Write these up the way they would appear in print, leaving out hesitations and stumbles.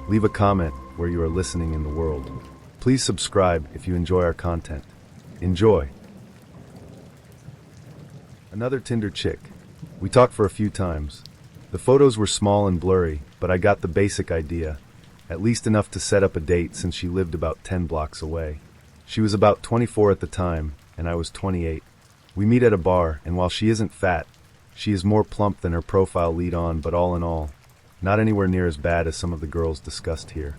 Leave a comment where you are listening in the world. Please subscribe if you enjoy our content. Enjoy. Another Tinder chick. We talked for a few times. The photos were small and blurry, but I got the basic idea. At least enough to set up a date since she lived about 10 blocks away. She was about 24 at the time, and I was 28. We meet at a bar, and while she isn't fat, she is more plump than her profile lead on, but all in all, not anywhere near as bad as some of the girls discussed here.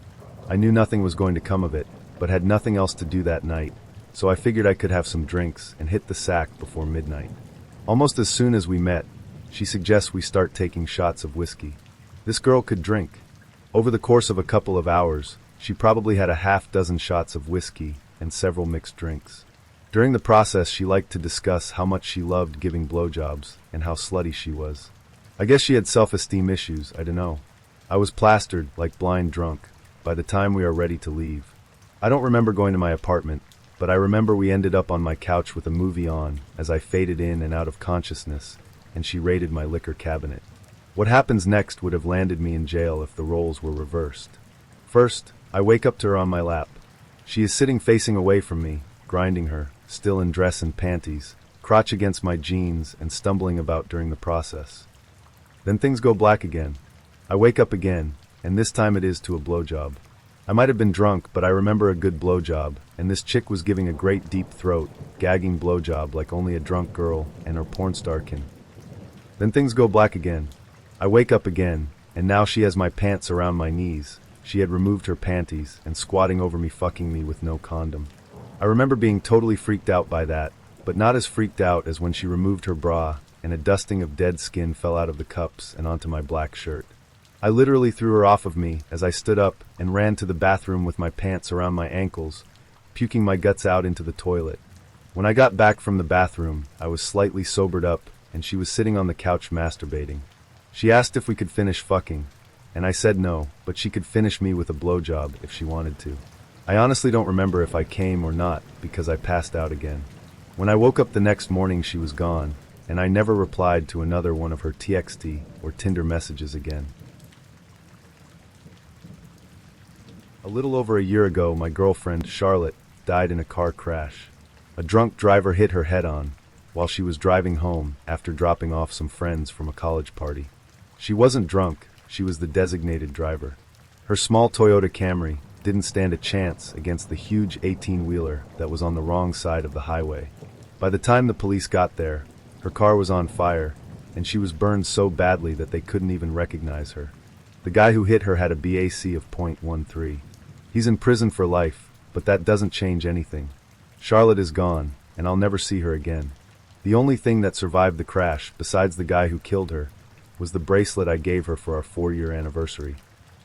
I knew nothing was going to come of it, but had nothing else to do that night, so I figured I could have some drinks and hit the sack before midnight. Almost as soon as we met, she suggests we start taking shots of whiskey. This girl could drink. Over the course of a couple of hours, she probably had a half-dozen shots of whiskey and several mixed drinks. During the process, she liked to discuss how much she loved giving blowjobs and how slutty she was. I guess she had self-esteem issues, I dunno. I was plastered, like blind drunk, by the time we are ready to leave. I don't remember going to my apartment, but I remember we ended up on my couch with a movie on as I faded in and out of consciousness, and she raided my liquor cabinet. What happens next would have landed me in jail if the roles were reversed. First, I wake up to her on my lap. She is sitting facing away from me, grinding her, still in dress and panties, crotch against my jeans and stumbling about during the process. Then things go black again. I wake up again, and this time it is to a blowjob. I might have been drunk, but I remember a good blowjob, and this chick was giving a great deep throat, gagging blowjob like only a drunk girl and her porn star can. Then things go black again. I wake up again, and now she has my pants around my knees. She had removed her panties and squatting over me, fucking me with no condom. I remember being totally freaked out by that, but not as freaked out as when she removed her bra and a dusting of dead skin fell out of the cups and onto my black shirt. I literally threw her off of me as I stood up and ran to the bathroom with my pants around my ankles, puking my guts out into the toilet. When I got back from the bathroom, I was slightly sobered up, and she was sitting on the couch masturbating. She asked if we could finish fucking, and I said no, but she could finish me with a blowjob if she wanted to. I honestly don't remember if I came or not because I passed out again. When I woke up the next morning, she was gone, and I never replied to another one of her TXT or Tinder messages again. A little over a year ago, my girlfriend, Charlotte, died in a car crash. A drunk driver hit her head-on while she was driving home after dropping off some friends from a college party. She wasn't drunk, she was the designated driver. Her small Toyota Camry didn't stand a chance against the huge 18-wheeler that was on the wrong side of the highway. By the time the police got there, her car was on fire, and she was burned so badly that they couldn't even recognize her. The guy who hit her had a BAC of .13. He's in prison for life, but that doesn't change anything. Charlotte is gone, and I'll never see her again. The only thing that survived the crash, besides the guy who killed her, was the bracelet I gave her for our 4-year anniversary.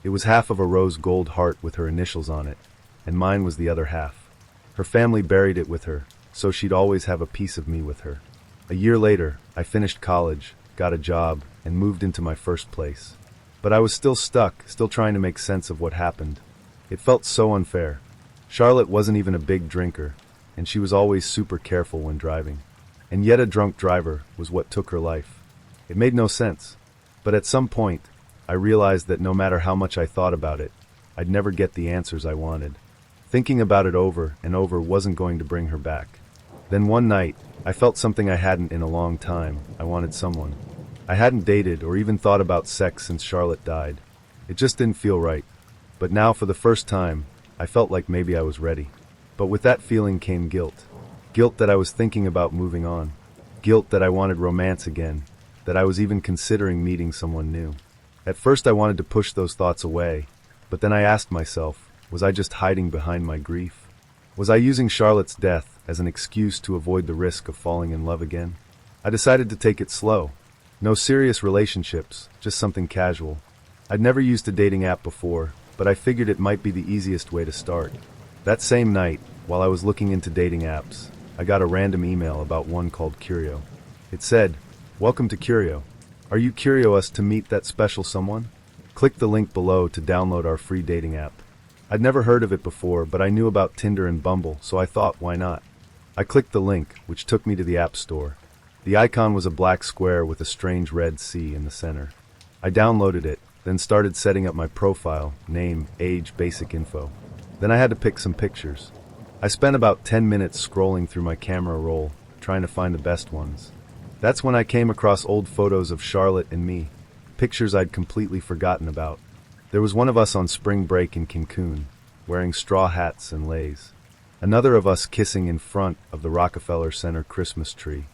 It was half of a rose gold heart with her initials on it, and mine was the other half. Her family buried it with her, so she'd always have a piece of me with her. A year later, I finished college, got a job, and moved into my first place. But I was still stuck, still trying to make sense of what happened. It felt so unfair. Charlotte wasn't even a big drinker, and she was always super careful when driving. And yet a drunk driver was what took her life. It made no sense. But at some point, I realized that no matter how much I thought about it, I'd never get the answers I wanted. Thinking about it over and over wasn't going to bring her back. Then one night, I felt something I hadn't in a long time. I wanted someone. I hadn't dated or even thought about sex since Charlotte died. It just didn't feel right. But now, for the first time, I felt like maybe I was ready. But with that feeling came guilt. Guilt that I was thinking about moving on. Guilt that I wanted romance again. That I was even considering meeting someone new. At first I wanted to push those thoughts away, but then I asked myself, was I just hiding behind my grief? Was I using Charlotte's death as an excuse to avoid the risk of falling in love again? I decided to take it slow. No serious relationships, just something casual. I'd never used a dating app before, but I figured it might be the easiest way to start. That same night, while I was looking into dating apps, I got a random email about one called Curio. It said, "Welcome to Curio. Are you curious to meet that special someone? Click the link below to download our free dating app." I'd never heard of it before, but I knew about Tinder and Bumble, so I thought, why not? I clicked the link, which took me to the App Store. The icon was a black square with a strange red C in the center. I downloaded it, then started setting up my profile, name, age, basic info. Then I had to pick some pictures. I spent about 10 minutes scrolling through my camera roll, trying to find the best ones. That's when I came across old photos of Charlotte and me, pictures I'd completely forgotten about. There was one of us on spring break in Cancun, wearing straw hats and leis. Another of us kissing in front of the Rockefeller Center Christmas tree.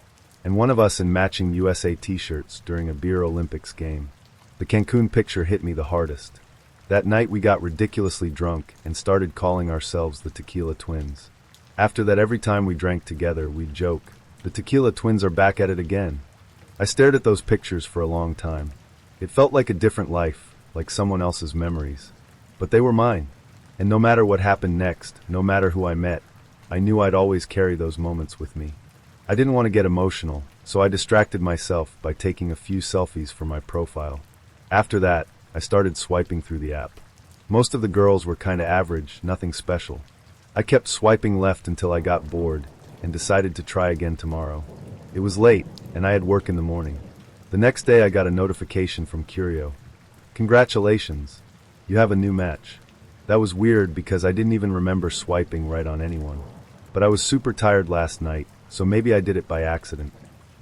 And one of us in matching USA t-shirts during a Beer Olympics game. The Cancun picture hit me the hardest. That night we got ridiculously drunk and started calling ourselves the Tequila Twins. After that, every time we drank together, we'd joke, "The Tequila Twins are back at it again." I stared at those pictures for a long time. It felt like a different life, like someone else's memories. But they were mine. And no matter what happened next, no matter who I met, I knew I'd always carry those moments with me. I didn't want to get emotional, so I distracted myself by taking a few selfies for my profile. After that, I started swiping through the app. Most of the girls were kinda average, nothing special. I kept swiping left until I got bored and decided to try again tomorrow. It was late, and I had work in the morning. The next day I got a notification from Curio. "Congratulations, you have a new match." That was weird because I didn't even remember swiping right on anyone. But I was super tired last night, so maybe I did it by accident.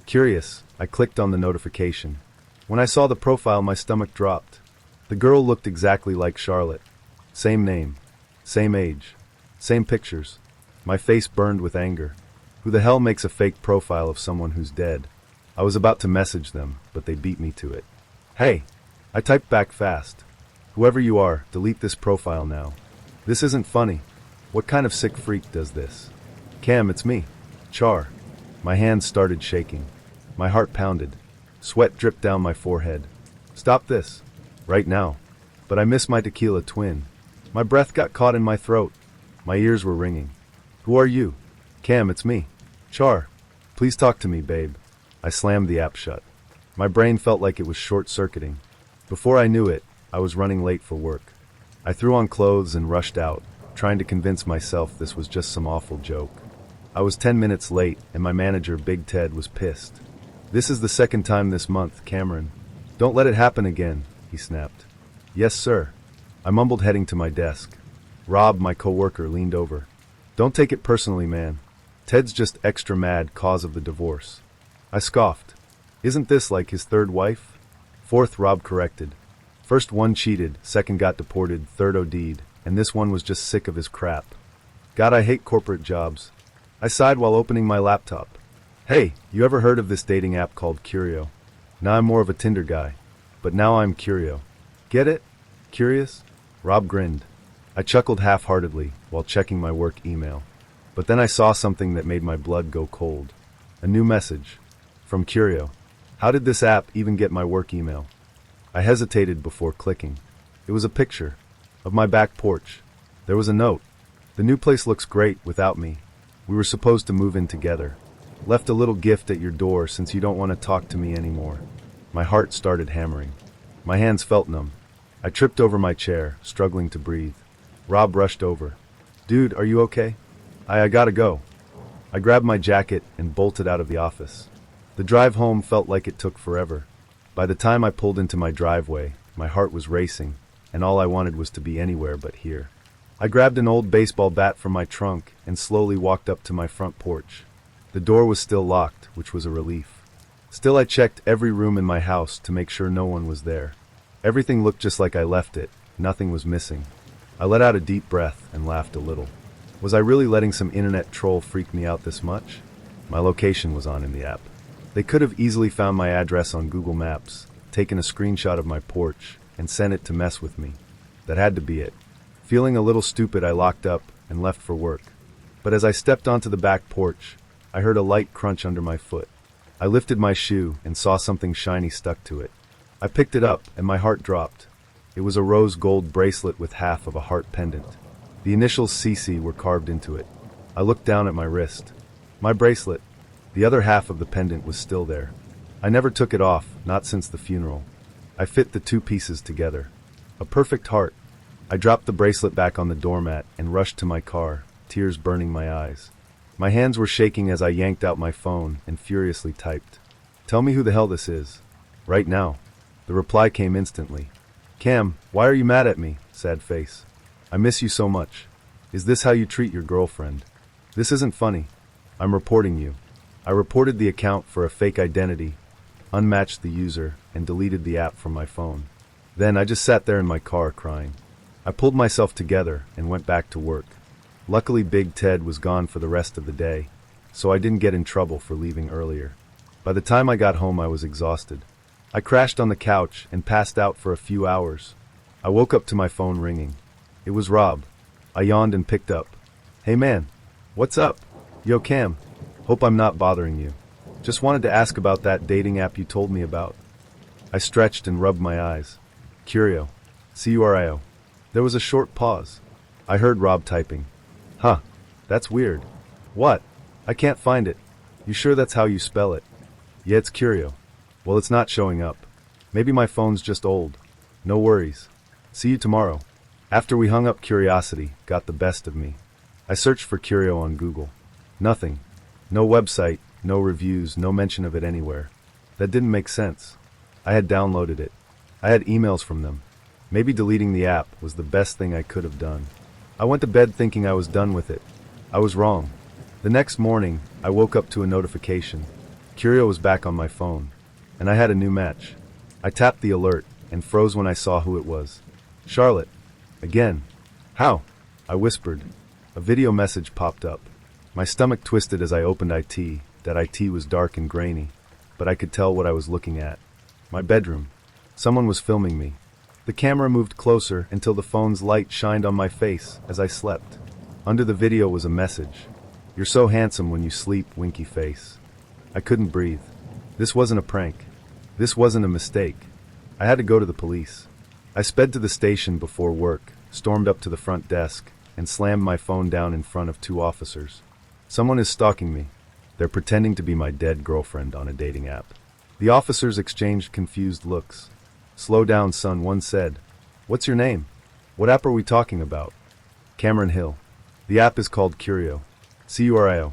Curious, I clicked on the notification. When I saw the profile, my stomach dropped. The girl looked exactly like Charlotte. Same name, same age, same pictures. My face burned with anger. Who the hell makes a fake profile of someone who's dead? I was about to message them, but they beat me to it. "Hey!" I typed back fast. "Whoever you are, delete this profile now. This isn't funny. What kind of sick freak does this?" "Cam, it's me. Char." My hands started shaking. My heart pounded. Sweat dripped down my forehead. "Stop this. Right now." But I miss my tequila twin. My breath got caught in my throat. My ears were ringing. "Who are you?" "Cam, it's me. Char. Please talk to me, babe." I slammed the app shut. My brain felt like it was short-circuiting. Before I knew it, I was running late for work. I threw on clothes and rushed out, trying to convince myself this was just some awful joke. I was 10 minutes late, and my manager, Big Ted, was pissed. "This is the second time this month, Cameron. Don't let it happen again," he snapped. "Yes, sir." I mumbled, heading to my desk. Rob, my coworker, leaned over. "Don't take it personally, man. Ted's just extra mad cause of the divorce." I scoffed. "Isn't this like his third wife?" "Fourth," Rob corrected. "First one cheated, second got deported, third OD'd, and this one was just sick of his crap. God, I hate corporate jobs." I sighed while opening my laptop. "Hey, you ever heard of this dating app called Curio? Now I'm more of a Tinder guy, but now I'm Curio. Get it? Curious?" Rob grinned. I chuckled half-heartedly while checking my work email. But then I saw something that made my blood go cold. A new message. From Curio. How did this app even get my work email? I hesitated before clicking. It was a picture. Of my back porch. There was a note. "The new place looks great without me. We were supposed to move in together. Left a little gift at your door since you don't want to talk to me anymore." My heart started hammering. My hands felt numb. I tripped over my chair, struggling to breathe. Rob rushed over. "Dude, are you okay?" I gotta go." I grabbed my jacket and bolted out of the office. The drive home felt like it took forever. By the time I pulled into my driveway, my heart was racing, and all I wanted was to be anywhere but here. I grabbed an old baseball bat from my trunk and slowly walked up to my front porch. The door was still locked, which was a relief. Still, I checked every room in my house to make sure no one was there. Everything looked just like I left it. Nothing was missing. I let out a deep breath and laughed a little. Was I really letting some internet troll freak me out this much? My location was on in the app. They could have easily found my address on Google Maps, taken a screenshot of my porch, and sent it to mess with me. That had to be it. Feeling a little stupid, I locked up and left for work. But as I stepped onto the back porch, I heard a light crunch under my foot. I lifted my shoe and saw something shiny stuck to it. I picked it up and my heart dropped. It was a rose gold bracelet with half of a heart pendant. The initials CC were carved into it. I looked down at my wrist. My bracelet. The other half of the pendant was still there. I never took it off, not since the funeral. I fit the two pieces together. A perfect heart. I dropped the bracelet back on the doormat and rushed to my car, tears burning my eyes. My hands were shaking as I yanked out my phone and furiously typed. "Tell me who the hell this is. Right now." The reply came instantly. Cam, why are you mad at me? Sad face. I miss you so much. Is this how you treat your girlfriend? This isn't funny. I'm reporting you. I reported the account for a fake identity, unmatched the user, and deleted the app from my phone. Then I just sat there in my car crying. I pulled myself together and went back to work. Luckily, Big Ted was gone for the rest of the day, so I didn't get in trouble for leaving earlier. By the time I got home, I was exhausted. I crashed on the couch and passed out for a few hours. I woke up to my phone ringing. It was Rob. I yawned and picked up. Hey man, what's up? Yo Cam, hope I'm not bothering you. Just wanted to ask about that dating app you told me about. I stretched and rubbed my eyes. Curio. Curio. There was a short pause. I heard Rob typing. Huh, that's weird. What? I can't find it. You sure that's how you spell it? Yeah, it's Curio. Well, it's not showing up. Maybe my phone's just old. No worries. See you tomorrow. After we hung up, curiosity got the best of me. I searched for Curio on Google. Nothing. No website, no reviews, no mention of it anywhere. That didn't make sense. I had downloaded it. I had emails from them. Maybe deleting the app was the best thing I could have done. I went to bed thinking I was done with it. I was wrong. The next morning, I woke up to a notification. Curio was back on my phone, and I had a new match. I tapped the alert and froze when I saw who it was. Charlotte. Again. How? I whispered. A video message popped up. My stomach twisted as I opened IT. That IT was dark and grainy, but I could tell what I was looking at. My bedroom. Someone was filming me. The camera moved closer until the phone's light shined on my face as I slept. Under the video was a message. You're so handsome when you sleep, winky face. I couldn't breathe. This wasn't a prank. This wasn't a mistake. I had to go to the police. I sped to the station before work, stormed up to the front desk, and slammed my phone down in front of 2 officers. Someone is stalking me. They're pretending to be my dead girlfriend on a dating app. The officers exchanged confused looks. Slow down, son, one said. What's your name? What app are we talking about? Cameron Hill. The app is called Curio. Curio.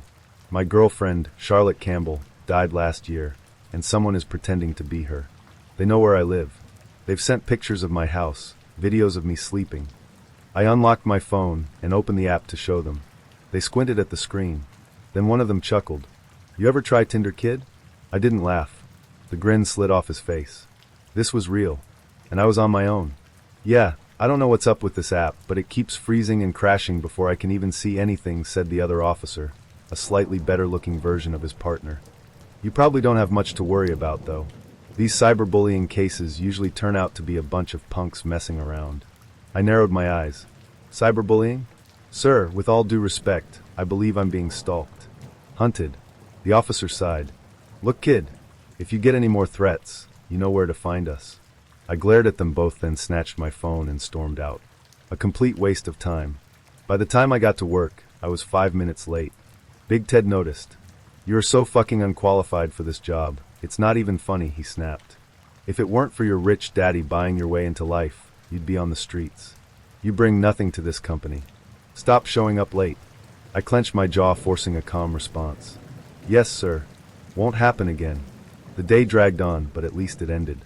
My girlfriend, Charlotte Campbell, died last year, and someone is pretending to be her. They know where I live. They've sent pictures of my house, videos of me sleeping. I unlocked my phone and opened the app to show them. They squinted at the screen. Then one of them chuckled. You ever try Tinder, kid? I didn't laugh. The grin slid off his face. This was real, and I was on my own. Yeah, I don't know what's up with this app, but it keeps freezing and crashing before I can even see anything, said the other officer, a slightly better-looking version of his partner. You probably don't have much to worry about, though. These cyberbullying cases usually turn out to be a bunch of punks messing around. I narrowed my eyes. Cyberbullying? Sir, with all due respect, I believe I'm being stalked. Hunted. The officer sighed. Look, kid, if you get any more threats, you know where to find us. I glared at them both, then snatched my phone and stormed out. A complete waste of time. By the time I got to work, I was 5 minutes late. Big Ted noticed. You're so fucking unqualified for this job. It's not even funny, he snapped. If it weren't for your rich daddy buying your way into life, you'd be on the streets. You bring nothing to this company. Stop showing up late. I clenched my jaw, forcing a calm response. Yes, sir. Won't happen again. The day dragged on, but at least it ended.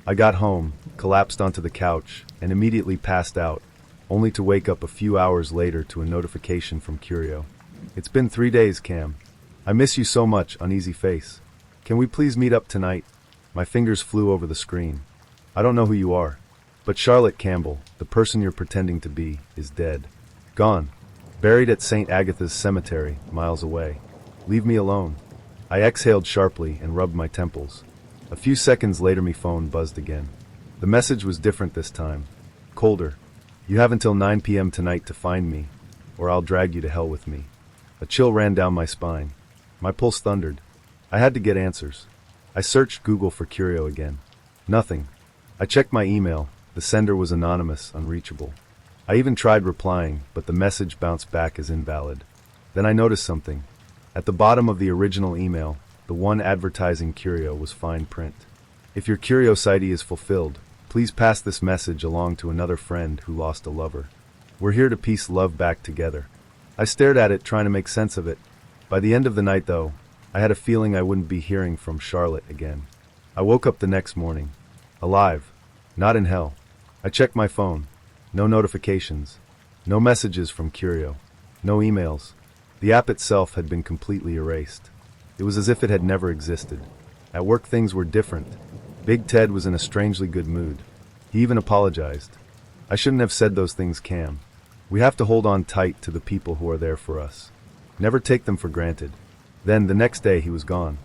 I got home, collapsed onto the couch, and immediately passed out, only to wake up a few hours later to a notification from Curio. It's been 3 days, Cam. I miss you so much, uneasy face. Can we please meet up tonight? My fingers flew over the screen. I don't know who you are, but Charlotte Campbell, the person you're pretending to be, is dead. Gone. Buried at St. Agatha's Cemetery, miles away. Leave me alone. I exhaled sharply and rubbed my temples. A few seconds later, my phone buzzed again. The message was different this time. Colder. You have until 9 p.m. tonight to find me, or I'll drag you to hell with me. A chill ran down my spine. My pulse thundered. I had to get answers. I searched Google for Curio again. Nothing. I checked my email. The sender was anonymous, unreachable. I even tried replying, but the message bounced back as invalid. Then I noticed something. At the bottom of the original email, the one advertising Curio was fine print. If your curiosity is fulfilled, please pass this message along to another friend who lost a lover. We're here to piece love back together. I stared at it, trying to make sense of it. By the end of the night, though, I had a feeling I wouldn't be hearing from Charlotte again. I woke up the next morning. Alive. Not in hell. I checked my phone. No notifications. No messages from Curio. No emails. The app itself had been completely erased. It was as if it had never existed. At work things were different. Big Ted was in a strangely good mood. He even apologized. I shouldn't have said those things, Cam. We have to hold on tight to the people who are there for us. Never take them for granted. Then, the next day, he was gone.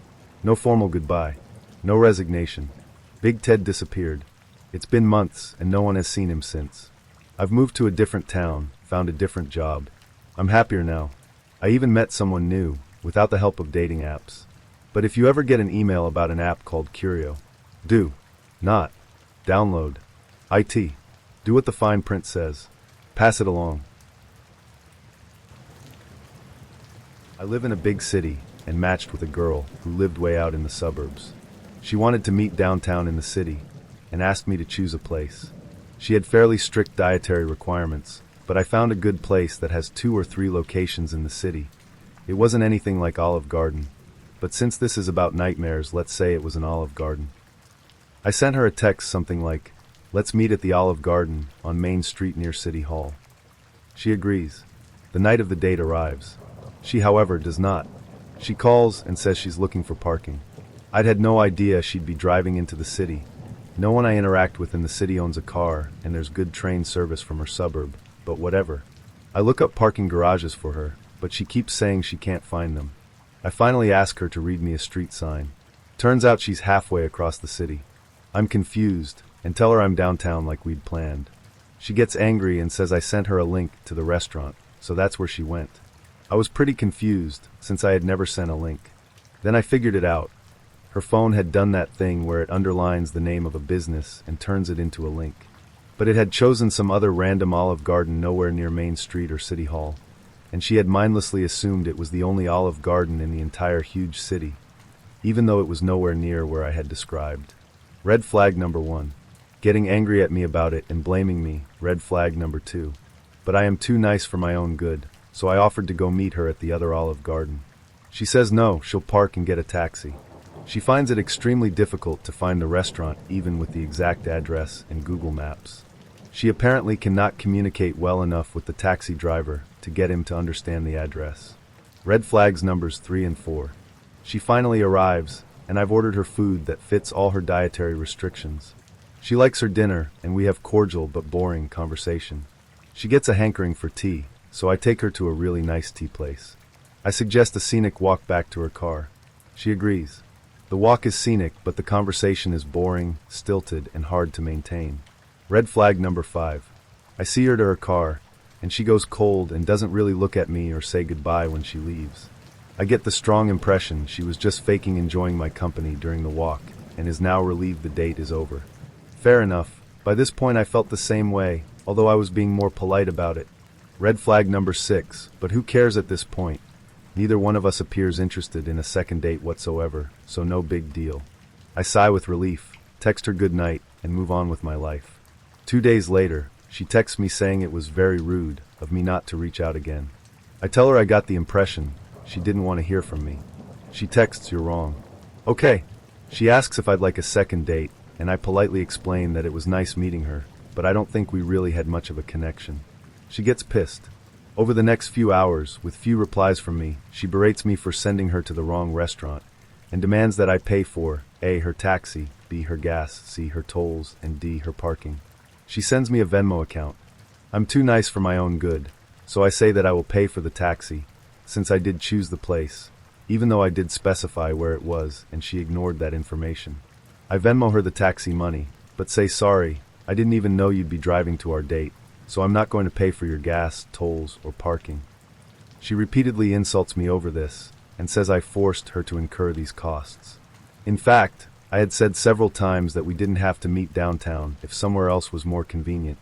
No formal goodbye. No resignation. Big Ted disappeared. It's been months, and no one has seen him since. I've moved to a different town, found a different job. I'm happier now. I even met someone new, without the help of dating apps. But if you ever get an email about an app called Curio, do not download it. Do what the fine print says. Pass it along. I live in a big city and matched with a girl who lived way out in the suburbs. She wanted to meet downtown in the city and asked me to choose a place. She had fairly strict dietary requirements, but I found a good place that has 2 or 3 locations in the city. It wasn't anything like Olive Garden, but since this is about nightmares, let's say it was an Olive Garden. I sent her a text something like, "Let's meet at the Olive Garden on Main Street near City Hall." She agrees. The night of the date arrives. She, however, does not. She calls and says she's looking for parking. I'd had no idea she'd be driving into the city. No one I interact with in the city owns a car, and there's good train service from her suburb, but whatever. I look up parking garages for her, but she keeps saying she can't find them. I finally ask her to read me a street sign. Turns out she's halfway across the city. I'm confused, and tell her I'm downtown like we'd planned. She gets angry and says I sent her a link to the restaurant, so that's where she went. I was pretty confused, since I had never sent a link. Then I figured it out. Her phone had done that thing where it underlines the name of a business and turns it into a link. But it had chosen some other random Olive Garden nowhere near Main Street or City Hall, and she had mindlessly assumed it was the only Olive Garden in the entire huge city, even though it was nowhere near where I had described. Red flag number 1. Getting angry at me about it and blaming me, red flag number 2. But I am too nice for my own good, so I offered to go meet her at the other Olive Garden. She says no, she'll park and get a taxi. She finds it extremely difficult to find the restaurant even with the exact address in Google Maps. She apparently cannot communicate well enough with the taxi driver to get him to understand the address. Red flags numbers 3 and 4. She finally arrives, and I've ordered her food that fits all her dietary restrictions. She likes her dinner, and we have cordial but boring conversation. She gets a hankering for tea, so I take her to a really nice tea place. I suggest a scenic walk back to her car. She agrees. The walk is scenic, but the conversation is boring, stilted, and hard to maintain. Red flag number 5. I see her to her car, and she goes cold and doesn't really look at me or say goodbye when she leaves. I get the strong impression she was just faking enjoying my company during the walk and is now relieved the date is over. Fair enough. By this point I felt the same way, although I was being more polite about it. Red flag number 6, but who cares at this point? Neither one of us appears interested in a second date whatsoever, so no big deal. I sigh with relief, text her good night, and move on with my life. 2 days later, she texts me saying it was very rude of me not to reach out again. I tell her I got the impression she didn't want to hear from me. She texts, "You're wrong." Okay. She asks if I'd like a second date, and I politely explain that it was nice meeting her, but I don't think we really had much of a connection. She gets pissed. Over the next few hours, with few replies from me, she berates me for sending her to the wrong restaurant, and demands that I pay for A. her taxi, B. her gas, C. her tolls, and D. her parking. She sends me a Venmo account. I'm too nice for my own good, so I say that I will pay for the taxi, since I did choose the place, even though I did specify where it was, and she ignored that information. I Venmo her the taxi money, but say sorry, I didn't even know you'd be driving to our date, so I'm not going to pay for your gas, tolls, or parking. She repeatedly insults me over this, and says I forced her to incur these costs. In fact, I had said several times that we didn't have to meet downtown if somewhere else was more convenient,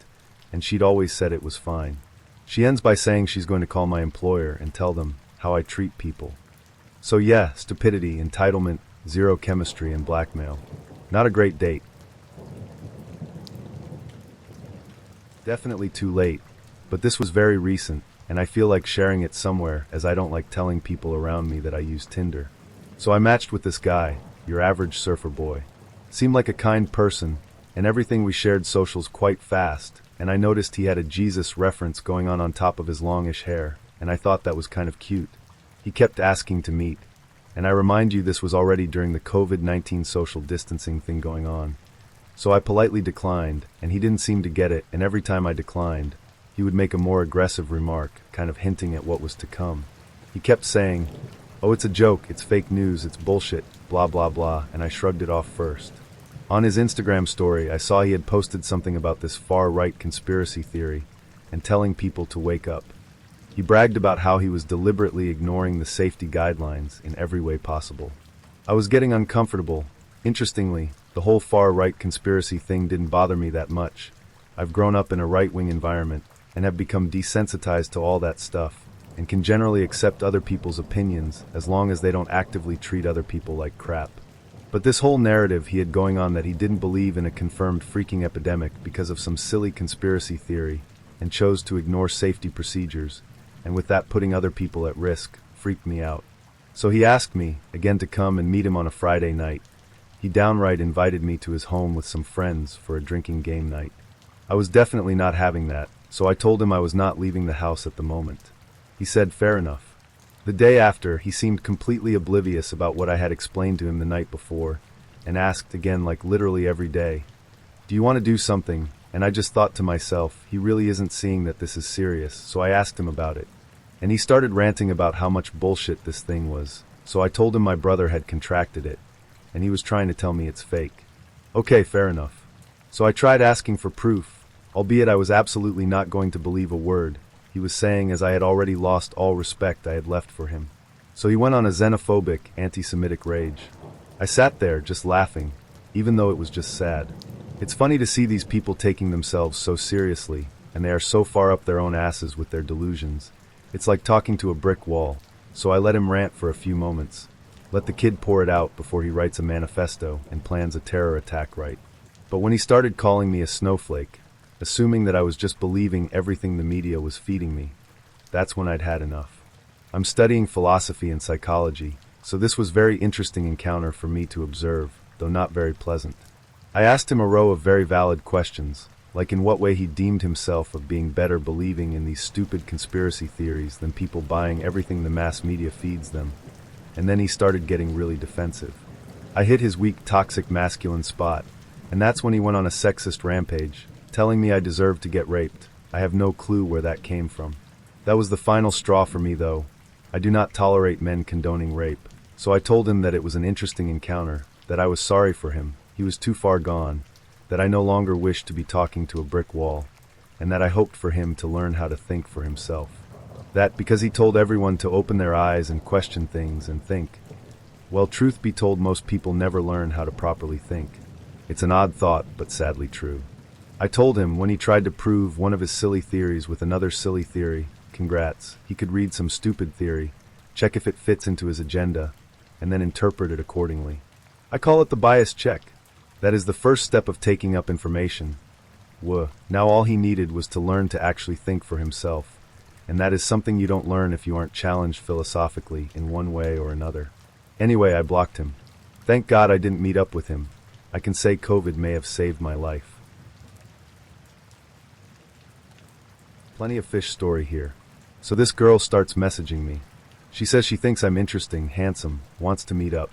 and she'd always said it was fine. She ends by saying she's going to call my employer and tell them how I treat people. So yeah, stupidity, entitlement, zero chemistry, and blackmail. Not a great date. Definitely too late, but this was very recent, and I feel like sharing it somewhere as I don't like telling people around me that I use Tinder. So I matched with this guy, your average surfer boy. Seemed like a kind person, and everything we shared socials quite fast, and I noticed he had a Jesus reference going on top of his longish hair, and I thought that was kind of cute. He kept asking to meet, and I remind you this was already during the COVID-19 social distancing thing going on. So I politely declined, and he didn't seem to get it, and every time I declined, he would make a more aggressive remark, kind of hinting at what was to come. He kept saying, "Oh, it's a joke, it's fake news, it's bullshit, blah blah blah," and I shrugged it off first. On his Instagram story, I saw he had posted something about this far-right conspiracy theory, and telling people to wake up. He bragged about how he was deliberately ignoring the safety guidelines in every way possible. I was getting uncomfortable. Interestingly, the whole far-right conspiracy thing didn't bother me that much. I've grown up in a right-wing environment, and have become desensitized to all that stuff, and can generally accept other people's opinions as long as they don't actively treat other people like crap. But this whole narrative he had going on that he didn't believe in a confirmed freaking epidemic because of some silly conspiracy theory, and chose to ignore safety procedures, and with that putting other people at risk, freaked me out. So he asked me, again, to come and meet him on a Friday night. He downright invited me to his home with some friends for a drinking game night. I was definitely not having that, so I told him I was not leaving the house at the moment. He said fair enough. The day after, he seemed completely oblivious about what I had explained to him the night before, and asked again, like literally every day, "Do you want to do something?" And I just thought to myself, he really isn't seeing that this is serious, so I asked him about it. And he started ranting about how much bullshit this thing was, so I told him my brother had contracted it, and he was trying to tell me it's fake. Okay, fair enough. So I tried asking for proof, albeit I was absolutely not going to believe a word he was saying, as I had already lost all respect I had left for him. So he went on a xenophobic, anti-Semitic rage. I sat there, just laughing, even though it was just sad. It's funny to see these people taking themselves so seriously, and they are so far up their own asses with their delusions. It's like talking to a brick wall, so I let him rant for a few moments. Let the kid pour it out before he writes a manifesto and plans a terror attack right. But when he started calling me a snowflake, assuming that I was just believing everything the media was feeding me, that's when I'd had enough. I'm studying philosophy and psychology, so this was a very interesting encounter for me to observe, though not very pleasant. I asked him a row of very valid questions, like in what way he deemed himself of being better believing in these stupid conspiracy theories than people buying everything the mass media feeds them, and then he started getting really defensive. I hit his weak toxic masculine spot, and that's when he went on a sexist rampage, telling me I deserved to get raped. I have no clue where that came from. That was the final straw for me, though. I do not tolerate men condoning rape, so I told him that it was an interesting encounter, that I was sorry for him, he was too far gone, that I no longer wished to be talking to a brick wall, and that I hoped for him to learn how to think for himself. That because he told everyone to open their eyes and question things and think. Well, truth be told, most people never learn how to properly think. It's an odd thought, but sadly true. I told him when he tried to prove one of his silly theories with another silly theory, congrats, he could read some stupid theory, check if it fits into his agenda, and then interpret it accordingly. I call it the bias check. That is the first step of taking up information. Now all he needed was to learn to actually think for himself, and that is something you don't learn if you aren't challenged philosophically in one way or another. Anyway, I blocked him. Thank God I didn't meet up with him. I can say COVID may have saved my life. Plenty of fish story here. So this girl starts messaging me. She says she thinks I'm interesting, handsome, wants to meet up.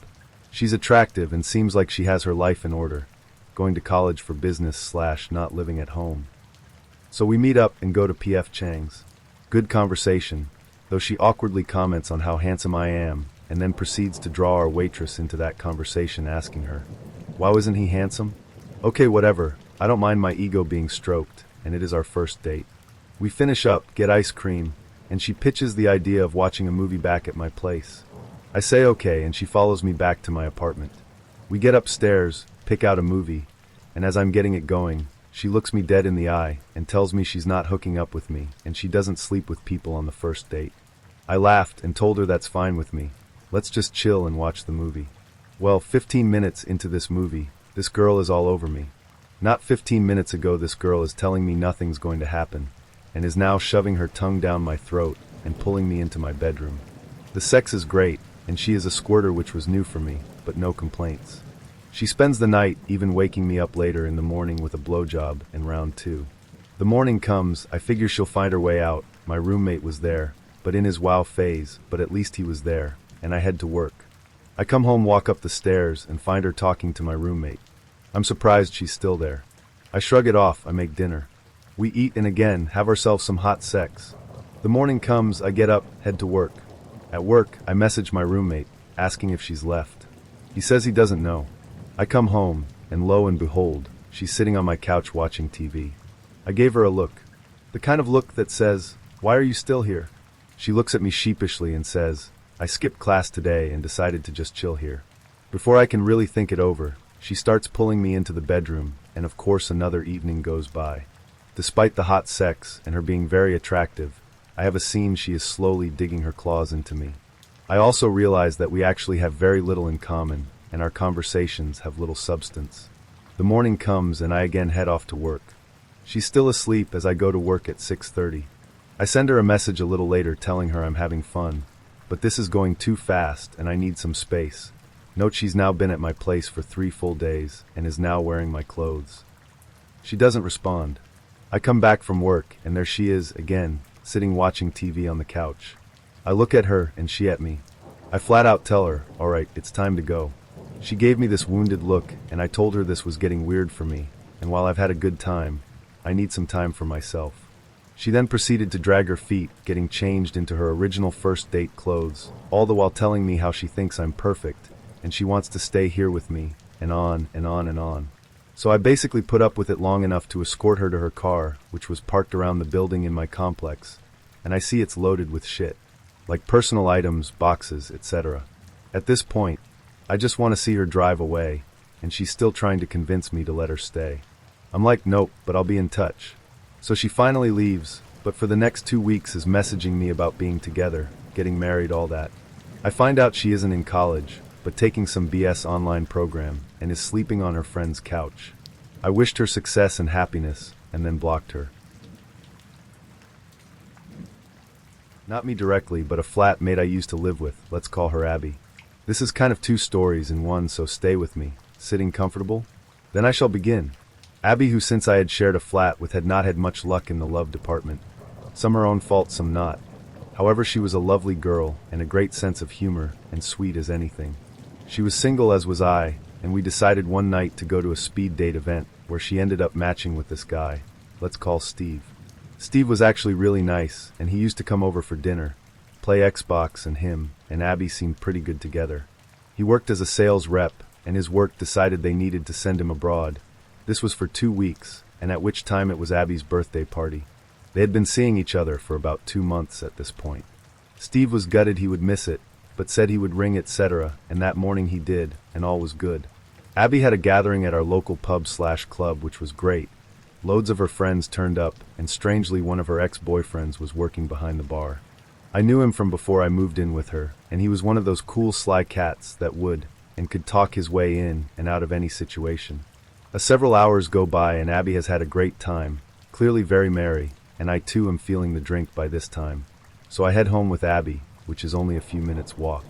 She's attractive and seems like she has her life in order, going to college for business / not living at home. So we meet up and go to P.F. Chang's. Good conversation, though she awkwardly comments on how handsome I am, and then proceeds to draw our waitress into that conversation, asking her, "Wow, isn't he handsome?" Okay, whatever, I don't mind my ego being stroked, and it is our first date. We finish up, get ice cream, and she pitches the idea of watching a movie back at my place. I say okay, and she follows me back to my apartment. We get upstairs, pick out a movie, and as I'm getting it going, she looks me dead in the eye and tells me she's not hooking up with me and she doesn't sleep with people on the first date. I laughed and told her that's fine with me. Let's just chill and watch the movie. Well, 15 minutes into this movie, this girl is all over me. Not 15 minutes ago this girl is telling me nothing's going to happen, and is now shoving her tongue down my throat and pulling me into my bedroom. The sex is great, and she is a squirter, which was new for me, but no complaints. She spends the night, even waking me up later in the morning with a blowjob in round 2. The morning comes, I figure she'll find her way out. My roommate was there, but in his wow phase, but at least he was there, and I head to work. I come home, walk up the stairs, and find her talking to my roommate. I'm surprised she's still there. I shrug it off, I make dinner. We eat and again, have ourselves some hot sex. The morning comes, I get up, head to work. At work, I message my roommate, asking if she's left. He says he doesn't know. I come home, and lo and behold, she's sitting on my couch watching TV. I gave her a look. The kind of look that says, "Why are you still here?" She looks at me sheepishly and says, "I skipped class today and decided to just chill here." Before I can really think it over, she starts pulling me into the bedroom, and of course another evening goes by. Despite the hot sex and her being very attractive, I have a scene she is slowly digging her claws into me. I also realize that we actually have very little in common, and our conversations have little substance. The morning comes and I again head off to work. She's still asleep as I go to work at 6:30. I send her a message a little later telling her I'm having fun, but this is going too fast and I need some space. Note she's now been at my place for 3 full days and is now wearing my clothes. She doesn't respond. I come back from work and there she is again, sitting watching TV on the couch. I look at her and she at me. I flat out tell her, "Alright, it's time to go." She gave me this wounded look and I told her this was getting weird for me, and while I've had a good time, I need some time for myself. She then proceeded to drag her feet, getting changed into her original first date clothes, all the while telling me how she thinks I'm perfect, and she wants to stay here with me, and on and on and on. So I basically put up with it long enough to escort her to her car, which was parked around the building in my complex, and I see it's loaded with shit, like personal items, boxes, etc. At this point, I just want to see her drive away, and she's still trying to convince me to let her stay. I'm like, nope, but I'll be in touch. So she finally leaves, but for the next 2 weeks is messaging me about being together, getting married, all that. I find out she isn't in college, but taking some BS online program, and is sleeping on her friend's couch. I wished her success and happiness, and then blocked her. Not me directly, but a flatmate I used to live with, let's call her Abby. This is kind of 2 stories in one, so stay with me. Sitting comfortable? Then I shall begin. Abby, who since I had shared a flat with had not had much luck in the love department. Some her own fault, some not. However, she was a lovely girl, and a great sense of humor, and sweet as anything. She was single as was I, and we decided one night to go to a speed date event, where she ended up matching with this guy. Let's call Steve. Steve was actually really nice, and he used to come over for dinner, play Xbox, and him and Abby seemed pretty good together. He worked as a sales rep, and his work decided they needed to send him abroad. This was for 2 weeks, and at which time it was Abby's birthday party. They had been seeing each other for about 2 months at this point. Steve was gutted he would miss it, but said he would ring, etc., and that morning he did, and all was good. Abby had a gathering at our local pub/club, which was great. Loads of her friends turned up, and strangely one of her ex-boyfriends was working behind the bar. I knew him from before I moved in with her, and he was one of those cool sly cats that would, and could talk his way in and out of any situation. Several hours go by and Abby has had a great time, clearly very merry, and I too am feeling the drink by this time. So I head home with Abby, which is only a few minutes walk.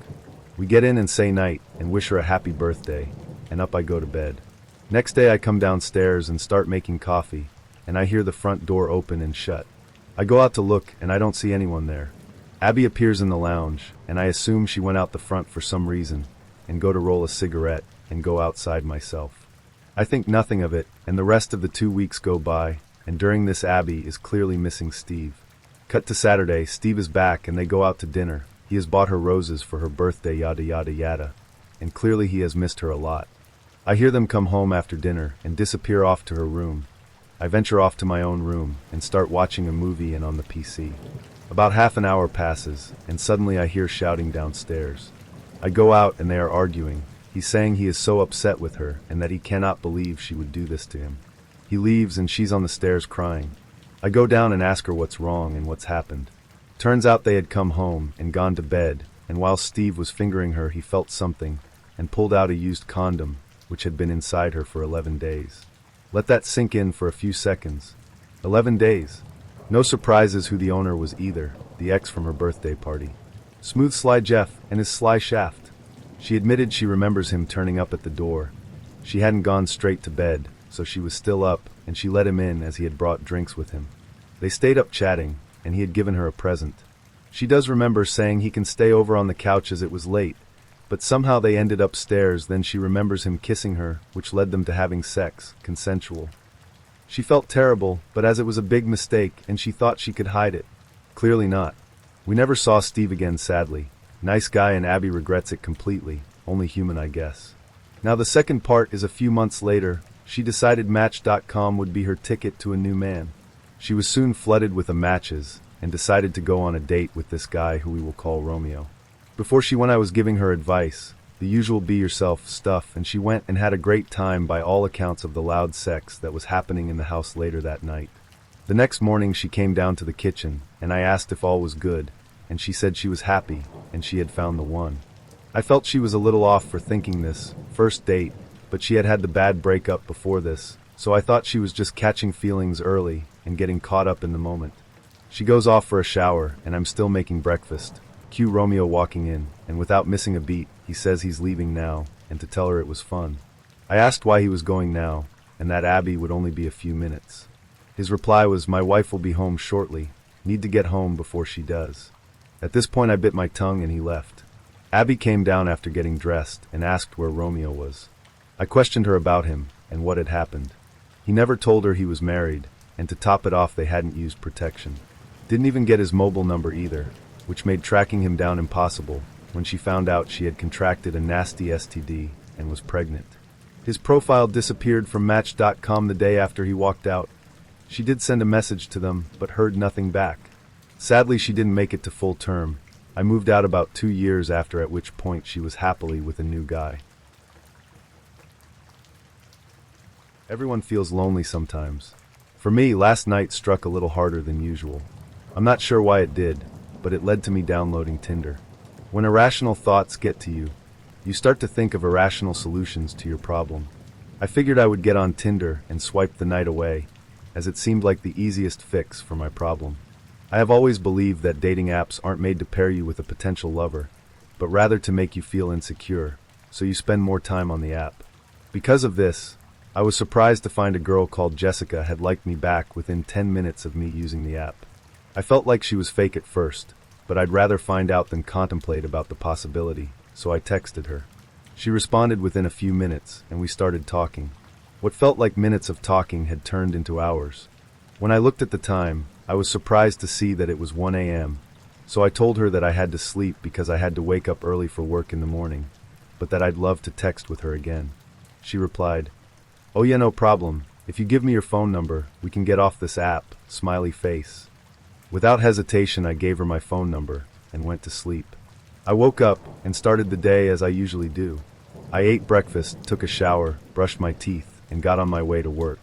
We get in and say night, and wish her a happy birthday, and up I go to bed. Next day I come downstairs and start making coffee, and I hear the front door open and shut. I go out to look, and I don't see anyone there. Abby appears in the lounge, and I assume she went out the front for some reason, and go to roll a cigarette, and go outside myself. I think nothing of it, and the rest of the 2 weeks go by, and during this Abby is clearly missing Steve. Cut to Saturday, Steve is back and they go out to dinner. He has bought her roses for her birthday, yada yada yada, and clearly he has missed her a lot. I hear them come home after dinner and disappear off to her room. I venture off to my own room and start watching a movie and on the PC. About half an hour passes, and suddenly I hear shouting downstairs. I go out and they are arguing. He's saying he is so upset with her and that he cannot believe she would do this to him. He leaves and she's on the stairs crying. I go down and ask her what's wrong and what's happened. Turns out they had come home and gone to bed, and while Steve was fingering her he felt something and pulled out a used condom, which had been inside her for 11 days. Let that sink in for a few seconds. 11 days. No surprises who the owner was either, the ex from her birthday party. Smooth Sly Jeff and his sly shaft. She admitted she remembers him turning up at the door. She hadn't gone straight to bed, so she was still up, and she let him in as he had brought drinks with him. They stayed up chatting, and he had given her a present. She does remember saying he can stay over on the couch as it was late, but somehow they ended upstairs. Then she remembers him kissing her, which led them to having sex, consensual. She felt terrible, but as it was a big mistake and she thought she could hide it. Clearly not. We never saw Steve again, sadly. Nice guy, and Abby regrets it completely. Only human, I guess. Now the second part is a few months later. She decided Match.com would be her ticket to a new man. She was soon flooded with matches and decided to go on a date with this guy who we will call Romeo. Before she went, I was giving her advice, the usual be yourself stuff, and she went and had a great time by all accounts of the loud sex that was happening in the house later that night. The next morning she came down to the kitchen, and I asked if all was good, and she said she was happy, and she had found the one. I felt she was a little off for thinking this, first date, but she had had the bad breakup before this, so I thought she was just catching feelings early and getting caught up in the moment. She goes off for a shower, and I'm still making breakfast. Cue Romeo walking in, and without missing a beat, he says he's leaving now, and to tell her it was fun. I asked why he was going now, and that Abby would only be a few minutes. His reply was, "My wife will be home shortly. Need to get home before she does." At this point I bit my tongue and he left. Abby came down after getting dressed and asked where Romeo was. I questioned her about him and what had happened. He never told her he was married, and to top it off they hadn't used protection. Didn't even get his mobile number either, which made tracking him down impossible when she found out she had contracted a nasty STD and was pregnant. His profile disappeared from Match.com the day after he walked out. She did send a message to them, but heard nothing back. Sadly, she didn't make it to full term. I moved out about 2 years after, at which point she was happily with a new guy. Everyone feels lonely sometimes. For me, last night struck a little harder than usual. I'm not sure why it did, but it led to me downloading Tinder. When irrational thoughts get to you, you start to think of irrational solutions to your problem. I figured I would get on Tinder and swipe the night away, as it seemed like the easiest fix for my problem. I have always believed that dating apps aren't made to pair you with a potential lover, but rather to make you feel insecure, so you spend more time on the app. Because of this, I was surprised to find a girl called Jessica had liked me back within 10 minutes of me using the app. I felt like she was fake at first, but I'd rather find out than contemplate about the possibility, so I texted her. She responded within a few minutes, and we started talking. What felt like minutes of talking had turned into hours. When I looked at the time, I was surprised to see that it was 1 a.m., so I told her that I had to sleep because I had to wake up early for work in the morning, but that I'd love to text with her again. She replied, "Oh yeah, no problem. If you give me your phone number, we can get off this app," smiley face. Without hesitation, I gave her my phone number and went to sleep. I woke up and started the day as I usually do. I ate breakfast, took a shower, brushed my teeth, and got on my way to work.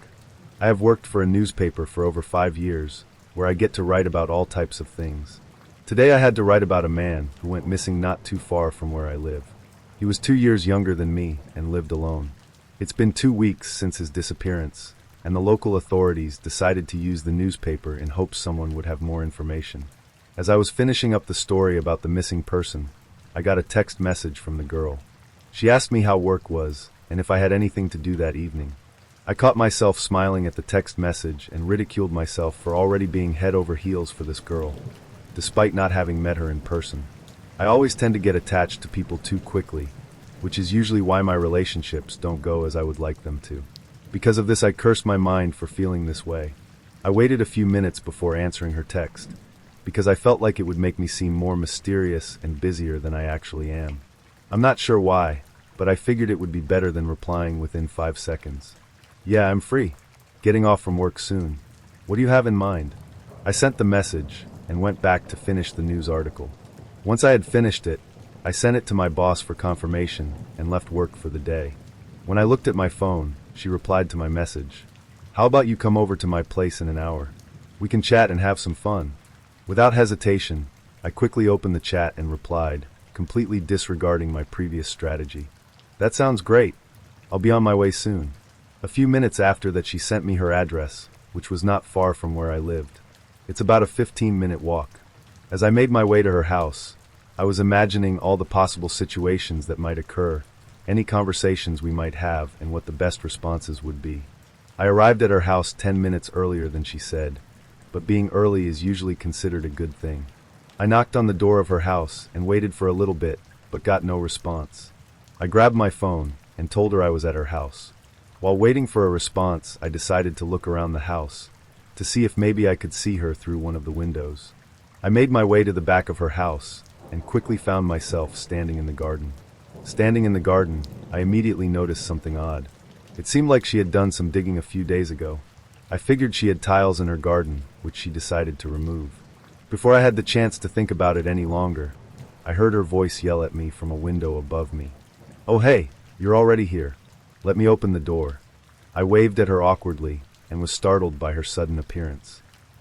I have worked for a newspaper for over 5 years, where I get to write about all types of things. Today I had to write about a man who went missing not too far from where I live. He was 2 years younger than me and lived alone. It's been 2 weeks since his disappearance, and the local authorities decided to use the newspaper in hopes someone would have more information. As I was finishing up the story about the missing person, I got a text message from the girl. She asked me how work was and if I had anything to do that evening. I caught myself smiling at the text message and ridiculed myself for already being head over heels for this girl, despite not having met her in person. I always tend to get attached to people too quickly, which is usually why my relationships don't go as I would like them to. Because of this, I cursed my mind for feeling this way. I waited a few minutes before answering her text, because I felt like it would make me seem more mysterious and busier than I actually am. I'm not sure why, but I figured it would be better than replying within 5 seconds. "Yeah, I'm free. Getting off from work soon. What do you have in mind?" I sent the message and went back to finish the news article. Once I had finished it, I sent it to my boss for confirmation and left work for the day. When I looked at my phone, she replied to my message. "How about you come over to my place in an hour? We can chat and have some fun." Without hesitation, I quickly opened the chat and replied, completely disregarding my previous strategy. "That sounds great. I'll be on my way soon." A few minutes after that, she sent me her address, which was not far from where I lived. It's about a 15-minute walk. As I made my way to her house, I was imagining all the possible situations that might occur any conversations we might have, and what the best responses would be. I arrived at her house 10 minutes earlier than she said, but being early is usually considered a good thing. I knocked on the door of her house and waited for a little bit, but got no response. I grabbed my phone and told her I was at her house. While waiting for a response, I decided to look around the house to see if maybe I could see her through one of the windows. I made my way to the back of her house and quickly found myself standing in the garden. Standing in the garden, I immediately noticed something odd. It seemed like she had done some digging a few days ago. I figured she had tiles in her garden, which she decided to remove. Before I had the chance to think about it any longer, I heard her voice yell at me from a window above me. "Oh hey, you're already here. Let me open the door." I waved at her awkwardly and was startled by her sudden appearance.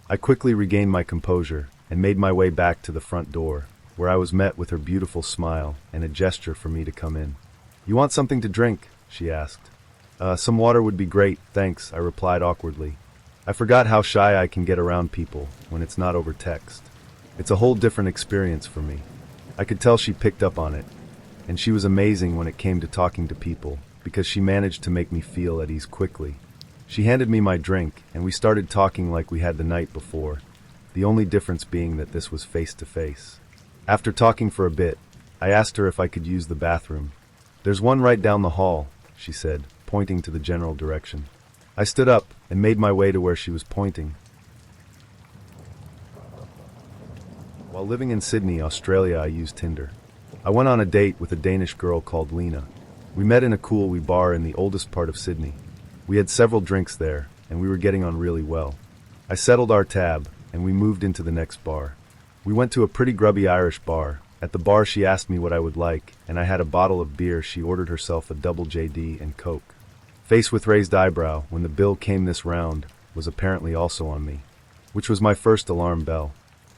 I quickly regained my composure and made my way back to the front door, where I was met with her beautiful smile and a gesture for me to come in. "You want something to drink?" she asked. Some water would be great, thanks," I replied awkwardly. I forgot how shy I can get around people when it's not over text. It's a whole different experience for me. I could tell she picked up on it, and she was amazing when it came to talking to people, because she managed to make me feel at ease quickly. She handed me my drink, and we started talking like we had the night before, the only difference being that this was face to face. After talking for a bit, I asked her if I could use the bathroom. "There's one right down the hall," she said, pointing to the general direction. I stood up and made my way to where she was pointing. While living in Sydney, Australia, I used Tinder. I went on a date with a Danish girl called Lena. We met in a cool wee bar in the oldest part of Sydney. We had several drinks there, and we were getting on really well. I settled our tab, and we moved into the next bar. We went to a pretty grubby Irish bar. At the bar she asked me what I would like, and I had a bottle of beer. She ordered herself a double JD and Coke. Face with raised eyebrow when the bill came this round was apparently also on me, which was my first alarm bell.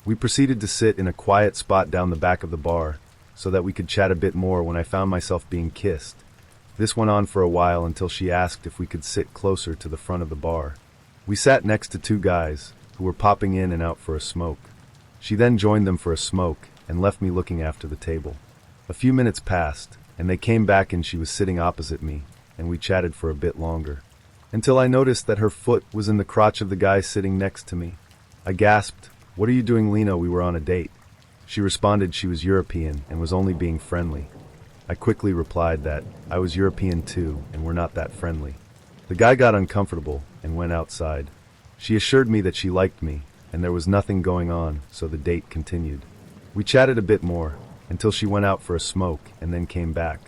We proceeded to sit in a quiet spot down the back of the bar so that we could chat a bit more when I found myself being kissed. This went on for a while until she asked if we could sit closer to the front of the bar. We sat next to two guys who were popping in and out for a smoke. She then joined them for a smoke and left me looking after the table. A few minutes passed, and they came back and she was sitting opposite me, and we chatted for a bit longer, until I noticed that her foot was in the crotch of the guy sitting next to me. I gasped, "What are you doing, Lena? We were on a date." She responded she was European and was only being friendly. I quickly replied that I was European too and we're not that friendly. The guy got uncomfortable and went outside. She assured me that she liked me and there was nothing going on, so the date continued. We chatted a bit more until she went out for a smoke and then came back.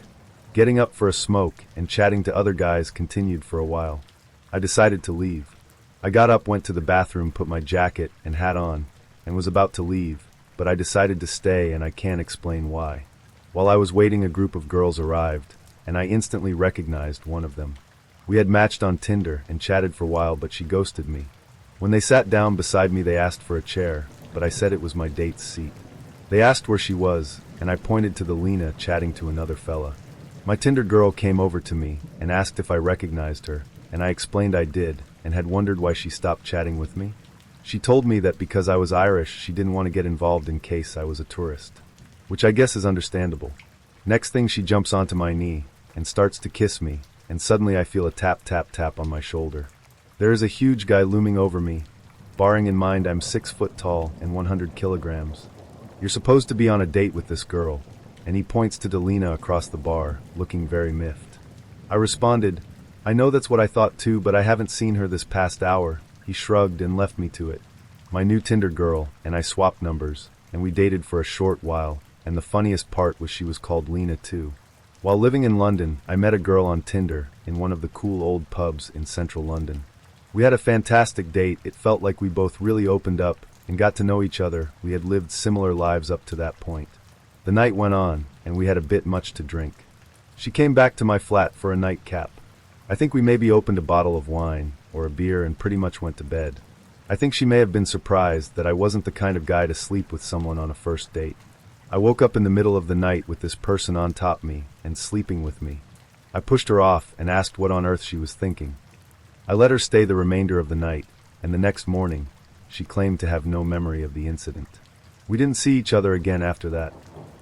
Getting up for a smoke and chatting to other guys continued for a while. I decided to leave. I got up, went to the bathroom, put my jacket and hat on, and was about to leave, but I decided to stay, and I can't explain why. While I was waiting, a group of girls arrived, and I instantly recognized one of them. We had matched on Tinder and chatted for a while, but she ghosted me. When they sat down beside me, they asked for a chair, but I said it was my date's seat. They asked where she was, and I pointed to the Lena chatting to another fella. My Tinder girl came over to me and asked if I recognized her, and I explained I did, and had wondered why she stopped chatting with me. She told me that because I was Irish, she didn't want to get involved in case I was a tourist, which I guess is understandable. Next thing, she jumps onto my knee and starts to kiss me, and suddenly I feel a tap tap tap on my shoulder. There is a huge guy looming over me, bearing in mind I'm 6 foot tall and 100 kilograms. "You're supposed to be on a date with this girl," and he points to Delina across the bar, looking very miffed. I responded, "I know that's what I thought too, but I haven't seen her this past hour." He shrugged and left me to it. My new Tinder girl and I swapped numbers, and we dated for a short while, and the funniest part was she was called Lena too. While living in London, I met a girl on Tinder in one of the cool old pubs in central London. We had a fantastic date. It felt like we both really opened up and got to know each other. We had lived similar lives up to that point. The night went on, and we had a bit much to drink. She came back to my flat for a nightcap. I think we maybe opened a bottle of wine or a beer and pretty much went to bed. I think she may have been surprised that I wasn't the kind of guy to sleep with someone on a first date. I woke up in the middle of the night with this person on top me and sleeping with me. I pushed her off and asked what on earth she was thinking. I let her stay the remainder of the night, and the next morning, she claimed to have no memory of the incident. We didn't see each other again after that.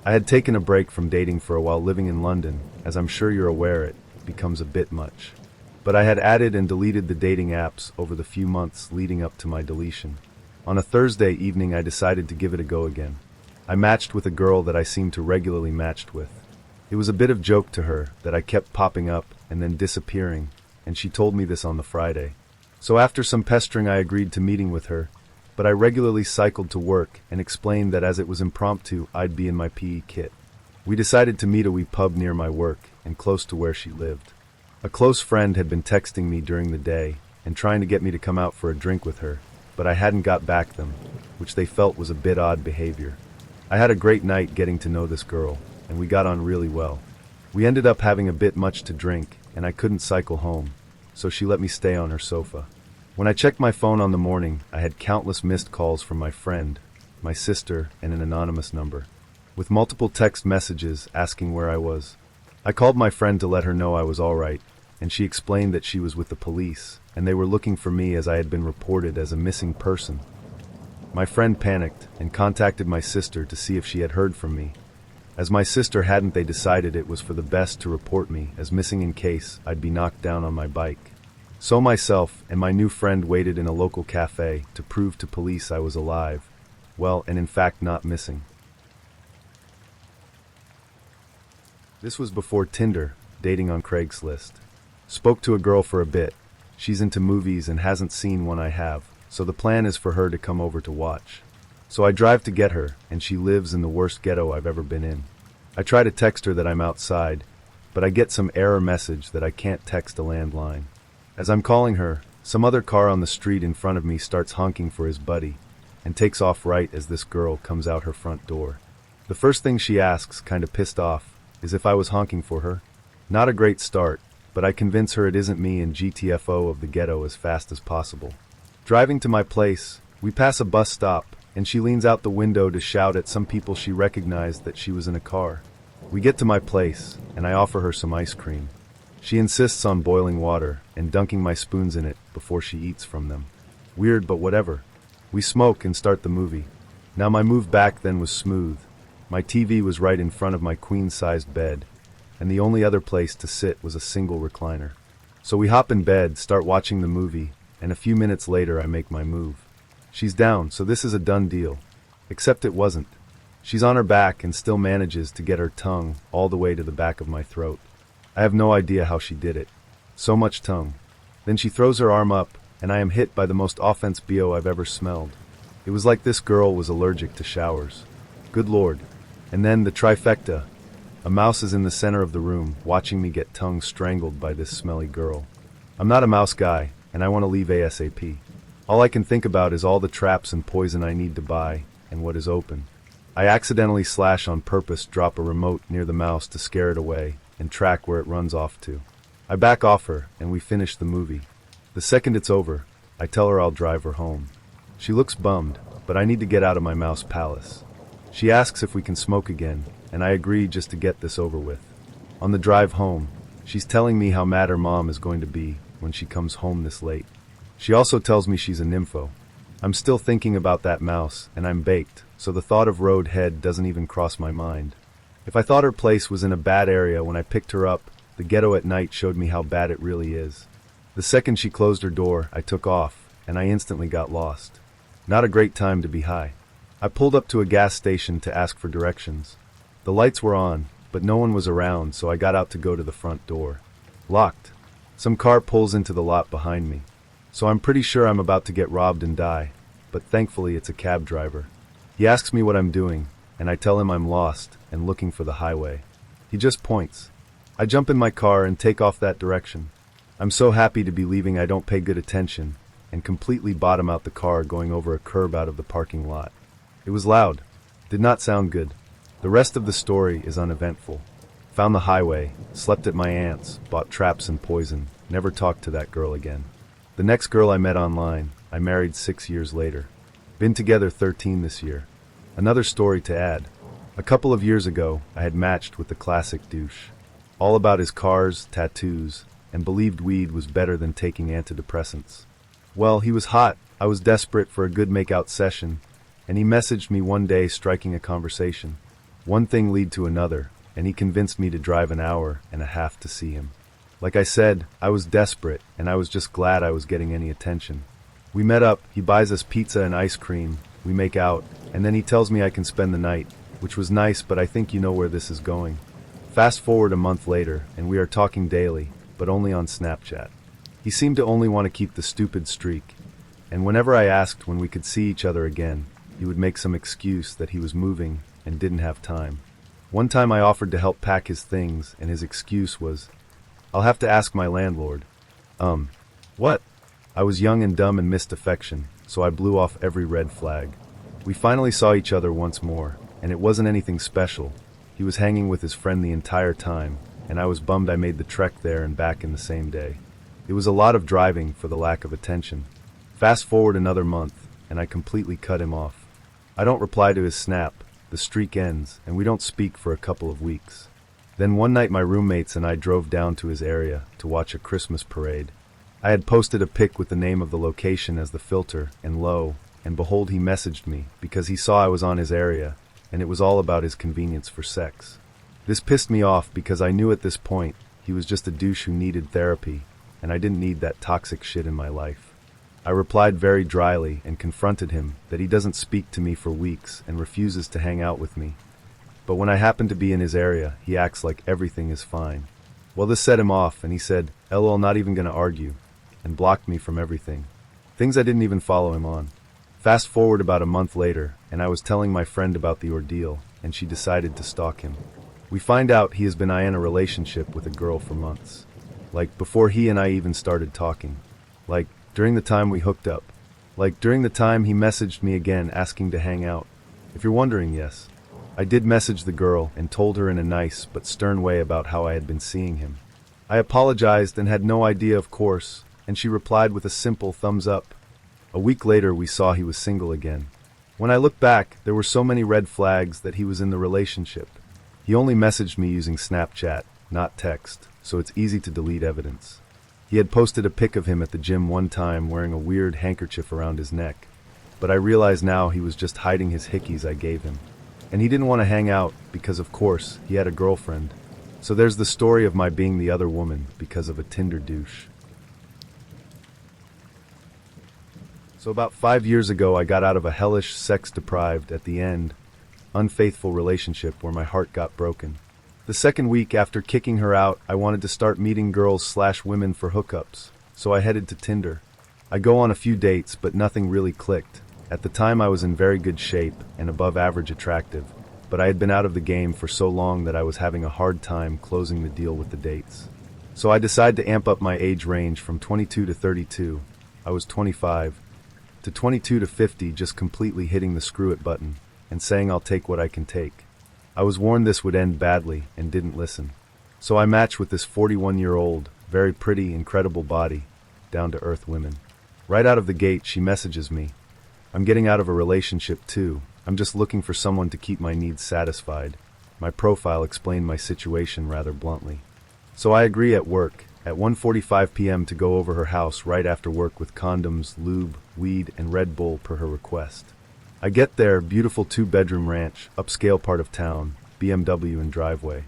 I had taken a break from dating for a while living in London, as I'm sure you're aware it becomes a bit much. But I had added and deleted the dating apps over the few months leading up to my deletion. On a Thursday evening I decided to give it a go again. I matched with a girl that I seemed to regularly matched with. It was a bit of joke to her that I kept popping up and then disappearing, and she told me this on the Friday. So after some pestering I agreed to meeting with her, but I regularly cycled to work and explained that as it was impromptu I'd be in my PE kit. We decided to meet a wee pub near my work and close to where she lived. A close friend had been texting me during the day and trying to get me to come out for a drink with her, but I hadn't got back them, which they felt was a bit odd behavior. I had a great night getting to know this girl, and we got on really well. We ended up having a bit much to drink, and I couldn't cycle home, so she let me stay on her sofa. When I checked my phone on the morning, I had countless missed calls from my friend, my sister, and an anonymous number, with multiple text messages asking where I was. I called my friend to let her know I was all right, and she explained that she was with the police, and they were looking for me as I had been reported as a missing person. My friend panicked and contacted my sister to see if she had heard from me. As my sister hadn't, they decided it was for the best to report me as missing in case I'd be knocked down on my bike. So myself and my new friend waited in a local cafe to prove to police I was alive, well, and in fact not missing. This was before Tinder, dating on Craigslist. Spoke to a girl for a bit. She's into movies and hasn't seen one I have, so the plan is for her to come over to watch. So I drive to get her, and she lives in the worst ghetto I've ever been in. I try to text her that I'm outside, but I get some error message that I can't text a landline. As I'm calling her, some other car on the street in front of me starts honking for his buddy, and takes off right as this girl comes out her front door. The first thing she asks, kinda pissed off, is if I was honking for her. Not a great start, but I convince her it isn't me and GTFO of the ghetto as fast as possible. Driving to my place, we pass a bus stop, and she leans out the window to shout at some people she recognized that she was in a car. We get to my place, and I offer her some ice cream. She insists on boiling water and dunking my spoons in it before she eats from them. Weird, but whatever. We smoke and start the movie. Now my move back then was smooth. My TV was right in front of my queen-sized bed, and the only other place to sit was a single recliner. So we hop in bed, start watching the movie, and a few minutes later I make my move. She's down, so this is a done deal. Except it wasn't. She's on her back and still manages to get her tongue all the way to the back of my throat. I have no idea how she did it. So much tongue. Then she throws her arm up, and I am hit by the most offense BO I've ever smelled. It was like this girl was allergic to showers. Good Lord. And then the trifecta. A mouse is in the center of the room, watching me get tongue strangled by this smelly girl. I'm not a mouse guy, and I want to leave ASAP. All I can think about is all the traps and poison I need to buy, and what is open. I accidentally / on purpose drop a remote near the mouse to scare it away, and track where it runs off to. I back off her, and we finish the movie. The second it's over, I tell her I'll drive her home. She looks bummed, but I need to get out of my mouse palace. She asks if we can smoke again, and I agree just to get this over with. On the drive home, she's telling me how mad her mom is going to be when she comes home this late. She also tells me she's a nympho. I'm still thinking about that mouse, and I'm baked, so the thought of road head doesn't even cross my mind. If I thought her place was in a bad area when I picked her up, the ghetto at night showed me how bad it really is. The second she closed her door, I took off, and I instantly got lost. Not a great time to be high. I pulled up to a gas station to ask for directions. The lights were on, but no one was around, so I got out to go to the front door. Locked. Some car pulls into the lot behind me. So I'm pretty sure I'm about to get robbed and die, but thankfully it's a cab driver. He asks me what I'm doing, and I tell him I'm lost and looking for the highway. He just points. I jump in my car and take off that direction. I'm so happy to be leaving I don't pay good attention, and completely bottom out the car going over a curb out of the parking lot. It was loud. Did not sound good. The rest of the story is uneventful. Found the highway, slept at my aunt's, bought traps and poison, never talked to that girl again. The next girl I met online, I married 6 years later. Been together 13 this year. Another story to add. A couple of years ago, I had matched with the classic douche. All about his cars, tattoos, and believed weed was better than taking antidepressants. Well, he was hot, I was desperate for a good make-out session, and he messaged me one day striking a conversation. One thing led to another, and he convinced me to drive an hour and a half to see him. Like I said, I was desperate, and I was just glad I was getting any attention. We met up, he buys us pizza and ice cream, we make out, and then he tells me I can spend the night, which was nice, but I think you know where this is going. Fast forward a month later, and we are talking daily, but only on Snapchat. He seemed to only want to keep the stupid streak, and whenever I asked when we could see each other again, he would make some excuse that he was moving and didn't have time. One time I offered to help pack his things, and his excuse was, "I'll have to ask my landlord." What? I was young and dumb and missed affection, so I blew off every red flag. We finally saw each other once more, and it wasn't anything special. He was hanging with his friend the entire time, and I was bummed I made the trek there and back in the same day. It was a lot of driving for the lack of attention. Fast forward another month, and I completely cut him off. I don't reply to his snap, the streak ends, and we don't speak for a couple of weeks. Then one night my roommates and I drove down to his area to watch a Christmas parade. I had posted a pic with the name of the location as the filter, and lo, and behold, he messaged me because he saw I was on his area, and it was all about his convenience for sex. This pissed me off because I knew at this point he was just a douche who needed therapy, and I didn't need that toxic shit in my life. I replied very dryly and confronted him that he doesn't speak to me for weeks and refuses to hang out with me. But when I happen to be in his area, he acts like everything is fine. Well, this set him off, and he said, "LOL, not even gonna argue," and blocked me from everything. Things I didn't even follow him on. Fast forward about a month later, and I was telling my friend about the ordeal, and she decided to stalk him. We find out he has been in a relationship with a girl for months. Like, before he and I even started talking. Like, during the time we hooked up. Like, during the time he messaged me again asking to hang out. If you're wondering, yes. I did message the girl and told her in a nice but stern way about how I had been seeing him. I apologized and had no idea, of course, and she replied with a simple thumbs up. A week later, we saw he was single again. When I look back, there were so many red flags that he was in the relationship. He only messaged me using Snapchat, not text, so it's easy to delete evidence. He had posted a pic of him at the gym one time wearing a weird handkerchief around his neck, but I realize now he was just hiding his hickeys I gave him. And he didn't want to hang out because, of course, he had a girlfriend. So there's the story of my being the other woman because of a Tinder douche. So about 5 years ago, I got out of a hellish, sex-deprived, at the end, unfaithful relationship where my heart got broken. The second week after kicking her out, I wanted to start meeting girls/women for hookups, so I headed to Tinder. I go on a few dates, but nothing really clicked. At the time I was in very good shape and above average attractive, but I had been out of the game for so long that I was having a hard time closing the deal with the dates. So I decided to amp up my age range from 22 to 32, I was 25, to 22 to 50, just completely hitting the screw it button and saying I'll take what I can take. I was warned this would end badly and didn't listen. So I matched with this 41-year-old, very pretty, incredible body, down-to-earth woman. Right out of the gate, she messages me, "I'm getting out of a relationship too. I'm just looking for someone to keep my needs satisfied." My profile explained my situation rather bluntly. So I agree at work, at 1:45 p.m. to go over her house right after work with condoms, lube, weed, and Red Bull per her request. I get there, beautiful 2-bedroom ranch, upscale part of town, BMW and driveway.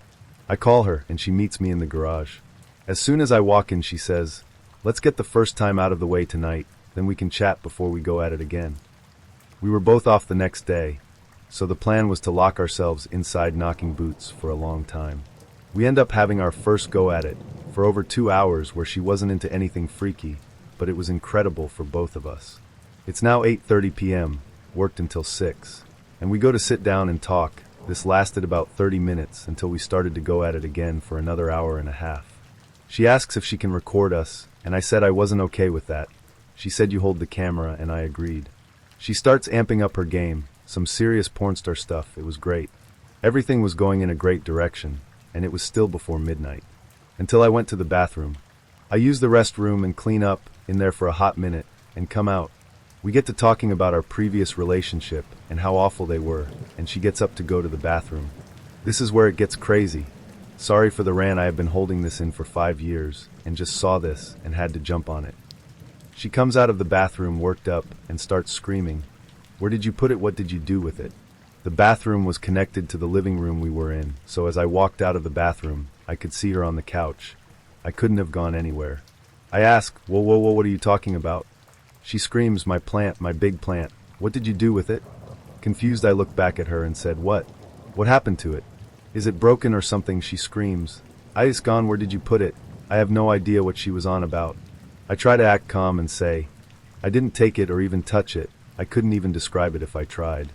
I call her, and she meets me in the garage. As soon as I walk in, she says, "Let's get the first time out of the way tonight, then we can chat before we go at it again." We were both off the next day, so the plan was to lock ourselves inside knocking boots for a long time. We end up having our first go at it, for over 2 hours, where she wasn't into anything freaky, but it was incredible for both of us. It's now 8:30 p.m., worked until 6, and we go to sit down and talk. This lasted about 30 minutes until we started to go at it again for another hour and a half. She asks if she can record us, and I said I wasn't okay with that. She said you hold the camera, and I agreed. She starts amping up her game, some serious porn star stuff. It was great. Everything was going in a great direction, and it was still before midnight. Until I went to the bathroom. I use the restroom and clean up in there for a hot minute, and come out. We get to talking about our previous relationship and how awful they were, and she gets up to go to the bathroom. This is where it gets crazy. Sorry for the rant, I have been holding this in for 5 years, and just saw this and had to jump on it. She comes out of the bathroom worked up and starts screaming, "Where did you put it? What did you do with it?" The bathroom was connected to the living room we were in, so as I walked out of the bathroom, I could see her on the couch. I couldn't have gone anywhere. I ask, whoa, what are you talking about? She screams, my plant, my big plant. What did you do with it? Confused, I looked back at her and said, what? What happened to it? Is it broken or something? She screams. It's gone, where did you put it? I have no idea what she was on about. I try to act calm and say, I didn't take it or even touch it. I couldn't even describe it if I tried.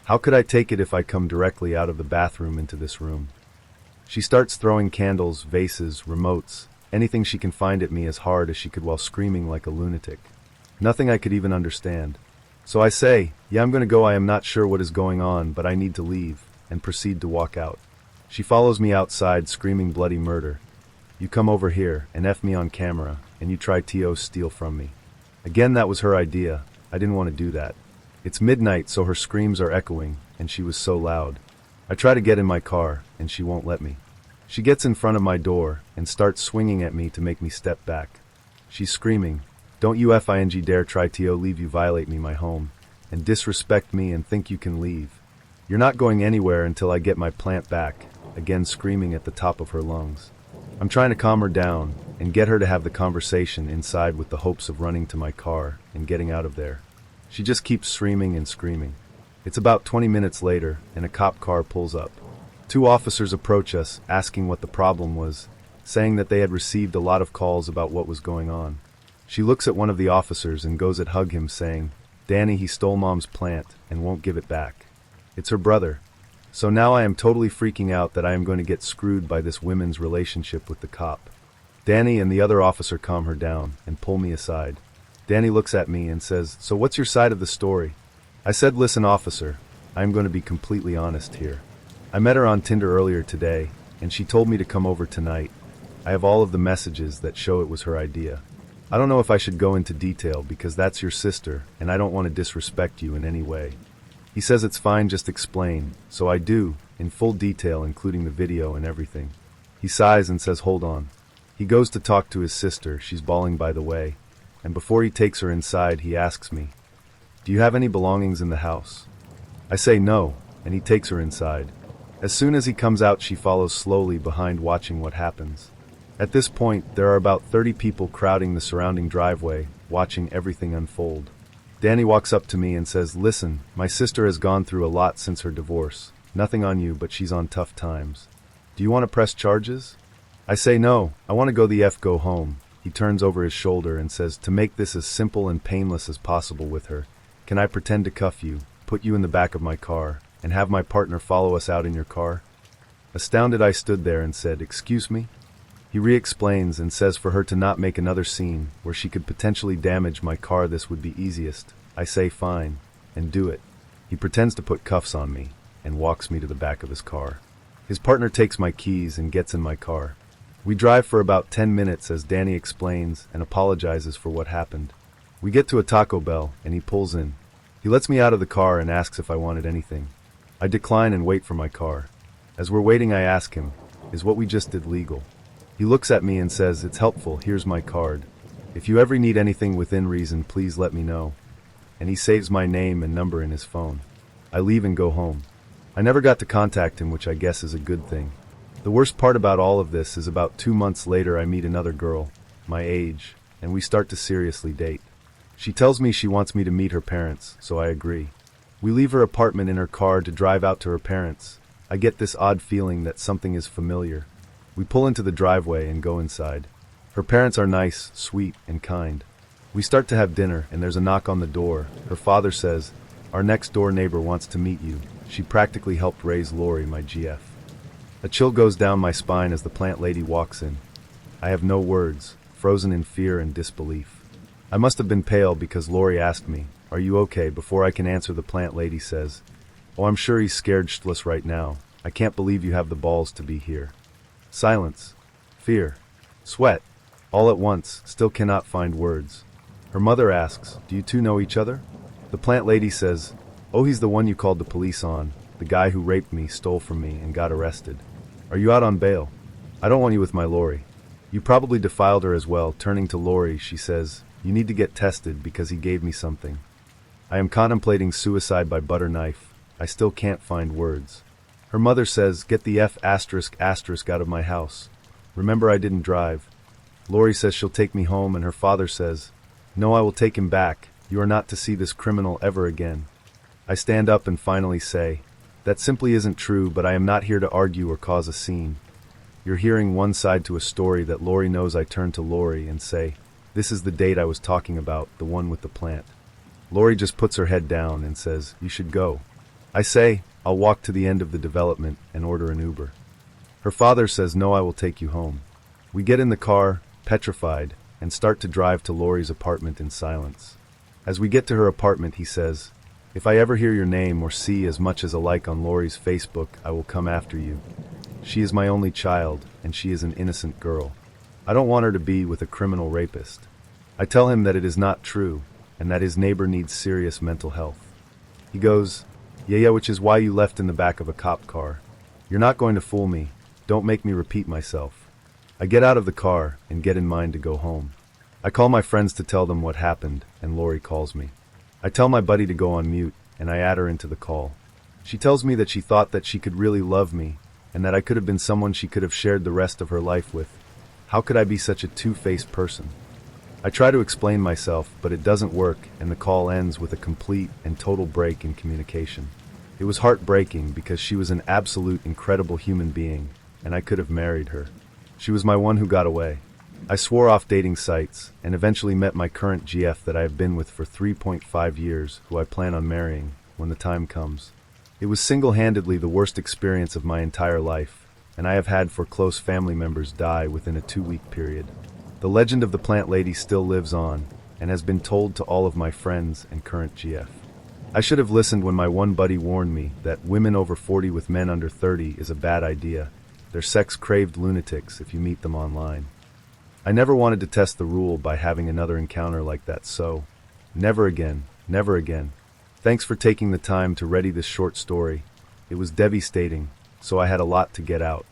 How could I take it if I come directly out of the bathroom into this room? She starts throwing candles, vases, remotes, anything she can find at me as hard as she could while screaming like a lunatic. Nothing I could even understand. So I say, yeah, I'm going to go. I am not sure what is going on, but I need to leave, and proceed to walk out. She follows me outside, screaming bloody murder. You come over here and F me on camera, and you try to steal from me. Again, that was her idea. I didn't want to do that. It's midnight, so her screams are echoing, and she was so loud. I try to get in my car, and she won't let me. She gets in front of my door and starts swinging at me to make me step back. She's screaming, don't you f-ing dare try to leave, you violate me, my home, and disrespect me and think you can leave. You're not going anywhere until I get my plant back, again screaming at the top of her lungs. I'm trying to calm her down and get her to have the conversation inside with the hopes of running to my car and getting out of there. She just keeps screaming and screaming. It's about 20 minutes later, and a cop car pulls up. 2 officers approach us, asking what the problem was, saying that they had received a lot of calls about what was going on. She looks at one of the officers and goes at hug him, saying, Danny, he stole Mom's plant and won't give it back. It's her brother. So now I am totally freaking out that I am going to get screwed by this women's relationship with the cop. Danny and the other officer calm her down and pull me aside. Danny looks at me and says, so what's your side of the story? I said, listen, officer, I am going to be completely honest here. I met her on Tinder earlier today, and she told me to come over tonight. I have all of the messages that show it was her idea. I don't know if I should go into detail because that's your sister, and I don't want to disrespect you in any way. He says it's fine, just explain, so I do, in full detail, including the video and everything. He sighs and says, hold on. He goes to talk to his sister, she's bawling by the way, and before he takes her inside, he asks me, do you have any belongings in the house? I say no, and he takes her inside. As soon as he comes out, she follows slowly behind, watching what happens. At this point, there are about 30 people crowding the surrounding driveway, watching everything unfold. Danny walks up to me and says, listen, my sister has gone through a lot since her divorce. Nothing on you, but she's on tough times. Do you want to press charges? I say no, I want to go home. He turns over his shoulder and says, to make this as simple and painless as possible with her, can I pretend to cuff you, put you in the back of my car, and have my partner follow us out in your car? Astounded, I stood there and said, excuse me? He re-explains and says for her to not make another scene where she could potentially damage my car, this would be easiest. I say fine, and do it. He pretends to put cuffs on me and walks me to the back of his car. His partner takes my keys and gets in my car. We drive for about 10 minutes as Danny explains and apologizes for what happened. We get to a Taco Bell and he pulls in. He lets me out of the car and asks if I wanted anything. I decline and wait for my car. As we're waiting, I ask him, is what we just did legal? He looks at me and says, it's helpful, here's my card. If you ever need anything within reason, please let me know. And he saves my name and number in his phone. I leave and go home. I never got to contact him, which I guess is a good thing. The worst part about all of this is about 2 months later I meet another girl, my age, and we start to seriously date. She tells me she wants me to meet her parents, so I agree. We leave her apartment in her car to drive out to her parents. I get this odd feeling that something is familiar. We pull into the driveway and go inside. Her parents are nice, sweet, and kind. We start to have dinner, and there's a knock on the door. Her father says, our next door neighbor wants to meet you. She practically helped raise Lori, my GF. A chill goes down my spine as the plant lady walks in. I have no words, frozen in fear and disbelief. I must have been pale because Lori asked me, are you okay? Before I can answer, the plant lady says, oh, I'm sure he's scared shitless right now. I can't believe you have the balls to be here. Silence. Fear. Sweat. All at once, still cannot find words. Her mother asks, do you two know each other? The plant lady says, oh, he's the one you called the police on, the guy who raped me, stole from me, and got arrested. Are you out on bail? I don't want you with my Lori. You probably defiled her as well. Turning to Lori, she says, you need to get tested because he gave me something. I am contemplating suicide by butter knife. I still can't find words. Her mother says, "Get the F*** out of my house. Remember, I didn't drive." Lori says she'll take me home, and her father says, "No, I will take him back. You are not to see this criminal ever again." I stand up and finally say, "That simply isn't true, but I am not here to argue or cause a scene. You're hearing one side to a story that Lori knows." I turn to Lori and say, "This is the date I was talking about, the one with the plant." Lori just puts her head down and says, "You should go." I say, "I'll walk to the end of the development and order an Uber." Her father says, "No, I will take you home." We get in the car, petrified, and start to drive to Lori's apartment in silence. As we get to her apartment, he says, "If I ever hear your name or see as much as a like on Lori's Facebook, I will come after you. She is my only child, and she is an innocent girl. I don't want her to be with a criminal rapist." I tell him that it is not true, and that his neighbor needs serious mental health. He goes, Yeah, which is why you left in the back of a cop car. You're not going to fool me. Don't make me repeat myself." I get out of the car and get in mind to go home. I call my friends to tell them what happened, and Lori calls me. I tell my buddy to go on mute, and I add her into the call. She tells me that she thought that she could really love me, and that I could have been someone she could have shared the rest of her life with. How could I be such a two-faced person? I try to explain myself, but it doesn't work, and the call ends with a complete and total break in communication. It was heartbreaking because she was an absolute incredible human being, and I could have married her. She was my one who got away. I swore off dating sites, and eventually met my current GF that I have been with for 3.5 years, who I plan on marrying when the time comes. It was single-handedly the worst experience of my entire life, and I have had 4 close family members die within a 2-week period. The legend of the plant lady still lives on, and has been told to all of my friends and current GF. I should have listened when my one buddy warned me that women over 40 with men under 30 is a bad idea. They're sex-craved lunatics if you meet them online. I never wanted to test the rule by having another encounter like that, so never again, never again. Thanks for taking the time to ready this short story. It was devastating, so I had a lot to get out.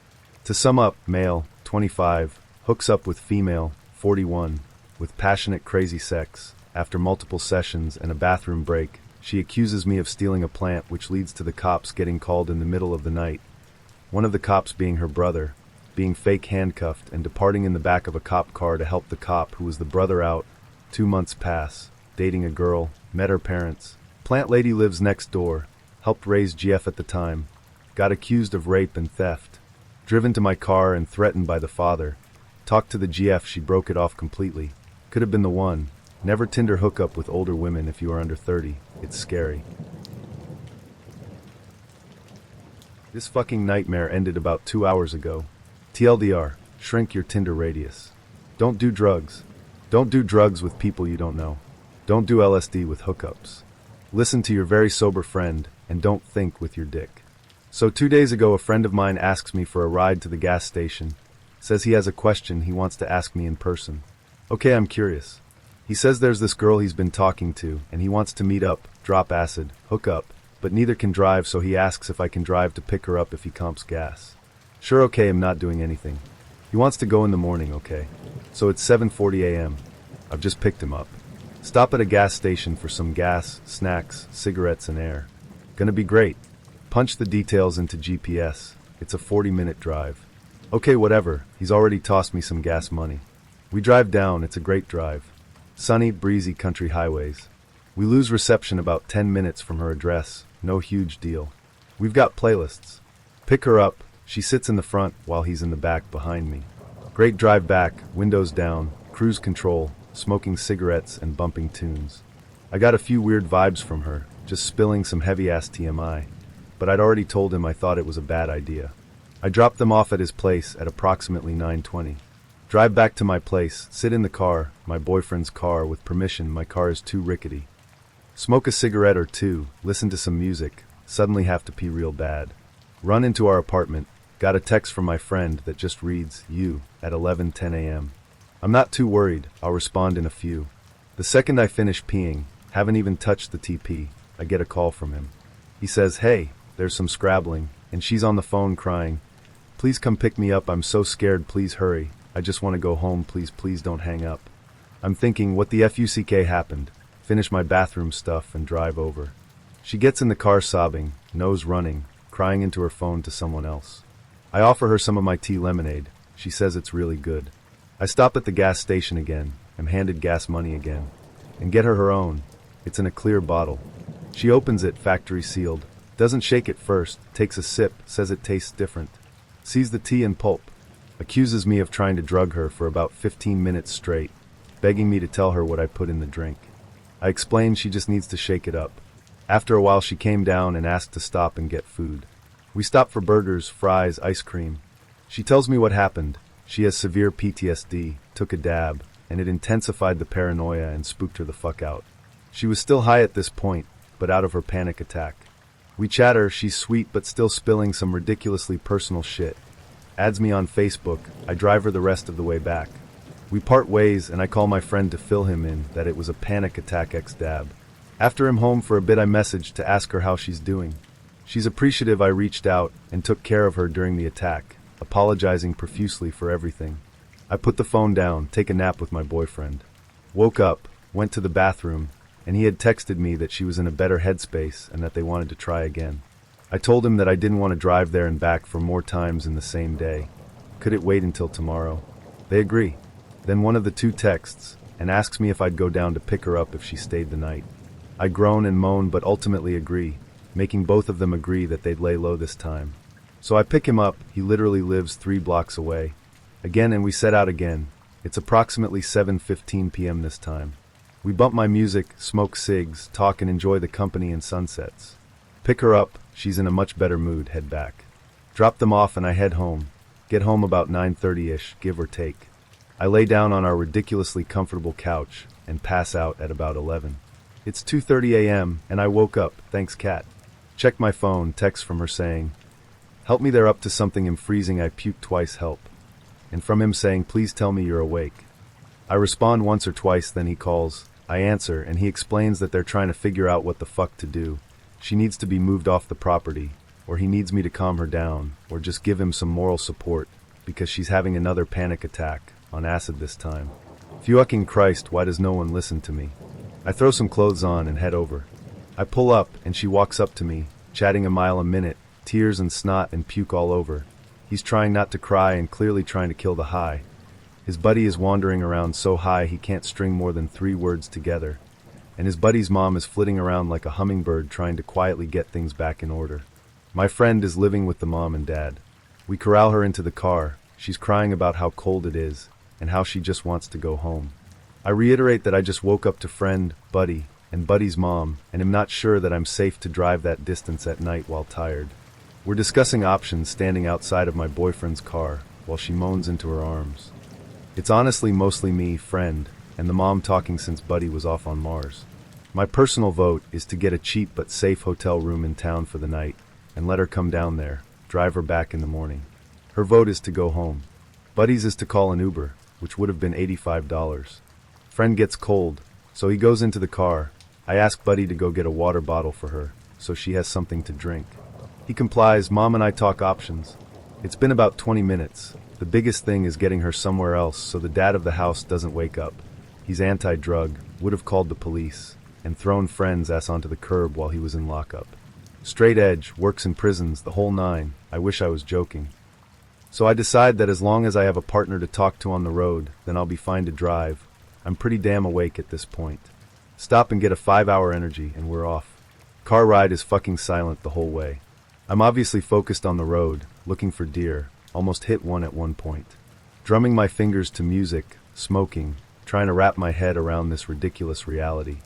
To sum up, male, 25, hooks up with female, 41, with passionate crazy sex. After multiple sessions and a bathroom break, she accuses me of stealing a plant, which leads to the cops getting called in the middle of the night. One of the cops being her brother, being fake handcuffed and departing in the back of a cop car to help the cop who was the brother out. 2 months pass, dating a girl, met her parents. Plant lady lives next door, helped raise GF at the time, got accused of rape and theft, driven to my car and threatened by the father. Talked to the GF, she broke it off completely. Could have been the one. Never Tinder hookup with older women if you are under 30. It's scary. This fucking nightmare ended about 2 hours ago. TLDR, shrink your Tinder radius. Don't do drugs. Don't do drugs with people you don't know. Don't do LSD with hookups. Listen to your very sober friend, and don't think with your dick. So 2 days ago, a friend of mine asks me for a ride to the gas station. Says he has a question he wants to ask me in person. Okay, I'm curious. He says there's this girl he's been talking to, and he wants to meet up, drop acid, hook up, but neither can drive, so he asks if I can drive to pick her up if he comps gas. Sure, okay, I'm not doing anything. He wants to go in the morning, okay. So it's 7:40 a.m. I've just picked him up. Stop at a gas station for some gas, snacks, cigarettes, and air. Gonna be great. Punch the details into GPS. It's a 40-minute drive. Okay, whatever. He's already tossed me some gas money. We drive down. It's a great drive. Sunny, breezy country highways. We lose reception about 10 minutes from her address. No huge deal. We've got playlists. Pick her up. She sits in the front while he's in the back behind me. Great drive back, windows down, cruise control, smoking cigarettes and bumping tunes. I got a few weird vibes from her, just spilling some heavy-ass TMI. But I'd already told him I thought it was a bad idea. I dropped them off at his place at approximately 9:20. Drive back to my place, sit in the car, my boyfriend's car, with permission, my car is too rickety. Smoke a cigarette or two, listen to some music, suddenly have to pee real bad. Run into our apartment, got a text from my friend that just reads, "You," at 11:10 a.m. I'm not too worried, I'll respond in a few. The second I finish peeing, haven't even touched the TP, I get a call from him. He says, "Hey, there's some scrabbling," and she's on the phone crying, "Please come pick me up, I'm so scared, please hurry. I just want to go home, please don't hang up." I'm thinking, what the fuck happened? Finish my bathroom stuff and drive over. She gets in the car sobbing, nose running, crying into her phone to someone else. I offer her some of my tea lemonade. She says it's really good. I stop at the gas station again, am handed gas money again, and get her own. It's in a clear bottle. She opens it, factory sealed. Doesn't shake it first, takes a sip, says it tastes different. Sees the tea and pulp. Accuses me of trying to drug her for about 15 minutes straight, begging me to tell her what I put in the drink. I explain she just needs to shake it up. After a while she came down and asked to stop and get food. We stopped for burgers, fries, ice cream. She tells me what happened. She has severe PTSD, took a dab, and it intensified the paranoia and spooked her the fuck out. She was still high at this point, but out of her panic attack. We chatter, she's sweet but still spilling some ridiculously personal shit. Adds me on Facebook, I drive her the rest of the way back. We part ways and I call my friend to fill him in that it was a panic attack ex-dab. After I'm home for a bit I messaged to ask her how she's doing. She's appreciative I reached out and took care of her during the attack, apologizing profusely for everything. I put the phone down, take a nap with my boyfriend. Woke up, went to the bathroom, and he had texted me that she was in a better headspace and that they wanted to try again. I told him that I didn't want to drive there and back for more times in the same day. Could it wait until tomorrow? They agree. Then one of the two texts and asks me if I'd go down to pick her up if she stayed the night. I groan and moan but ultimately agree, making both of them agree that they'd lay low this time. So I pick him up, he literally lives 3 blocks away. Again and we set out again. It's approximately 7:15 p.m. this time. We bump my music, smoke cigs, talk and enjoy the company and sunsets. Pick her up, she's in a much better mood, head back. Drop them off and I head home. Get home about 9:30ish, give or take. I lay down on our ridiculously comfortable couch and pass out at about 11. It's 2:30 a.m. and I woke up, thanks Kat. Check my phone, text from her saying, "Help me, they're up to something, I'm freezing, I puked twice, help." And from him saying, "Please tell me you're awake." I respond once or twice, then he calls. I answer and he explains that they're trying to figure out what the fuck to do. She needs to be moved off the property, or he needs me to calm her down, or just give him some moral support, because she's having another panic attack, on acid this time. Fucking Christ, why does no one listen to me? I throw some clothes on and head over. I pull up and she walks up to me, chatting a mile a minute, tears and snot and puke all over. He's trying not to cry and clearly trying to kill the high. His buddy is wandering around so high he can't string more than 3 words together, and his buddy's mom is flitting around like a hummingbird trying to quietly get things back in order. My friend is living with the mom and dad. We corral her into the car. She's crying about how cold it is and how she just wants to go home. I reiterate that I just woke up to friend, buddy, and buddy's mom and am not sure that I'm safe to drive that distance at night while tired. We're discussing options standing outside of my boyfriend's car while she moans into her arms. It's honestly mostly me, friend, and the mom talking since buddy was off on Mars. My personal vote is to get a cheap but safe hotel room in town for the night and let her come down there, drive her back in the morning. Her vote is to go home. Buddy's is to call an Uber, which would have been $85. Friend gets cold, so he goes into the car. I ask Buddy to go get a water bottle for her, so she has something to drink. He complies, Mom and I talk options. It's been about 20 minutes. The biggest thing is getting her somewhere else so the dad of the house doesn't wake up. He's anti-drug, would have called the police, and thrown friend's ass onto the curb while he was in lockup. Straight edge, works in prisons, the whole 9. I wish I was joking. So I decide that as long as I have a partner to talk to on the road, then I'll be fine to drive. I'm pretty damn awake at this point. Stop and get a 5-hour energy and we're off. Car ride is fucking silent the whole way. I'm obviously focused on the road, looking for deer, almost hit one at one point. Drumming my fingers to music, smoking, trying to wrap my head around this ridiculous reality.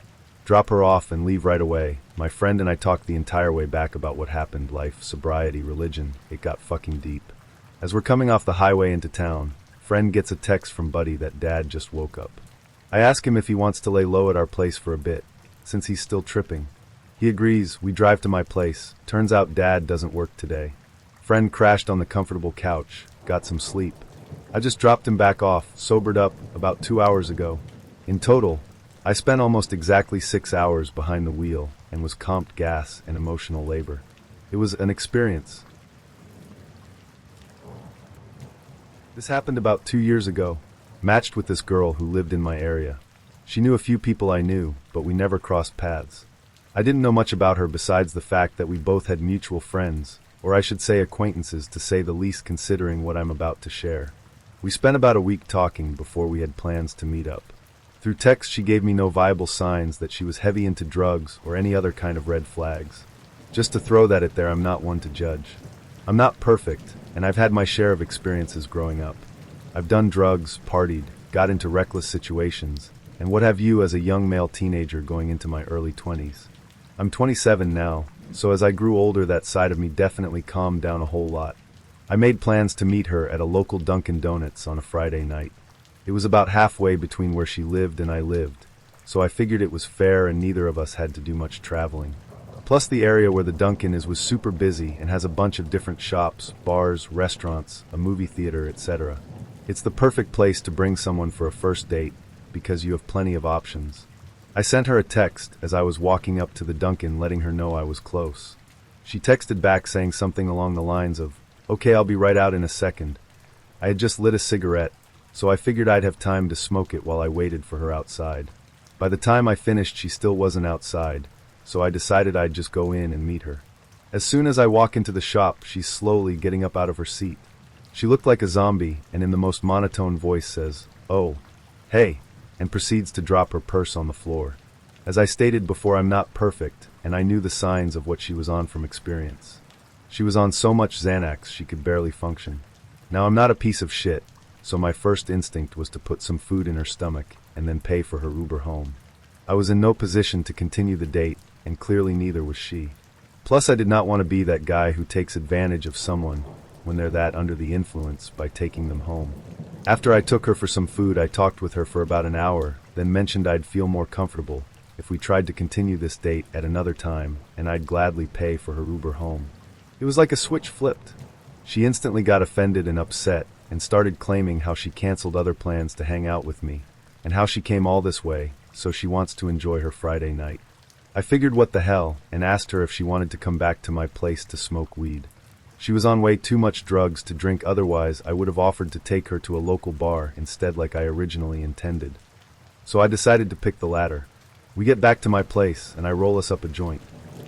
Drop her off and leave right away. My friend and I talked the entire way back about what happened, life, sobriety, religion. It got fucking deep. As we're coming off the highway into town, friend gets a text from Buddy that dad just woke up. I ask him if he wants to lay low at our place for a bit, since he's still tripping. He agrees, we drive to my place. Turns out dad doesn't work today. Friend crashed on the comfortable couch, got some sleep. I just dropped him back off, sobered up, about 2 hours ago. In total, I spent almost exactly 6 hours behind the wheel and was comped gas and emotional labor. It was an experience. This happened about 2 years ago. Matched with this girl who lived in my area. She knew a few people I knew, but we never crossed paths. I didn't know much about her besides the fact that we both had mutual friends, or I should say acquaintances to say the least considering what I'm about to share. We spent about a week talking before we had plans to meet up. Through text she gave me no viable signs that she was heavy into drugs or any other kind of red flags. Just to throw that at there, I'm not one to judge. I'm not perfect, and I've had my share of experiences growing up. I've done drugs, partied, got into reckless situations, and what have you as a young male teenager going into my early 20s. I'm 27 now, so as I grew older that side of me definitely calmed down a whole lot. I made plans to meet her at a local Dunkin' Donuts on a Friday night. It was about halfway between where she lived and I lived, so I figured it was fair and neither of us had to do much traveling. Plus the area where the Dunkin' is was super busy and has a bunch of different shops, bars, restaurants, a movie theater, etc. It's the perfect place to bring someone for a first date because you have plenty of options. I sent her a text as I was walking up to the Dunkin' letting her know I was close. She texted back saying something along the lines of, "Okay, I'll be right out in a second." I had just lit a cigarette, so I figured I'd have time to smoke it while I waited for her outside. By the time I finished, she still wasn't outside, so I decided I'd just go in and meet her. As soon as I walk into the shop, she's slowly getting up out of her seat. She looked like a zombie and in the most monotone voice says, "Oh, hey," and proceeds to drop her purse on the floor. As I stated before, I'm not perfect, and I knew the signs of what she was on from experience. She was on so much Xanax she could barely function. Now I'm not a piece of shit, so my first instinct was to put some food in her stomach and then pay for her Uber home. I was in no position to continue the date, and clearly neither was she. Plus I did not want to be that guy who takes advantage of someone when they're that under the influence by taking them home. After I took her for some food, I talked with her for about an hour, then mentioned I'd feel more comfortable if we tried to continue this date at another time, and I'd gladly pay for her Uber home. It was like a switch flipped. She instantly got offended and upset, and started claiming how she canceled other plans to hang out with me, and how she came all this way, so she wants to enjoy her Friday night. I figured what the hell, and asked her if she wanted to come back to my place to smoke weed. She was on way too much drugs to drink, otherwise I would have offered to take her to a local bar instead like I originally intended. So I decided to pick the latter. We get back to my place, and I roll us up a joint.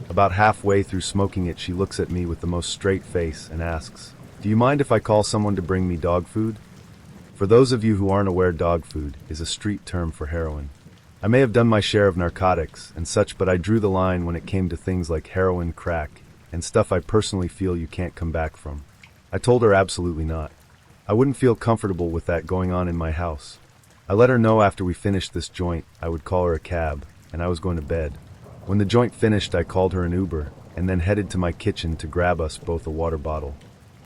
About halfway through smoking it, she looks at me with the most straight face and asks, "Do you mind if I call someone to bring me dog food?" For those of you who aren't aware, dog food is a street term for heroin. I may have done my share of narcotics and such, but I drew the line when it came to things like heroin, crack, and stuff I personally feel you can't come back from. I told her absolutely not. I wouldn't feel comfortable with that going on in my house. I let her know after we finished this joint I would call her a cab, and I was going to bed. When the joint finished, I called her an Uber, and then headed to my kitchen to grab us both a water bottle.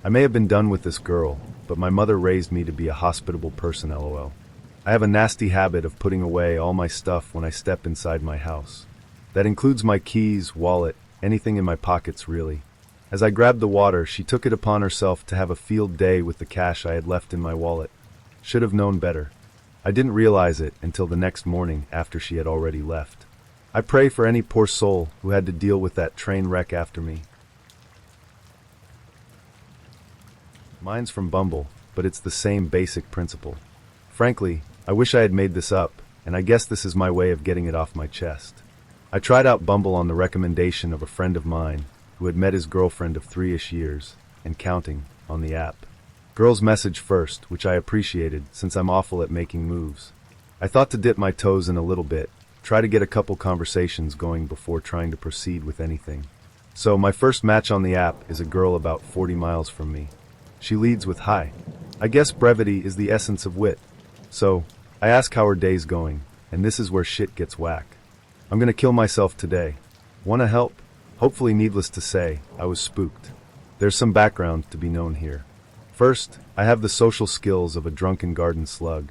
I may have been done with this girl, but my mother raised me to be a hospitable person, lol. I have a nasty habit of putting away all my stuff when I step inside my house. That includes my keys, wallet, anything in my pockets really. As I grabbed the water, she took it upon herself to have a field day with the cash I had left in my wallet. Should have known better. I didn't realize it until the next morning after she had already left. I pray for any poor soul who had to deal with that train wreck after me. Mine's from Bumble, but it's the same basic principle. Frankly, I wish I had made this up, and I guess this is my way of getting it off my chest. I tried out Bumble on the recommendation of a friend of mine who had met his girlfriend of 3-ish years, and counting, on the app. Girls message first, which I appreciated since I'm awful at making moves. I thought to dip my toes in a little bit, try to get a couple conversations going before trying to proceed with anything. So my first match on the app is a girl about 40 miles from me. She leads with "Hi." I guess brevity is the essence of wit. So, I ask how her day's going, and this is where shit gets whack. "I'm gonna kill myself today. Wanna help?" Hopefully needless to say, I was spooked. There's some background to be known here. First, I have the social skills of a drunken garden slug.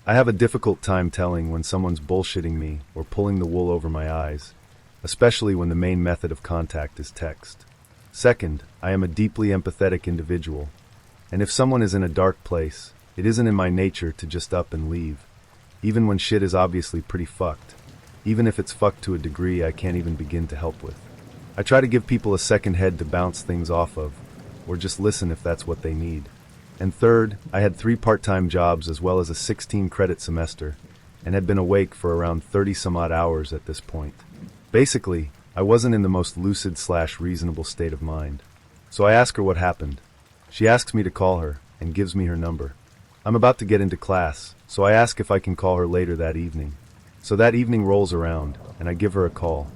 I have a difficult time telling when someone's bullshitting me or pulling the wool over my eyes, especially when the main method of contact is text. Second, I am a deeply empathetic individual, and if someone is in a dark place, it isn't in my nature to just up and leave, even when shit is obviously pretty fucked, even if it's fucked to a degree I can't even begin to help with. I try to give people a second head to bounce things off of, or just listen if that's what they need. And third, I had 3 part-time jobs as well as a 16-credit semester, and had been awake for around 30-some-odd hours at this point. Basically, I wasn't in the most lucid/reasonable state of mind. So I ask her what happened. She asks me to call her and gives me her number. I'm about to get into class, so I ask if I can call her later that evening. So that evening rolls around, and I give her a call.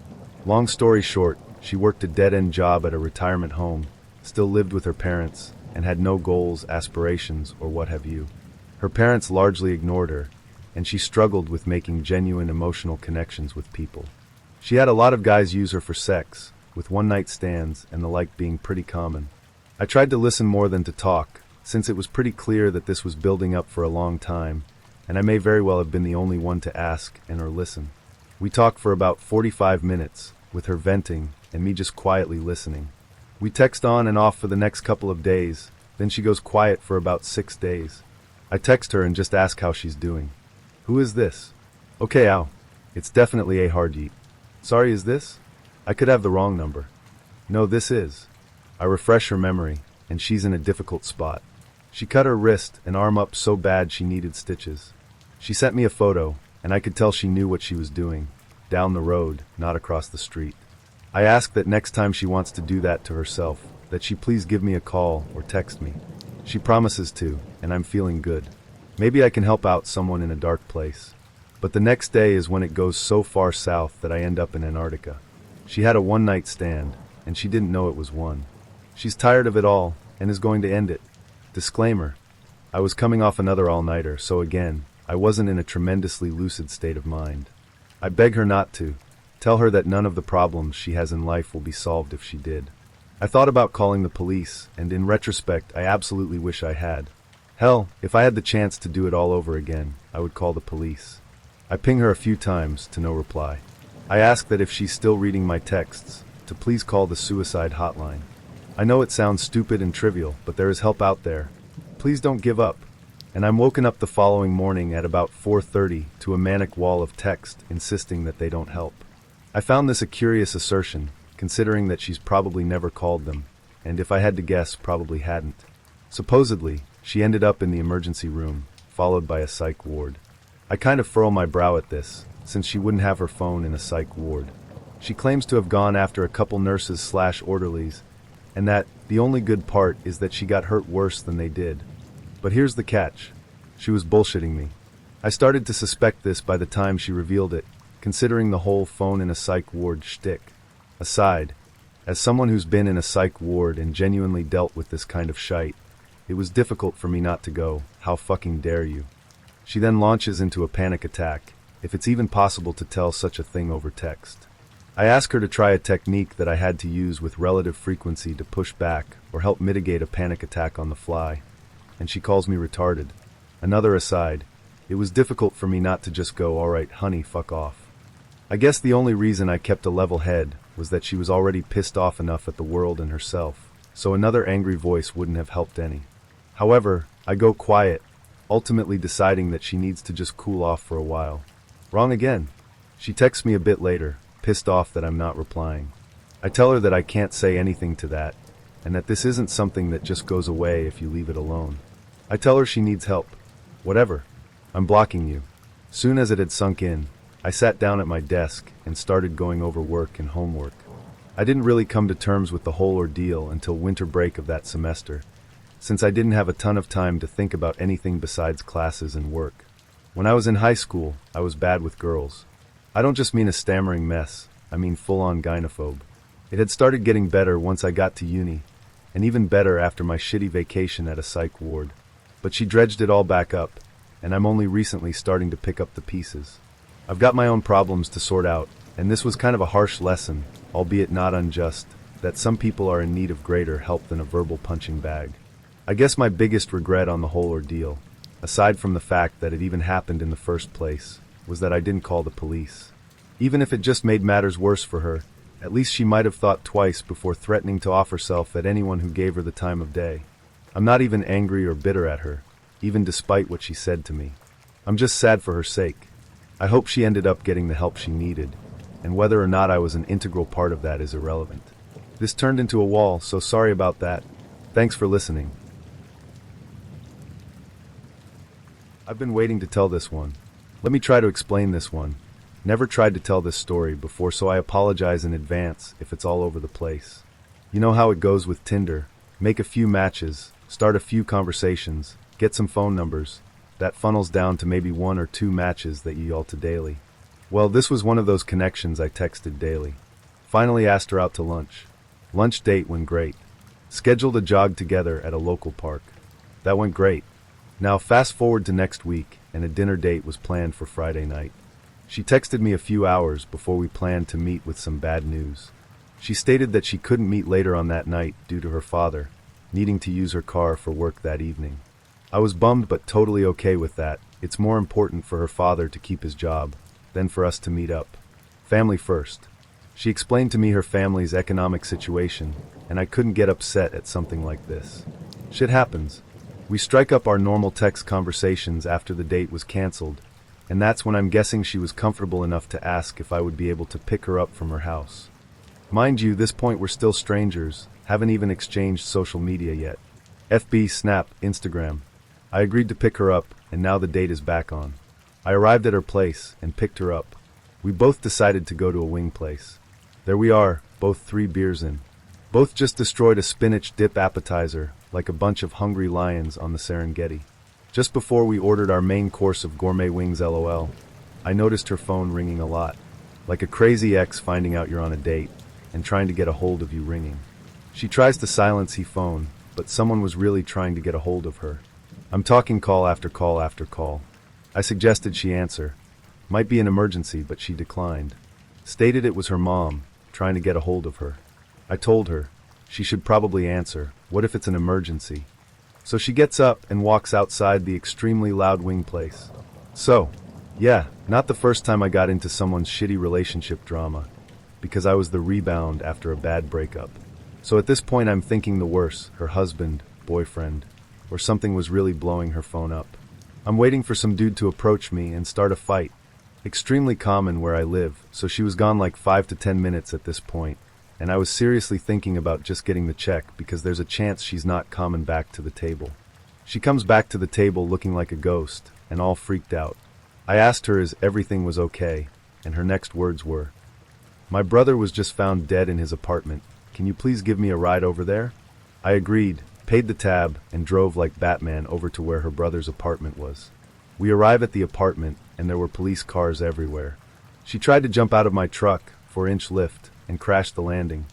Long story short, she worked a dead-end job at a retirement home, still lived with her parents, and had no goals, aspirations, or what have you. Her parents largely ignored her, and she struggled with making genuine emotional connections with people. She had a lot of guys use her for sex, with one-night stands and the like being pretty common. I tried to listen more than to talk, since it was pretty clear that this was building up for a long time, and I may very well have been the only one to ask and or listen. We talked for about 45 minutes, with her venting and me just quietly listening. We text on and off for the next couple of days, then she goes quiet for about 6 days. I text her and just ask how she's doing. Who is this? Okay, ow. It's definitely a Hardyeet. Sorry, is this? I could have the wrong number. No, this is. I refresh her memory, and she's in a difficult spot. She cut her wrist and arm up so bad she needed stitches. She sent me a photo, and I could tell she knew what she was doing. Down the road, not across the street. I ask that next time she wants to do that to herself, that she please give me a call or text me. She promises to, and I'm feeling good. Maybe I can help out someone in a dark place. But the next day is when it goes so far south that I end up in Antarctica. She had a one-night stand, and she didn't know it was one. She's tired of it all, and is going to end it. Disclaimer: I was coming off another all-nighter, so again, I wasn't in a tremendously lucid state of mind. I beg her not to. Tell her that none of the problems she has in life will be solved if she did. I thought about calling the police, and in retrospect, I absolutely wish I had. Hell, if I had the chance to do it all over again, I would call the police. I ping her a few times, to no reply. I ask that if she's still reading my texts, to please call the suicide hotline. I know it sounds stupid and trivial, but there is help out there. Please don't give up. And I'm woken up the following morning at about 4:30 to a manic wall of text insisting that they don't help. I found this a curious assertion, considering that she's probably never called them, and if I had to guess, probably hadn't. Supposedly, she ended up in the emergency room, followed by a psych ward. I kind of furrow my brow at this, since she wouldn't have her phone in a psych ward. She claims to have gone after a couple nurses/orderlies, and that the only good part is that she got hurt worse than they did. But here's the catch. She was bullshitting me. I started to suspect this by the time she revealed it, considering the whole phone in a psych ward shtick. Aside, as someone who's been in a psych ward and genuinely dealt with this kind of shite, it was difficult for me not to go, how fucking dare you. She then launches into a panic attack, if it's even possible to tell such a thing over text. I ask her to try a technique that I had to use with relative frequency to push back or help mitigate a panic attack on the fly, and she calls me retarded. Another aside, it was difficult for me not to just go, alright honey, fuck off. I guess the only reason I kept a level head was that she was already pissed off enough at the world and herself, so another angry voice wouldn't have helped any. However, I go quiet, ultimately deciding that she needs to just cool off for a while. Wrong again. She texts me a bit later, pissed off that I'm not replying. I tell her that I can't say anything to that, and that this isn't something that just goes away if you leave it alone. I tell her she needs help. Whatever. I'm blocking you. Soon as it had sunk in, I sat down at my desk and started going over work and homework. I didn't really come to terms with the whole ordeal until winter break of that semester, since I didn't have a ton of time to think about anything besides classes and work. When I was in high school, I was bad with girls. I don't just mean a stammering mess, I mean full-on gynophobe. It had started getting better once I got to uni, and even better after my shitty vacation at a psych ward. But she dredged it all back up, and I'm only recently starting to pick up the pieces. I've got my own problems to sort out, and this was kind of a harsh lesson, albeit not unjust, that some people are in need of greater help than a verbal punching bag. I guess my biggest regret on the whole ordeal, aside from the fact that it even happened in the first place, was that I didn't call the police. Even if it just made matters worse for her, at least she might have thought twice before threatening to off herself at anyone who gave her the time of day. I'm not even angry or bitter at her, even despite what she said to me. I'm just sad for her sake. I hope she ended up getting the help she needed, and whether or not I was an integral part of that is irrelevant. This turned into a wall, so sorry about that. Thanks for listening. I've been waiting to tell this one. Let me try to explain this one. Never tried to tell this story before, so I apologize in advance if it's all over the place. You know how it goes with Tinder. Make a few matches, start a few conversations, get some phone numbers. That funnels down to maybe 1 or 2 matches that you alter daily. Well, this was one of those connections I texted daily. Finally asked her out to lunch. Lunch date went great. Scheduled a jog together at a local park. That went great. Now fast forward to next week, and a dinner date was planned for Friday night. She texted me a few hours before we planned to meet with some bad news. She stated that she couldn't meet later on that night due to her father needing to use her car for work that evening. I was bummed but totally okay with that. It's more important for her father to keep his job than for us to meet up. Family first. She explained to me her family's economic situation, and I couldn't get upset at something like this. Shit happens. We strike up our normal text conversations after the date was canceled, and that's when I'm guessing she was comfortable enough to ask if I would be able to pick her up from her house. Mind you, this point we're still strangers, haven't even exchanged social media yet. FB, Snap, Instagram. I agreed to pick her up, and now the date is back on. I arrived at her place and picked her up. We both decided to go to a wing place. There we are, both 3 beers in. Both just destroyed a spinach dip appetizer like a bunch of hungry lions on the Serengeti. Just before we ordered our main course of gourmet wings LOL, I noticed her phone ringing a lot. Like a crazy ex finding out you're on a date and trying to get a hold of you ringing. She tries to silence her phone, but someone was really trying to get a hold of her. I'm talking call after call after call. I suggested she answer. Might be an emergency, but she declined. Stated it was her mom, trying to get a hold of her. I told her, she should probably answer. What if it's an emergency? So she gets up and walks outside the extremely loud wing place. So, yeah, not the first time I got into someone's shitty relationship drama, because I was the rebound after a bad breakup. So at this point I'm thinking the worst, her husband, boyfriend, or something was really blowing her phone up. I'm waiting for some dude to approach me and start a fight. Extremely common where I live, so she was gone like 5 to 10 minutes at this point, and I was seriously thinking about just getting the check because there's a chance she's not coming back to the table. She comes back to the table looking like a ghost, and all freaked out. I asked her if everything was okay, and her next words were, "My brother was just found dead in his apartment. Can you please give me a ride over there?" I agreed, paid the tab, and drove like Batman over to where her brother's apartment was. We arrive at the apartment, and there were police cars everywhere. She tried to jump out of my truck, 4-inch lift, and crashed the landing.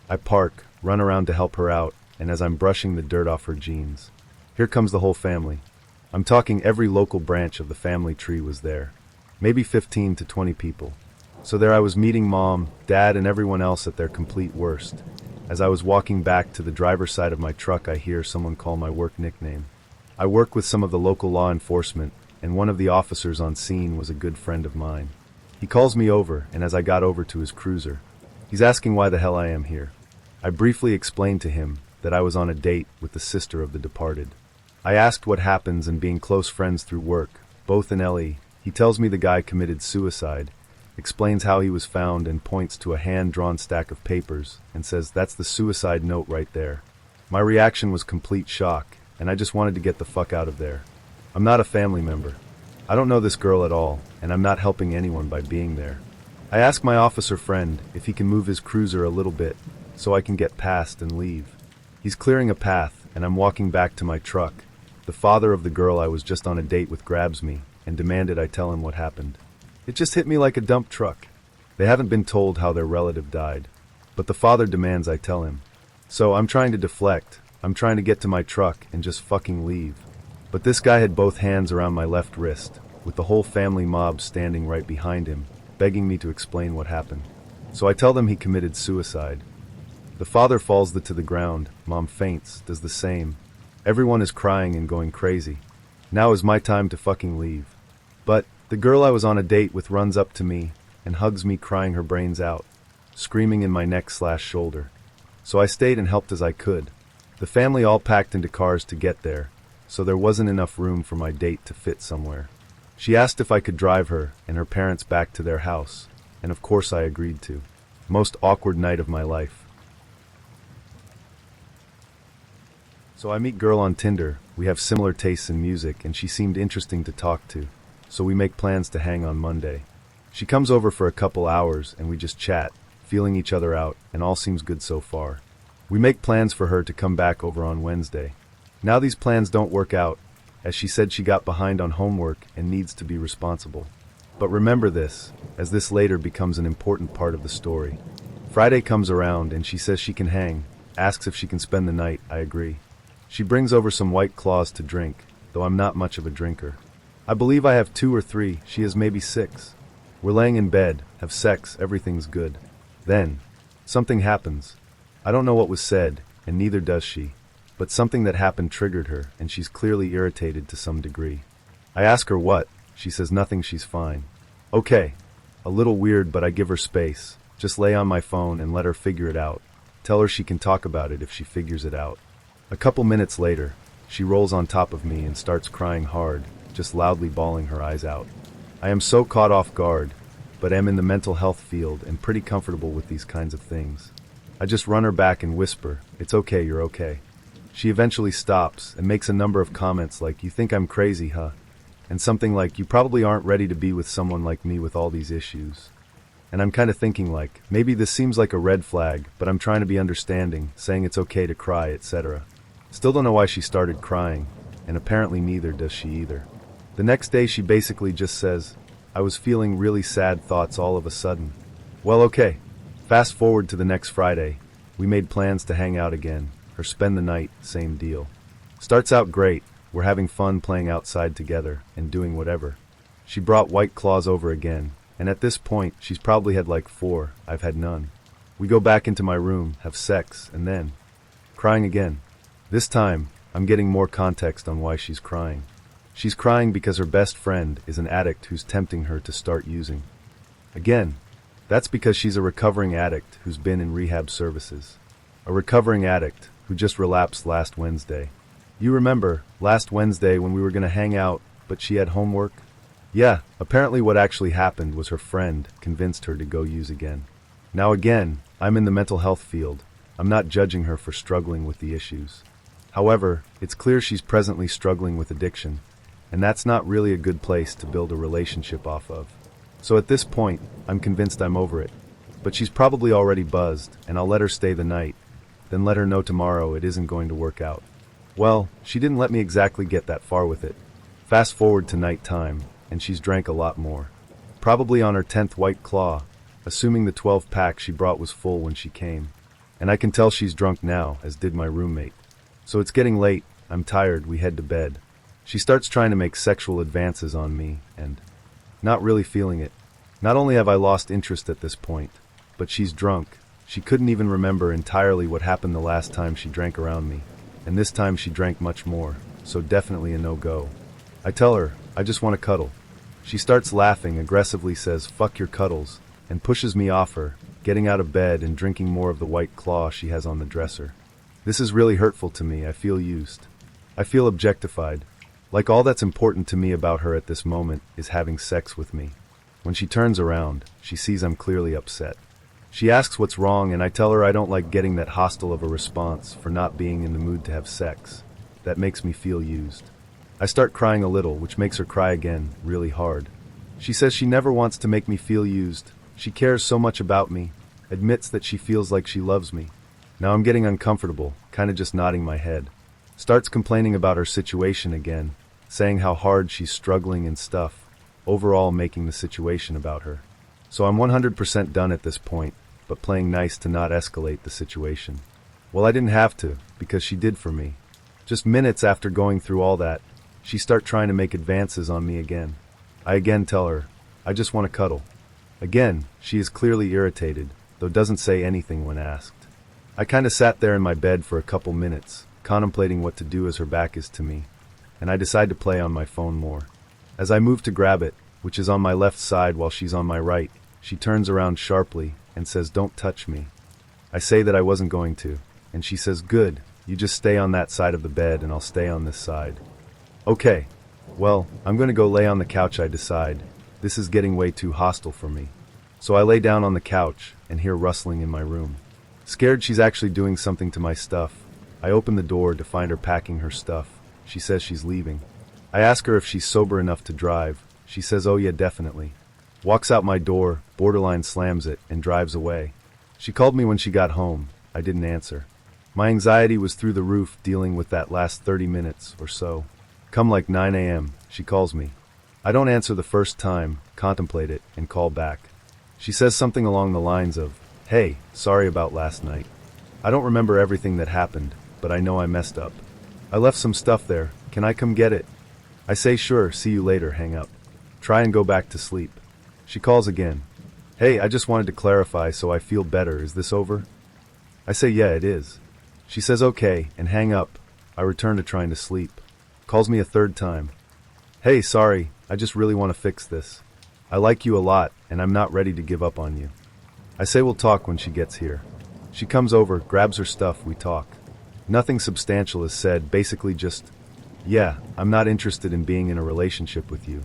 I park, run around to help her out, and as I'm brushing the dirt off her jeans, here comes the whole family. I'm talking every local branch of the family tree was there. Maybe 15 to 20 people. So there I was meeting mom, dad, and everyone else at their complete worst. As I was walking back to the driver's side of my truck, I hear someone call my work nickname. I work with some of the local law enforcement, and one of the officers on scene was a good friend of mine. He calls me over, and as I got over to his cruiser, he's asking why the hell I am here. I briefly explained to him that I was on a date with the sister of the departed. I asked what happens and being close friends through work, both in LE. He tells me the guy committed suicide, explains how he was found and points to a hand-drawn stack of papers and says that's the suicide note right there. My reaction was complete shock, and I just wanted to get the fuck out of there. I'm not a family member. I don't know this girl at all, and I'm not helping anyone by being there. I ask my officer friend if he can move his cruiser a little bit so I can get past and leave. He's clearing a path, and I'm walking back to my truck. The father of the girl I was just on a date with grabs me and demanded I tell him what happened. It just hit me like a dump truck. They haven't been told how their relative died, but the father demands I tell him. So I'm trying to deflect. I'm trying to get to my truck and just fucking leave. But this guy had both hands around my left wrist, with the whole family mob standing right behind him, begging me to explain what happened. So I tell them he committed suicide. The father falls to the ground, mom faints, does the same. Everyone is crying and going crazy. Now is my time to fucking leave. But the girl I was on a date with runs up to me and hugs me, crying her brains out, screaming in my neck/shoulder. So I stayed and helped as I could. The family all packed into cars to get there, so there wasn't enough room for my date to fit somewhere. She asked if I could drive her and her parents back to their house, and of course I agreed to. Most awkward night of my life. So I meet girl on Tinder, we have similar tastes in music and she seemed interesting to talk to, so we make plans to hang on Monday. She comes over for a couple hours and we just chat, feeling each other out, and all seems good so far. We make plans for her to come back over on Wednesday. Now these plans don't work out, as she said she got behind on homework and needs to be responsible. But remember this, as this later becomes an important part of the story. Friday comes around and she says she can hang, asks if she can spend the night. I agree. She brings over some White Claws to drink, though I'm not much of a drinker. I believe I have 2 or 3, she has maybe 6. We're laying in bed, have sex, everything's good. Then, something happens. I don't know what was said, and neither does she, but something that happened triggered her, and she's clearly irritated to some degree. I ask her what, she says nothing, she's fine. Okay, a little weird, but I give her space. Just lay on my phone and let her figure it out. Tell her she can talk about it if she figures it out. A couple minutes later, she rolls on top of me and starts crying hard, just loudly bawling her eyes out. I am so caught off guard, but am in the mental health field and pretty comfortable with these kinds of things. I just run her back and whisper, "It's okay, you're okay." She eventually stops and makes a number of comments like, "You think I'm crazy, huh?" And something like, "You probably aren't ready to be with someone like me with all these issues." And I'm kind of thinking like, maybe this seems like a red flag, but I'm trying to be understanding, saying it's okay to cry, etc. Still don't know why she started crying, and apparently neither does she either. The next day she basically just says, "I was feeling really sad thoughts all of a sudden." Well, okay. Fast forward to the next Friday. We made plans to hang out again, or spend the night, same deal. Starts out great. We're having fun playing outside together, and doing whatever. She brought White Claws over again, and at this point, she's probably had like 4, I've had none. We go back into my room, have sex, and then crying again. This time, I'm getting more context on why she's crying. She's crying because her best friend is an addict who's tempting her to start using. Again, that's because she's a recovering addict who's been in rehab services. A recovering addict who just relapsed last Wednesday. You remember, last Wednesday when we were going to hang out, but she had homework? Yeah, apparently what actually happened was her friend convinced her to go use again. Now again, I'm in the mental health field. I'm not judging her for struggling with the issues. However, it's clear she's presently struggling with addiction, and that's not really a good place to build a relationship off of. So at this point, I'm convinced I'm over it. But she's probably already buzzed, and I'll let her stay the night, then let her know tomorrow it isn't going to work out. Well, she didn't let me exactly get that far with it. Fast forward to night time, and she's drank a lot more. Probably on her 10th White Claw, assuming the 12-pack she brought was full when she came. And I can tell she's drunk now, as did my roommate. So it's getting late, I'm tired, we head to bed. She starts trying to make sexual advances on me, and not really feeling it. Not only have I lost interest at this point, but she's drunk. She couldn't even remember entirely what happened the last time she drank around me, and this time she drank much more, so definitely a no-go. I tell her, I just want to cuddle. She starts laughing, aggressively says, "Fuck your cuddles," and pushes me off her, getting out of bed and drinking more of the White Claw she has on the dresser. This is really hurtful to me. I feel used. I feel objectified. Like all that's important to me about her at this moment is having sex with me. When she turns around, she sees I'm clearly upset. She asks what's wrong, and I tell her I don't like getting that hostile of a response for not being in the mood to have sex. That makes me feel used. I start crying a little, which makes her cry again, really hard. She says she never wants to make me feel used. She cares so much about me, admits that she feels like she loves me. Now I'm getting uncomfortable, kinda just nodding my head. Starts complaining about her situation again, saying how hard she's struggling and stuff, overall making the situation about her. So I'm 100% done at this point, but playing nice to not escalate the situation. Well, I didn't have to, because she did for me. Just minutes after going through all that, she starts trying to make advances on me again. I again tell her, I just want to cuddle. Again, she is clearly irritated, though doesn't say anything when asked. I kinda sat there in my bed for a couple minutes, contemplating what to do as her back is to me, and I decide to play on my phone more. As I move to grab it, which is on my left side while she's on my right, she turns around sharply and says, "Don't touch me." I say that I wasn't going to, and she says, "Good, you just stay on that side of the bed and I'll stay on this side." Okay, well, I'm going to go lay on the couch, I decide. This is getting way too hostile for me. So I lay down on the couch and hear rustling in my room. Scared she's actually doing something to my stuff, I open the door to find her packing her stuff. She says she's leaving. I ask her if she's sober enough to drive. She says, "Oh yeah, definitely." walks out my door, borderline slams it, and drives away. She called me when she got home. I didn't answer. My anxiety was through the roof dealing with that last 30 minutes or so. Come like 9 a.m., she calls me. I don't answer the first time, contemplate it, and call back. She says something along the lines of, "Hey, sorry about last night. I don't remember everything that happened, but I know I messed up. I left some stuff there, can I come get it?" I say sure, see you later, hang up. Try and go back to sleep. She calls again. "Hey, I just wanted to clarify so I feel better, is this over?" I say yeah, it is. She says okay, and hang up. I return to trying to sleep. Calls me a third time. "Hey, sorry, I just really want to fix this. I like you a lot, and I'm not ready to give up on you." I say we'll talk when she gets here. She comes over, grabs her stuff, we talk. Nothing substantial is said, basically just, "Yeah, I'm not interested in being in a relationship with you.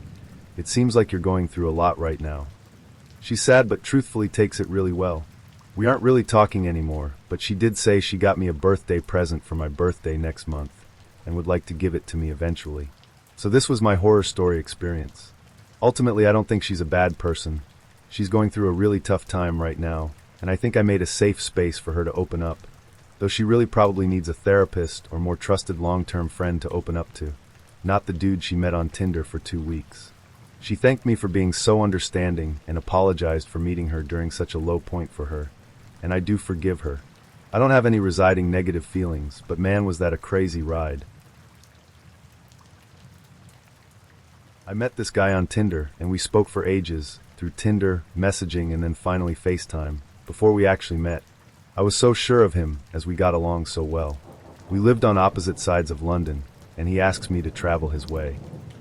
It seems like you're going through a lot right now." She's sad but truthfully takes it really well. We aren't really talking anymore, but she did say she got me a birthday present for my birthday next month, and would like to give it to me eventually. So this was my horror story experience. Ultimately, I don't think she's a bad person. She's going through a really tough time right now, and I think I made a safe space for her to open up, though she really probably needs a therapist or more trusted long-term friend to open up to, not the dude she met on Tinder for 2 weeks. She thanked me for being so understanding and apologized for meeting her during such a low point for her, and I do forgive her. I don't have any residing negative feelings, but man was that a crazy ride. I met this guy on Tinder, and we spoke for ages, through Tinder, messaging, and then finally FaceTime, before we actually met. I was so sure of him, as we got along so well. We lived on opposite sides of London, and he asked me to travel his way.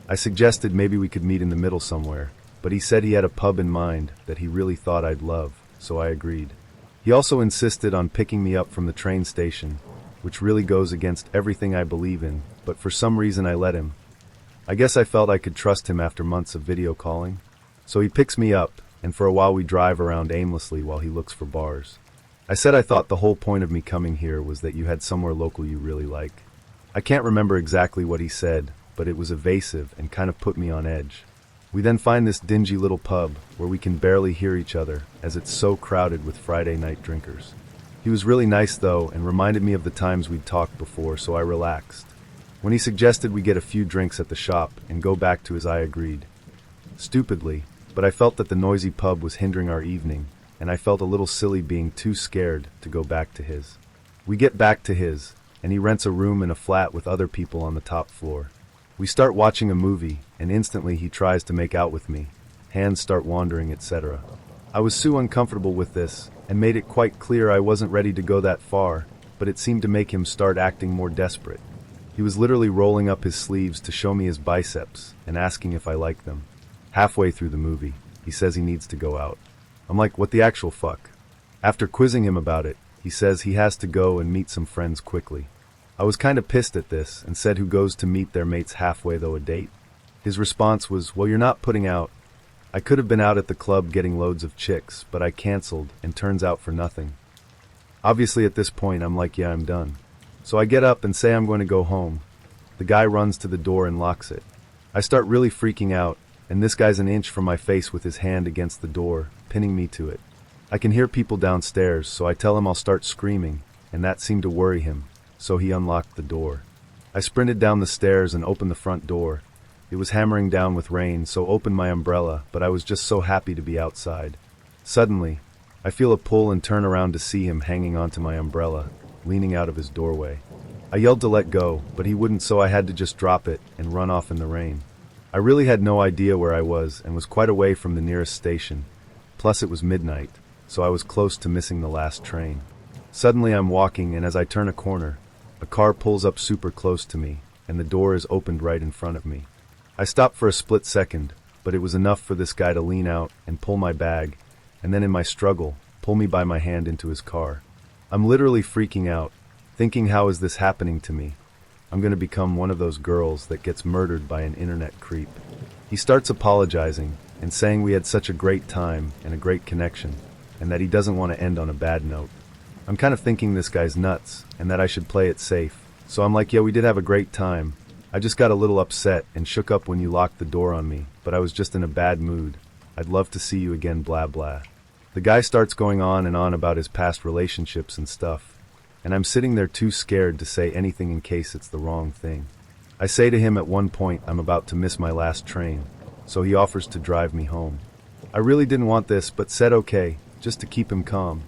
I suggested maybe we could meet in the middle somewhere, but he said he had a pub in mind that he really thought I'd love, so I agreed. He also insisted on picking me up from the train station, which really goes against everything I believe in, but for some reason I let him. I guess I felt I could trust him after months of video calling. So he picks me up, and for a while we drive around aimlessly while he looks for bars. I said I thought the whole point of me coming here was that you had somewhere local you really like. I can't remember exactly what he said, but it was evasive and kind of put me on edge. We then find this dingy little pub where we can barely hear each other as it's so crowded with Friday night drinkers. He was really nice though and reminded me of the times we'd talked before, so I relaxed. When he suggested we get a few drinks at the shop and go back to his, I agreed. Stupidly, but I felt that the noisy pub was hindering our evening, and I felt a little silly being too scared to go back to his. We get back to his, and he rents a room in a flat with other people on the top floor. We start watching a movie, and instantly he tries to make out with me. Hands start wandering, etc. I was so uncomfortable with this, and made it quite clear I wasn't ready to go that far, but it seemed to make him start acting more desperate. He was literally rolling up his sleeves to show me his biceps, and asking if I liked them. Halfway through the movie, he says he needs to go out. I'm like, what the actual fuck? After quizzing him about it, he says he has to go and meet some friends quickly. I was kind of pissed at this and said who goes to meet their mates halfway though a date? His response was, well, you're not putting out. I could have been out at the club getting loads of chicks, but I canceled and turns out for nothing. Obviously at this point I'm like, yeah, I'm done. So I get up and say I'm going to go home. The guy runs to the door and locks it. I start really freaking out, and this guy's an inch from my face with his hand against the door, pinning me to it. I can hear people downstairs, so I tell him I'll start screaming, and that seemed to worry him, so he unlocked the door. I sprinted down the stairs and opened the front door. It was hammering down with rain, so opened my umbrella, but I was just so happy to be outside. Suddenly, I feel a pull and turn around to see him hanging onto my umbrella, leaning out of his doorway. I yelled to let go, but he wouldn't, so I had to just drop it and run off in the rain. I really had no idea where I was and was quite away from the nearest station. Plus it was midnight, so I was close to missing the last train. Suddenly I'm walking, and as I turn a corner, a car pulls up super close to me, and the door is opened right in front of me. I stopped for a split second, but it was enough for this guy to lean out and pull my bag, and then in my struggle, pull me by my hand into his car. I'm literally freaking out, thinking, how is this happening to me? I'm going to become one of those girls that gets murdered by an internet creep. He starts apologizing and saying we had such a great time and a great connection, and that he doesn't want to end on a bad note. I'm kind of thinking this guy's nuts and that I should play it safe. So I'm like, yeah, we did have a great time. I just got a little upset and shook up when you locked the door on me, but I was just in a bad mood. I'd love to see you again, blah blah. The guy starts going on and on about his past relationships and stuff, and I'm sitting there too scared to say anything in case it's the wrong thing. I say to him at one point I'm about to miss my last train, so he offers to drive me home. I really didn't want this, but said okay, just to keep him calm.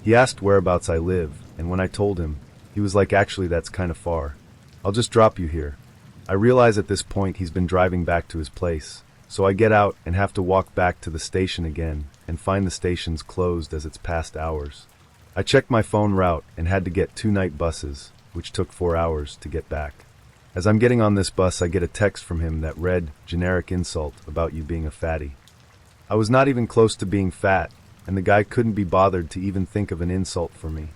He asked whereabouts I live, and when I told him, he was like, actually that's kind of far. I'll just drop you here. I realize at this point he's been driving back to his place, so I get out and have to walk back to the station again and find the station's closed as it's past hours. I checked my phone route and had to get 2 night buses, which took 4 hours to get back. As I'm getting on this bus, I get a text from him that read, generic insult about you being a fatty. I was not even close to being fat, and the guy couldn't be bothered to even think of an insult for me.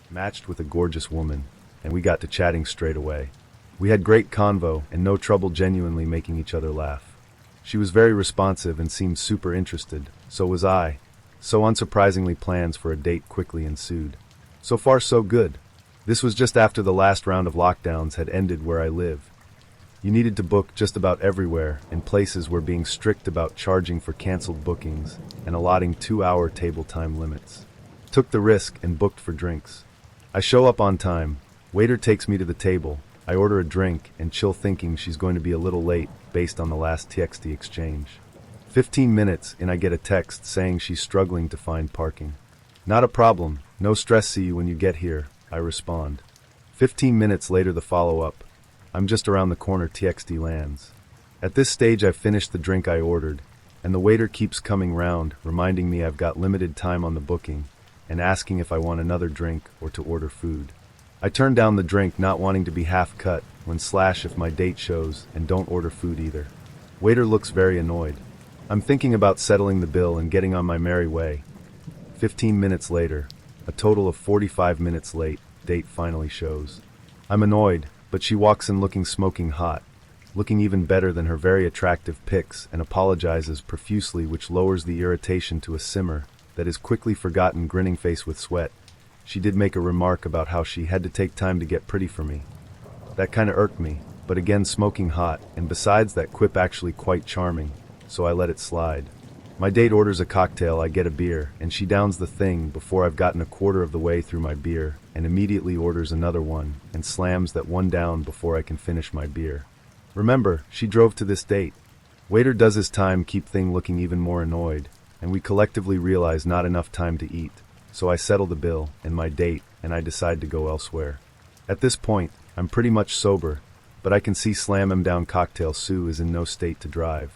Matched with a gorgeous woman, and we got to chatting straight away. We had great convo and no trouble genuinely making each other laugh. She was very responsive and seemed super interested, so was I. So unsurprisingly, plans for a date quickly ensued. So far so good. This was just after the last round of lockdowns had ended where I live. You needed to book just about everywhere, and places were being strict about charging for canceled bookings and allotting 2-hour table time limits. Took the risk and booked for drinks. I show up on time. Waiter takes me to the table. I order a drink and chill, thinking she's going to be a little late based on the last TXT exchange. 15 minutes and I get a text saying she's struggling to find parking. Not a problem, no stress, see you when you get here, I respond. 15 minutes later, the follow-up. I'm just around the corner, TXT lands. At this stage I've finished the drink I ordered, and the waiter keeps coming round, reminding me I've got limited time on the booking, and asking if I want another drink or to order food. I turn down the drink, not wanting to be half cut, when slash if my date shows, and don't order food either. Waiter looks very annoyed. I'm thinking about settling the bill and getting on my merry way. 15 minutes later, a total of 45 minutes late, date finally shows. I'm annoyed, but she walks in looking smoking hot, looking even better than her very attractive pics, and apologizes profusely, which lowers the irritation to a simmer that is quickly forgotten, grinning face with sweat. She did make a remark about how she had to take time to get pretty for me. That kinda irked me, but again, smoking hot, and besides that quip actually quite charming, so I let it slide. My date orders a cocktail, I get a beer, and she downs the thing before I've gotten a quarter of the way through my beer, and immediately orders another one, and slams that one down before I can finish my beer. Remember, she drove to this date. Waiter does his time, keep thing looking even more annoyed, and we collectively realize not enough time to eat. So I settle the bill and my date, and I decide to go elsewhere. At this point, I'm pretty much sober, but I can see slam him down cocktail Sue is in no state to drive.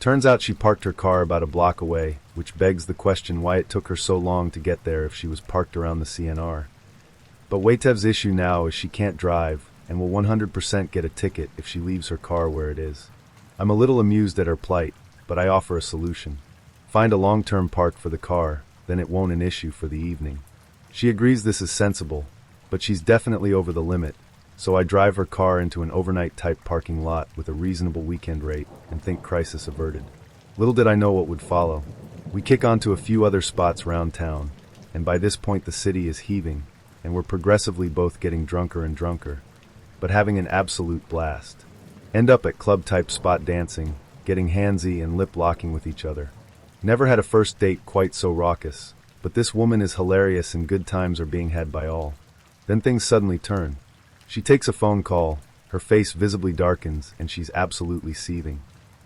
Turns out she parked her car about a block away, which begs the question why it took her so long to get there if she was parked around the CNR. But Waitev's issue now is she can't drive, and will 100% get a ticket if she leaves her car where it is. I'm a little amused at her plight, but I offer a solution. Find a long-term park for the car, then it won't an issue for the evening. She agrees this is sensible, but she's definitely over the limit, so I drive her car into an overnight-type parking lot with a reasonable weekend rate and think crisis averted. Little did I know what would follow. We kick onto a few other spots round town, and by this point the city is heaving, and we're progressively both getting drunker and drunker, but having an absolute blast. End up at club-type spot dancing, getting handsy and lip-locking with each other. Never had a first date quite so raucous, but this woman is hilarious and good times are being had by all. Then things suddenly turn. She takes a phone call, her face visibly darkens, and she's absolutely seething.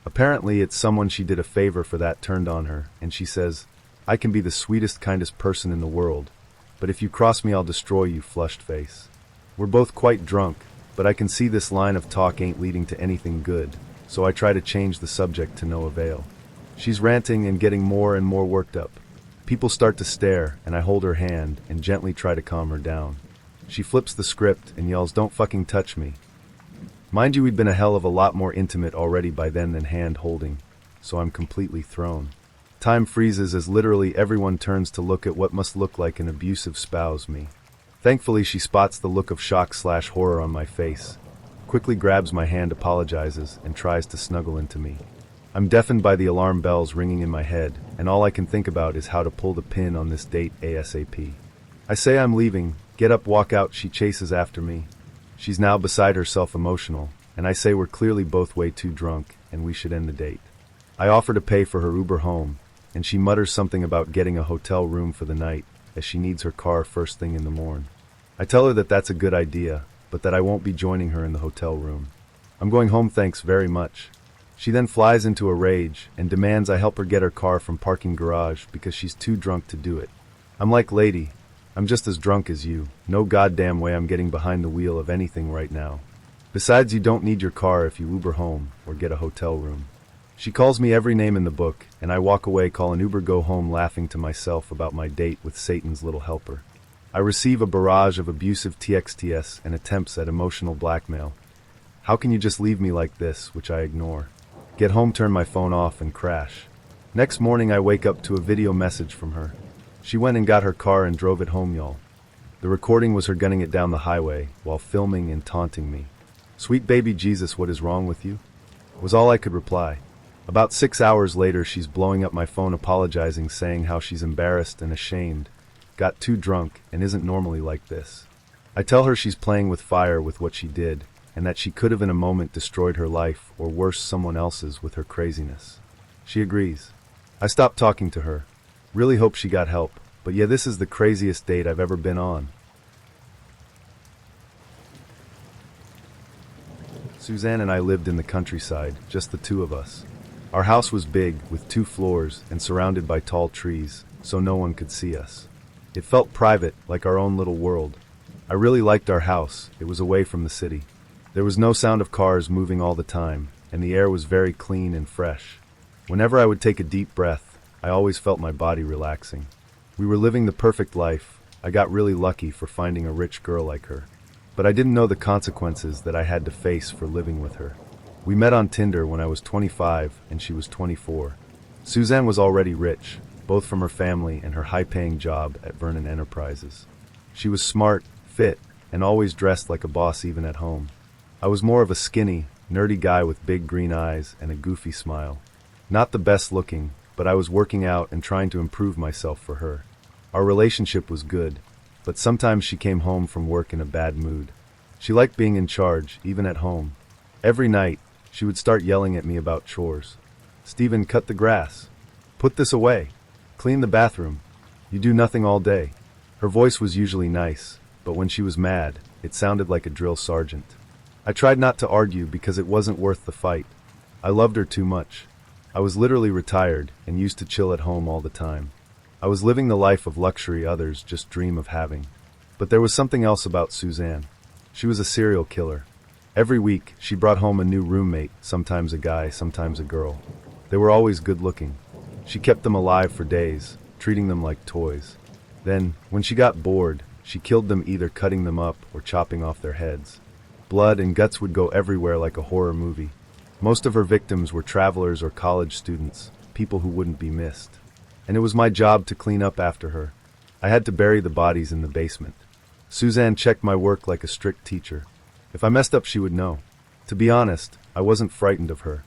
Apparently it's someone she did a favor for that turned on her, and she says, "I can be the sweetest, kindest person in the world, but if you cross me I'll destroy you," flushed face. We're both quite drunk, but I can see this line of talk ain't leading to anything good, so I try to change the subject to no avail. She's ranting and getting more and more worked up. People start to stare, and I hold her hand and gently try to calm her down. She flips the script and yells, "Don't fucking touch me." Mind you, we'd been a hell of a lot more intimate already by then than hand-holding, so I'm completely thrown. Time freezes as literally everyone turns to look at what must look like an abusive spouse, me. Thankfully, she spots the look of shock/horror on my face, quickly grabs my hand, apologizes, and tries to snuggle into me. I'm deafened by the alarm bells ringing in my head, and all I can think about is how to pull the pin on this date ASAP. I say I'm leaving, get up, walk out. She chases after me. She's now beside herself, emotional, and I say we're clearly both way too drunk, and we should end the date. I offer to pay for her Uber home, and she mutters something about getting a hotel room for the night, as she needs her car first thing in the morn. I tell her that that's a good idea, but that I won't be joining her in the hotel room. I'm going home, thanks very much. She then flies into a rage and demands I help her get her car from parking garage because she's too drunk to do it. I'm like, lady, I'm just as drunk as you. No goddamn way I'm getting behind the wheel of anything right now. Besides, you don't need your car if you Uber home or get a hotel room. She calls me every name in the book, and I walk away, call an Uber, go home, laughing to myself about my date with Satan's little helper. I receive a barrage of abusive TXTs and attempts at emotional blackmail. How can you just leave me like this, which I ignore. Get home, turn my phone off, and crash. Next morning I wake up to a video message from her. She went and got her car and drove it home, y'all. The recording was her gunning it down the highway while filming and taunting me. Sweet baby Jesus, what is wrong with you? Was all I could reply. About 6 hours later, she's blowing up my phone apologizing, saying how she's embarrassed and ashamed, got too drunk, and isn't normally like this. I tell her she's playing with fire with what she did, and that she could have in a moment destroyed her life, or worse, someone else's, with her craziness. She agrees. I stop talking to her. Really hope she got help, but yeah, this is the craziest date I've ever been on. Suzanne and I lived in the countryside, just the two of us. Our house was big, with 2 floors, and surrounded by tall trees, so no one could see us. It felt private, like our own little world. I really liked our house. It was away from the city. There was no sound of cars moving all the time, and the air was very clean and fresh. Whenever I would take a deep breath, I always felt my body relaxing. We were living the perfect life. I got really lucky for finding a rich girl like her. But I didn't know the consequences that I had to face for living with her. We met on Tinder when I was 25 and she was 24. Suzanne was already rich, both from her family and her high-paying job at Vernon Enterprises. She was smart, fit, and always dressed like a boss even at home. I was more of a skinny, nerdy guy with big green eyes and a goofy smile. Not the best looking, but I was working out and trying to improve myself for her. Our relationship was good, but sometimes she came home from work in a bad mood. She liked being in charge, even at home. Every night, she would start yelling at me about chores. Steven, cut the grass. Put this away. Clean the bathroom. You do nothing all day. Her voice was usually nice, but when she was mad, it sounded like a drill sergeant. I tried not to argue because it wasn't worth the fight. I loved her too much. I was literally retired and used to chill at home all the time. I was living the life of luxury others just dream of having. But there was something else about Suzanne. She was a serial killer. Every week, she brought home a new roommate, sometimes a guy, sometimes a girl. They were always good looking. She kept them alive for days, treating them like toys. Then, when she got bored, she killed them, either cutting them up or chopping off their heads. Blood and guts would go everywhere like a horror movie. Most of her victims were travelers or college students, people who wouldn't be missed. And it was my job to clean up after her. I had to bury the bodies in the basement. Suzanne checked my work like a strict teacher. If I messed up, she would know. To be honest, I wasn't frightened of her.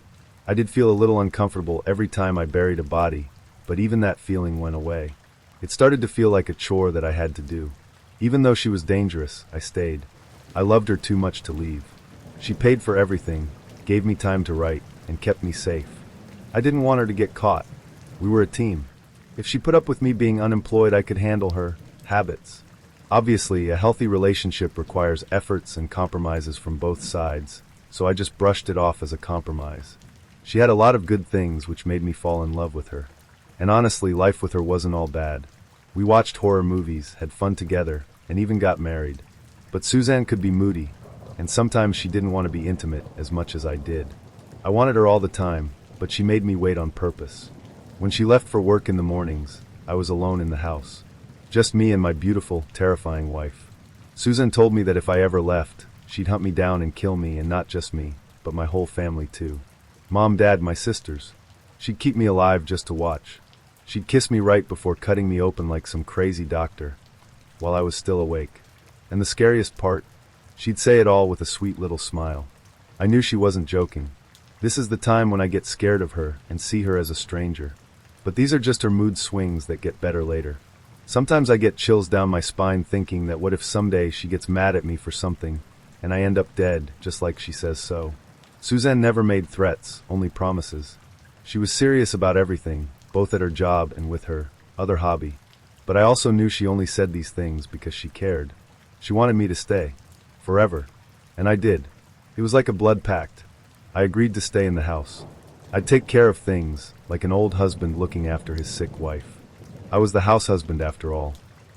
I did feel a little uncomfortable every time I buried a body, but even that feeling went away. It started to feel like a chore that I had to do. Even though she was dangerous, I stayed. I loved her too much to leave. She paid for everything, gave me time to write, and kept me safe. I didn't want her to get caught. We were a team. If she put up with me being unemployed, I could handle her habits. Obviously, a healthy relationship requires efforts and compromises from both sides, so I just brushed it off as a compromise. She had a lot of good things which made me fall in love with her. And honestly, life with her wasn't all bad. We watched horror movies, had fun together, and even got married. But Suzanne could be moody, and sometimes she didn't want to be intimate as much as I did. I wanted her all the time, but she made me wait on purpose. When she left for work in the mornings, I was alone in the house. Just me and my beautiful, terrifying wife. Susan told me that if I ever left, she'd hunt me down and kill me, and not just me, but my whole family too. Mom, Dad, my sisters. She'd keep me alive just to watch. She'd kiss me right before cutting me open like some crazy doctor, while I was still awake. And the scariest part, she'd say it all with a sweet little smile. I knew she wasn't joking. This is the time when I get scared of her and see her as a stranger. But these are just her mood swings that get better later. Sometimes I get chills down my spine thinking that what if someday she gets mad at me for something, and I end up dead, just like she says so. Suzanne never made threats, only promises. She was serious about everything, both at her job and with her other hobby. But I also knew she only said these things because she cared. She wanted me to stay. Forever. And I did. It was like a blood pact. I agreed to stay in the house. I'd take care of things, like an old husband looking after his sick wife. I was the house husband after all.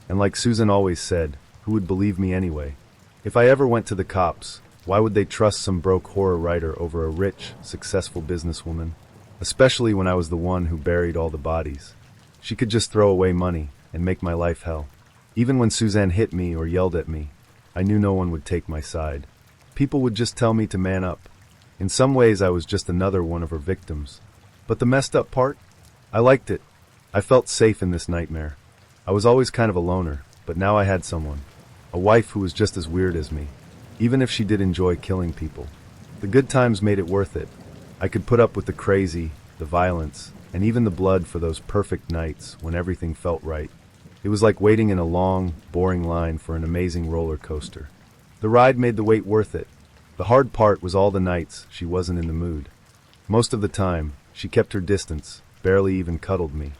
And like Susan always said, who would believe me anyway? If I ever went to the cops, why would they trust some broke horror writer over a rich, successful businesswoman? Especially when I was the one who buried all the bodies. She could just throw away money and make my life hell. Even when Suzanne hit me or yelled at me, I knew no one would take my side. People would just tell me to man up. In some ways I was just another one of her victims. But the messed up part? I liked it. I felt safe in this nightmare. I was always kind of a loner, but now I had someone. A wife who was just as weird as me. Even if she did enjoy killing people. The good times made it worth it. I could put up with the crazy, the violence, and even the blood for those perfect nights when everything felt right. It was like waiting in a long, boring line for an amazing roller coaster. The ride made the wait worth it. The hard part was all the nights she wasn't in the mood. Most of the time, she kept her distance, barely even cuddled me.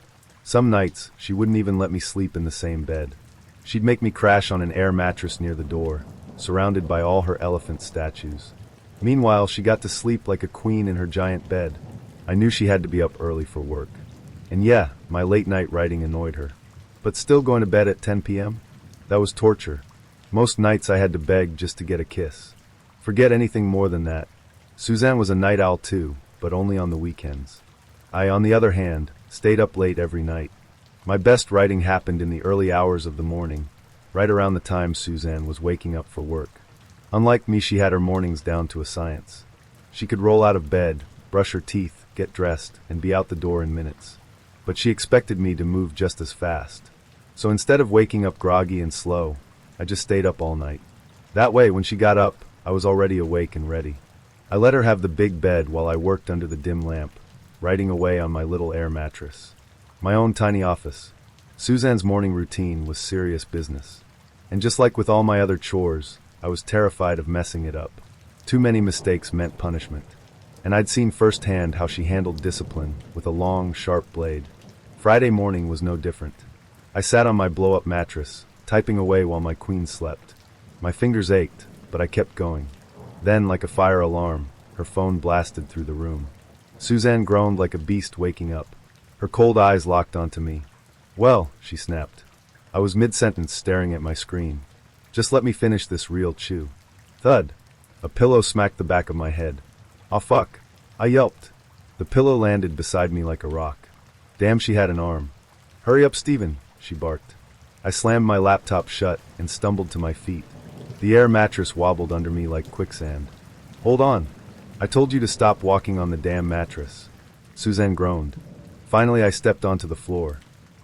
Some nights, she wouldn't even let me sleep in the same bed. She'd make me crash on an air mattress near the door, surrounded by all her elephant statues. Meanwhile, she got to sleep like a queen in her giant bed. I knew she had to be up early for work. And yeah, my late-night writing annoyed her. But still going to bed at 10 p.m.? That was torture. Most nights I had to beg just to get a kiss. Forget anything more than that. Suzanne was a night owl too, but only on the weekends. I, on the other hand, stayed up late every night. My best writing happened in the early hours of the morning, right around the time Suzanne was waking up for work. Unlike me, she had her mornings down to a science. She could roll out of bed, brush her teeth, get dressed, and be out the door in minutes. But she expected me to move just as fast. So instead of waking up groggy and slow, I just stayed up all night. That way, when she got up, I was already awake and ready. I let her have the big bed while I worked under the dim lamp, writing away on my little air mattress. My own tiny office. Suzanne's morning routine was serious business. And just like with all my other chores, I was terrified of messing it up. Too many mistakes meant punishment. And I'd seen firsthand how she handled discipline with a long, sharp blade. Friday morning was no different. I sat on my blow-up mattress, typing away while my queen slept. My fingers ached, but I kept going. Then, like a fire alarm, her phone blasted through the room. Suzanne groaned like a beast waking up. Her cold eyes locked onto me. "Well," she snapped. I was mid-sentence staring at my screen. "Just let me finish this real chew." Thud. A pillow smacked the back of my head. "Aw fuck." I yelped. The pillow landed beside me like a rock. Damn, she had an arm. "Hurry up, Steven," she barked. I slammed my laptop shut and stumbled to my feet. The air mattress wobbled under me like quicksand. "Hold on. I told you to stop walking on the damn mattress." Suzanne groaned. Finally, I stepped onto the floor.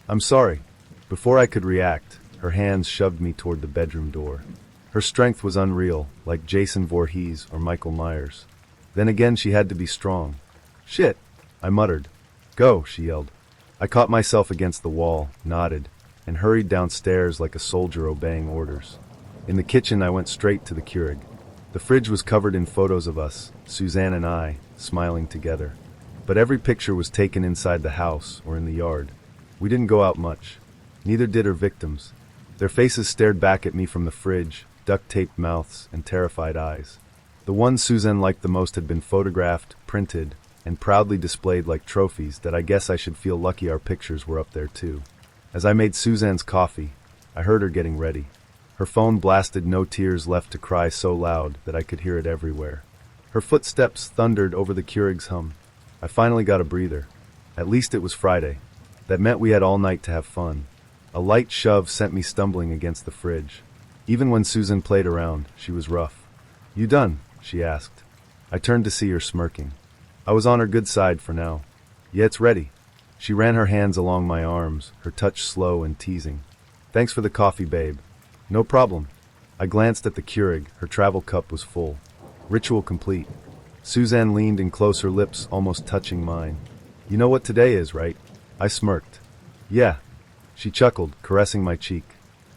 "I'm sorry." Before I could react, her hands shoved me toward the bedroom door. Her strength was unreal, like Jason Voorhees or Michael Myers. Then again, she had to be strong. "Shit," I muttered. "Go," she yelled. I caught myself against the wall, nodded, and hurried downstairs like a soldier obeying orders. In the kitchen, I went straight to the Keurig. The fridge was covered in photos of us, Suzanne and I, smiling together. But every picture was taken inside the house or in the yard. We didn't go out much. Neither did her victims. Their faces stared back at me from the fridge, duct-taped mouths and terrified eyes. The ones Suzanne liked the most had been photographed, printed, and proudly displayed like trophies that I guess I should feel lucky our pictures were up there too. As I made Suzanne's coffee, I heard her getting ready. Her phone blasted "No Tears Left to Cry" so loud that I could hear it everywhere. Her footsteps thundered over the Keurig's hum. I finally got a breather. At least it was Friday. That meant we had all night to have fun. A light shove sent me stumbling against the fridge. Even when Susan played around, she was rough. "You done?" she asked. I turned to see her smirking. I was on her good side for now. "Yeah, it's ready." She ran her hands along my arms, her touch slow and teasing. "Thanks for the coffee, babe." "No problem." I glanced at the Keurig. Her travel cup was full. Ritual complete. Suzanne leaned in close, her lips almost touching mine. "You know what today is, right?" I smirked. "Yeah." She chuckled, caressing my cheek.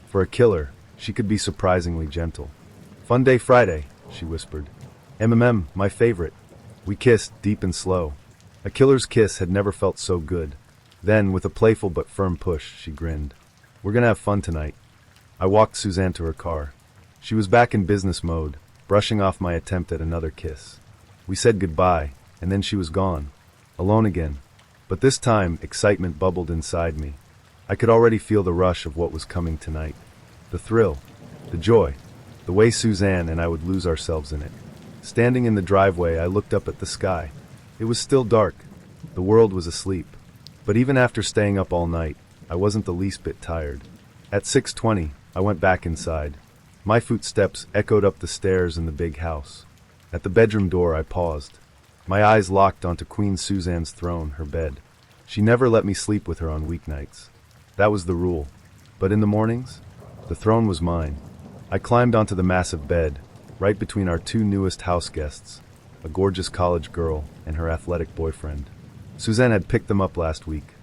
For a killer, she could be surprisingly gentle. "Fun day Friday," she whispered. "MMM, my favorite." We kissed, deep and slow. A killer's kiss had never felt so good. Then, with a playful but firm push, she grinned. We're gonna have fun tonight. I walked Suzanne to her car. She was back in business mode, brushing off my attempt at another kiss. We said goodbye, and then she was gone. Alone again. But this time, excitement bubbled inside me. I could already feel the rush of what was coming tonight. The thrill. The joy. The way Suzanne and I would lose ourselves in it. Standing in the driveway, I looked up at the sky. It was still dark. The world was asleep. But even after staying up all night, I wasn't the least bit tired. At 6:20, I went back inside. My footsteps echoed up the stairs in the big house. At the bedroom door, I paused. My eyes locked onto Queen Suzanne's throne, her bed. She never let me sleep with her on weeknights. That was the rule. But in the mornings, the throne was mine. I climbed onto the massive bed, right between our two newest house guests, a gorgeous college girl and her athletic boyfriend. Suzanne had picked them up last week.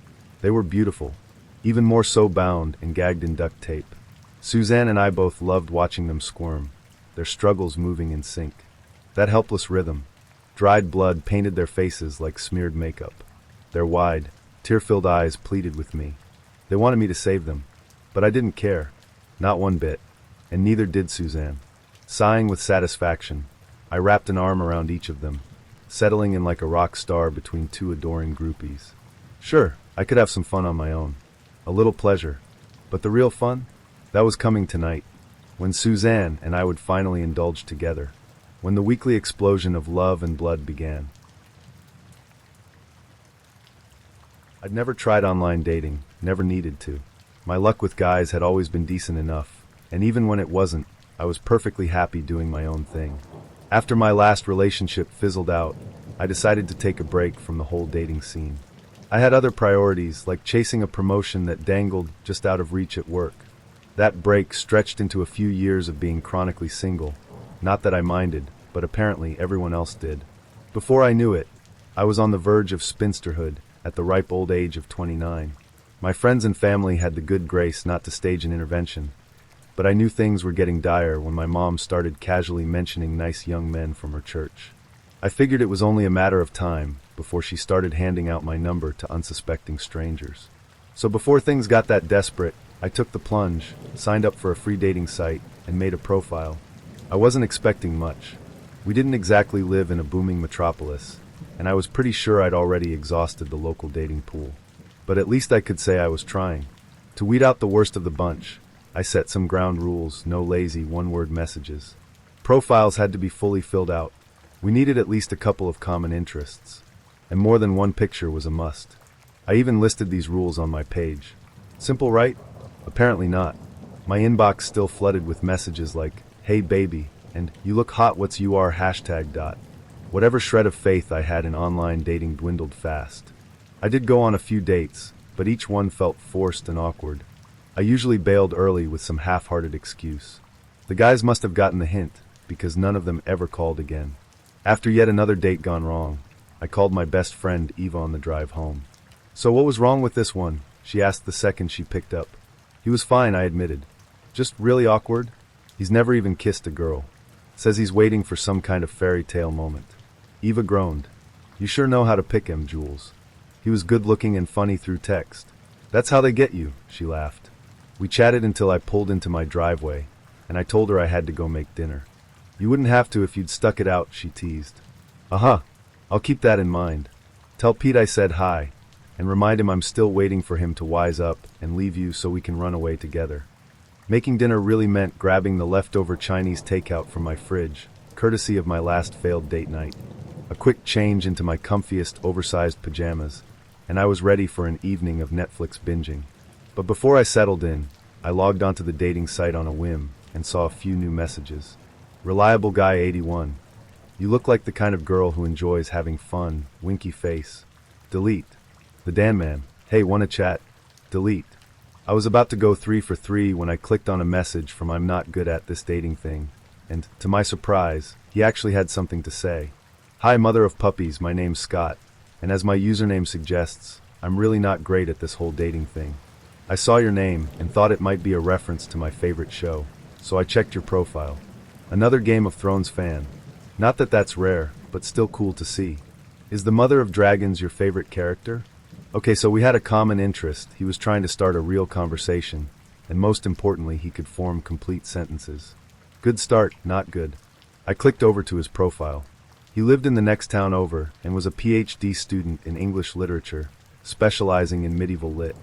They were beautiful, even more so bound and gagged in duct tape. Suzanne and I both loved watching them squirm, their struggles moving in sync. That helpless rhythm. Dried blood painted their faces like smeared makeup. Their wide, tear-filled eyes pleaded with me. They wanted me to save them, but I didn't care. Not one bit. And neither did Suzanne. Sighing with satisfaction, I wrapped an arm around each of them, settling in like a rock star between two adoring groupies. Sure, I could have some fun on my own. A little pleasure. But the real fun? That was coming tonight, when Suzanne and I would finally indulge together, when the weekly explosion of love and blood began. I'd never tried online dating, never needed to. My luck with guys had always been decent enough, and even when it wasn't, I was perfectly happy doing my own thing. After my last relationship fizzled out, I decided to take a break from the whole dating scene. I had other priorities, like chasing a promotion that dangled just out of reach at work. That break stretched into a few years of being chronically single. Not that I minded, but apparently everyone else did. Before I knew it, I was on the verge of spinsterhood at the ripe old age of 29. My friends and family had the good grace not to stage an intervention, but I knew things were getting dire when my mom started casually mentioning nice young men from her church. I figured it was only a matter of time before she started handing out my number to unsuspecting strangers. So before things got that desperate, I took the plunge, signed up for a free dating site, and made a profile. I wasn't expecting much. We didn't exactly live in a booming metropolis, and I was pretty sure I'd already exhausted the local dating pool. But at least I could say I was trying. To weed out the worst of the bunch, I set some ground rules, no lazy one-word messages. Profiles had to be fully filled out. We needed at least a couple of common interests, and more than one picture was a must. I even listed these rules on my page. Simple, right? Apparently not. My inbox still flooded with messages like, "Hey baby," and "You look hot, what's you are #." Whatever shred of faith I had in online dating dwindled fast. I did go on a few dates, but each one felt forced and awkward. I usually bailed early with some half-hearted excuse. The guys must have gotten the hint, because none of them ever called again. After yet another date gone wrong, I called my best friend Eva on the drive home. "So what was wrong with this one?" she asked the second she picked up. "He was fine," I admitted. "Just really awkward. He's never even kissed a girl. Says he's waiting for some kind of fairy tale moment." Eva groaned. "You sure know how to pick him, Jules. He was good-looking and funny through text. That's how they get you," she laughed. We chatted until I pulled into my driveway, and I told her I had to go make dinner. "You wouldn't have to if you'd stuck it out," she teased. "Uh-huh. I'll keep that in mind. Tell Pete I said hi, and remind him I'm still waiting for him to wise up and leave you so we can run away together." Making dinner really meant grabbing the leftover Chinese takeout from my fridge, courtesy of my last failed date night. A quick change into my comfiest, oversized pajamas, and I was ready for an evening of Netflix binging. But before I settled in, I logged onto the dating site on a whim and saw a few new messages. "Reliable guy 81. You look like the kind of girl who enjoys having fun, winky face. Delete. The Dan Man. Hey, wanna chat? Delete." I was about to go 3 for 3 when I clicked on a message from "I'm not good at this dating thing," and, to my surprise, he actually had something to say. "Hi, mother of puppies, my name's Scott, and as my username suggests, I'm really not great at this whole dating thing. I saw your name and thought it might be a reference to my favorite show, so I checked your profile. Another Game of Thrones fan. Not that that's rare, but still cool to see. Is the Mother of Dragons your favorite character? Okay, so we had a common interest. He was trying to start a real conversation, and most importantly, he could form complete sentences. Good start, not good. I clicked over to his profile. He lived in the next town over and was a PhD student in English literature, specializing in medieval lit.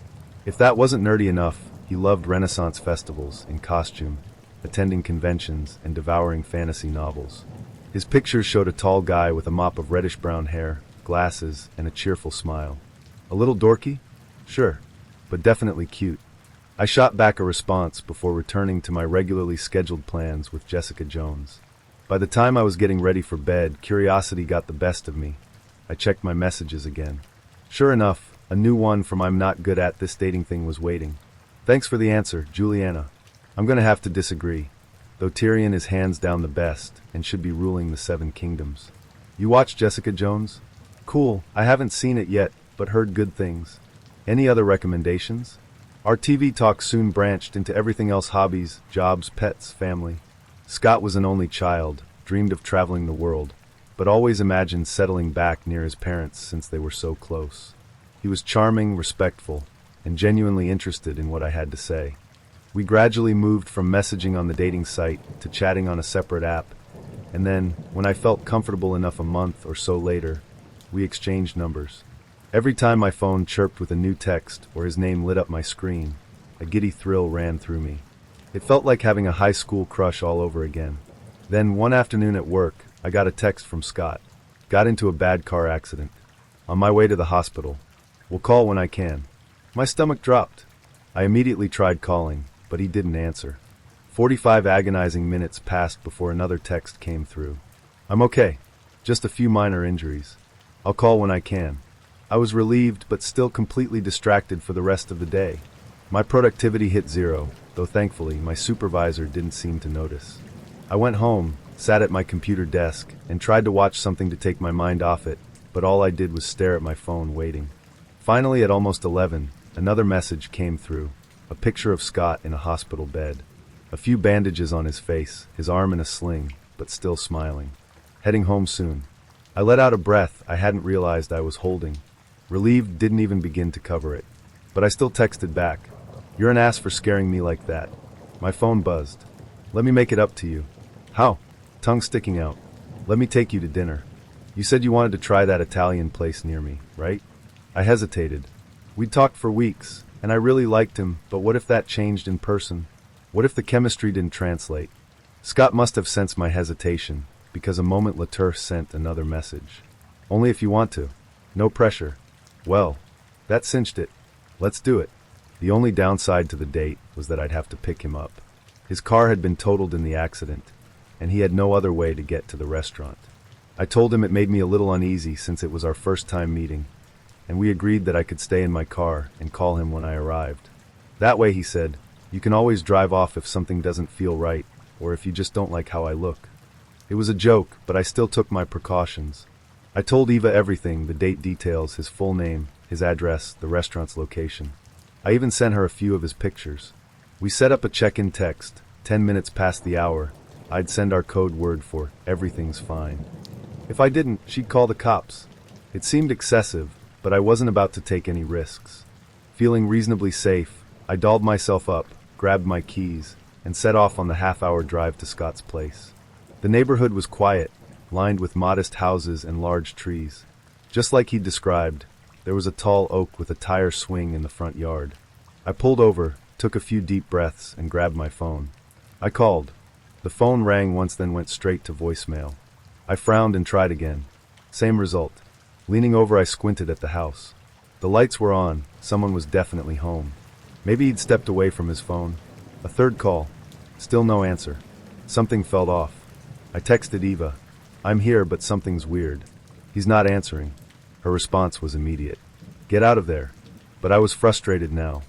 If that wasn't nerdy enough, he loved Renaissance festivals in costume, attending conventions, and devouring fantasy novels. His pictures showed a tall guy with a mop of reddish-brown hair, glasses, and a cheerful smile. A little dorky? Sure, but definitely cute. I shot back a response before returning to my regularly scheduled plans with Jessica Jones. By the time I was getting ready for bed, curiosity got the best of me. I checked my messages again. Sure enough, a new one from I'm not good at this dating thing was waiting. Thanks for the answer, Juliana. I'm gonna have to disagree, though Tyrion is hands down the best and should be ruling the Seven Kingdoms. You watched Jessica Jones? Cool, I haven't seen it yet, but heard good things. Any other recommendations? Our TV talk soon branched into everything else: hobbies, jobs, pets, family. Scott was an only child, dreamed of traveling the world, but always imagined settling back near his parents since they were so close. He was charming, respectful, and genuinely interested in what I had to say. We gradually moved from messaging on the dating site to chatting on a separate app, and then, when I felt comfortable enough a month or so later, we exchanged numbers. Every time my phone chirped with a new text or his name lit up my screen, a giddy thrill ran through me. It felt like having a high school crush all over again. Then, one afternoon at work, I got a text from Scott. Got into a bad car accident. On my way to the hospital. Will call when I can. My stomach dropped. I immediately tried calling, but he didn't answer. 45 agonizing minutes passed before another text came through. I'm okay. Just a few minor injuries. I'll call when I can. I was relieved, but still completely distracted for the rest of the day. My productivity hit zero, though thankfully my supervisor didn't seem to notice. I went home, sat at my computer desk, and tried to watch something to take my mind off it, but all I did was stare at my phone waiting. Finally, at almost 11, another message came through, a picture of Scott in a hospital bed. A few bandages on his face, his arm in a sling, but still smiling. Heading home soon. I let out a breath I hadn't realized I was holding. Relieved didn't even begin to cover it. But I still texted back. You're an ass for scaring me like that. My phone buzzed. Let me make it up to you. How? Tongue sticking out. Let me take you to dinner. You said you wanted to try that Italian place near me, right? I hesitated. We'd talked for weeks, and I really liked him, but what if that changed in person? What if the chemistry didn't translate? Scott must have sensed my hesitation, because a moment later sent another message. Only if you want to. No pressure. Well, that cinched it. Let's do it. The only downside to the date was that I'd have to pick him up. His car had been totaled in the accident, and he had no other way to get to the restaurant. I told him it made me a little uneasy since it was our first time meeting, and we agreed that I could stay in my car and call him when I arrived. That way, he said, you can always drive off if something doesn't feel right, or if you just don't like how I look. It was a joke, but I still took my precautions. I told Eva everything, the date details, his full name, his address, the restaurant's location. I even sent her a few of his pictures. We set up a check-in text. 10 minutes past the hour, I'd send our code word for everything's fine. If I didn't, she'd call the cops. It seemed excessive, but I wasn't about to take any risks. Feeling reasonably safe, I dolled myself up, grabbed my keys, and set off on the half-hour drive to Scott's place. The neighborhood was quiet, lined with modest houses and large trees. Just like he'd described, there was a tall oak with a tire swing in the front yard. I pulled over, took a few deep breaths, and grabbed my phone. I called. The phone rang once, then went straight to voicemail. I frowned and tried again. Same result. Leaning over, I squinted at the house. The lights were on. Someone was definitely home. Maybe he'd stepped away from his phone. A third call. Still no answer. Something felt off. I texted Eva. I'm here, but something's weird. He's not answering. Her response was immediate. Get out of there. But I was frustrated now.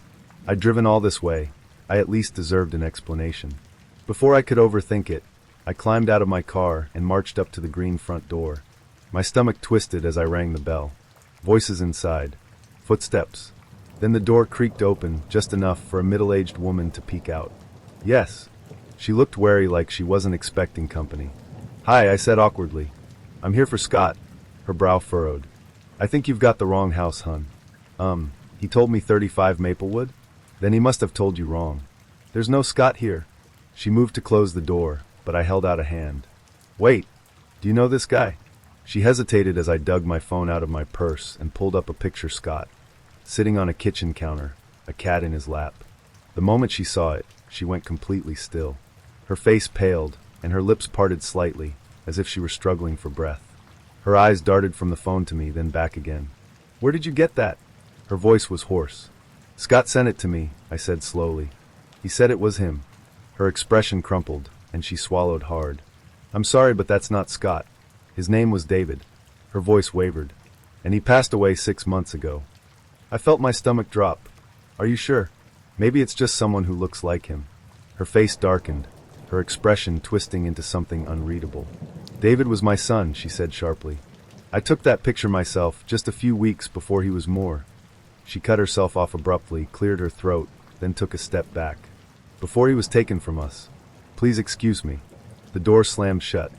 I'd driven all this way. I at least deserved an explanation. Before I could overthink it, I climbed out of my car and marched up to the green front door. My stomach twisted as I rang the bell. Voices inside. Footsteps. Then the door creaked open, just enough for a middle-aged woman to peek out. Yes. She looked wary, like she wasn't expecting company. Hi, I said awkwardly. I'm here for Scott. Her brow furrowed. I think you've got the wrong house, hun. He told me 35 Maplewood? Then he must have told you wrong. There's no Scott here. She moved to close the door, but I held out a hand. Wait, do you know this guy? She hesitated as I dug my phone out of my purse and pulled up a picture of Scott, sitting on a kitchen counter, a cat in his lap. The moment she saw it, she went completely still. Her face paled, and her lips parted slightly, as if she were struggling for breath. Her eyes darted from the phone to me, then back again. Where did you get that? Her voice was hoarse. Scott sent it to me, I said slowly. He said it was him. Her expression crumpled, and she swallowed hard. I'm sorry, but that's not Scott. His name was David. Her voice wavered. And he passed away 6 months ago. I felt my stomach drop. Are you sure? Maybe it's just someone who looks like him. Her face darkened, her expression twisting into something unreadable. David was my son, she said sharply. I took that picture myself just a few weeks before he was more. She cut herself off abruptly, cleared her throat, then took a step back. Before he was taken from us. Please excuse me. The door slammed shut.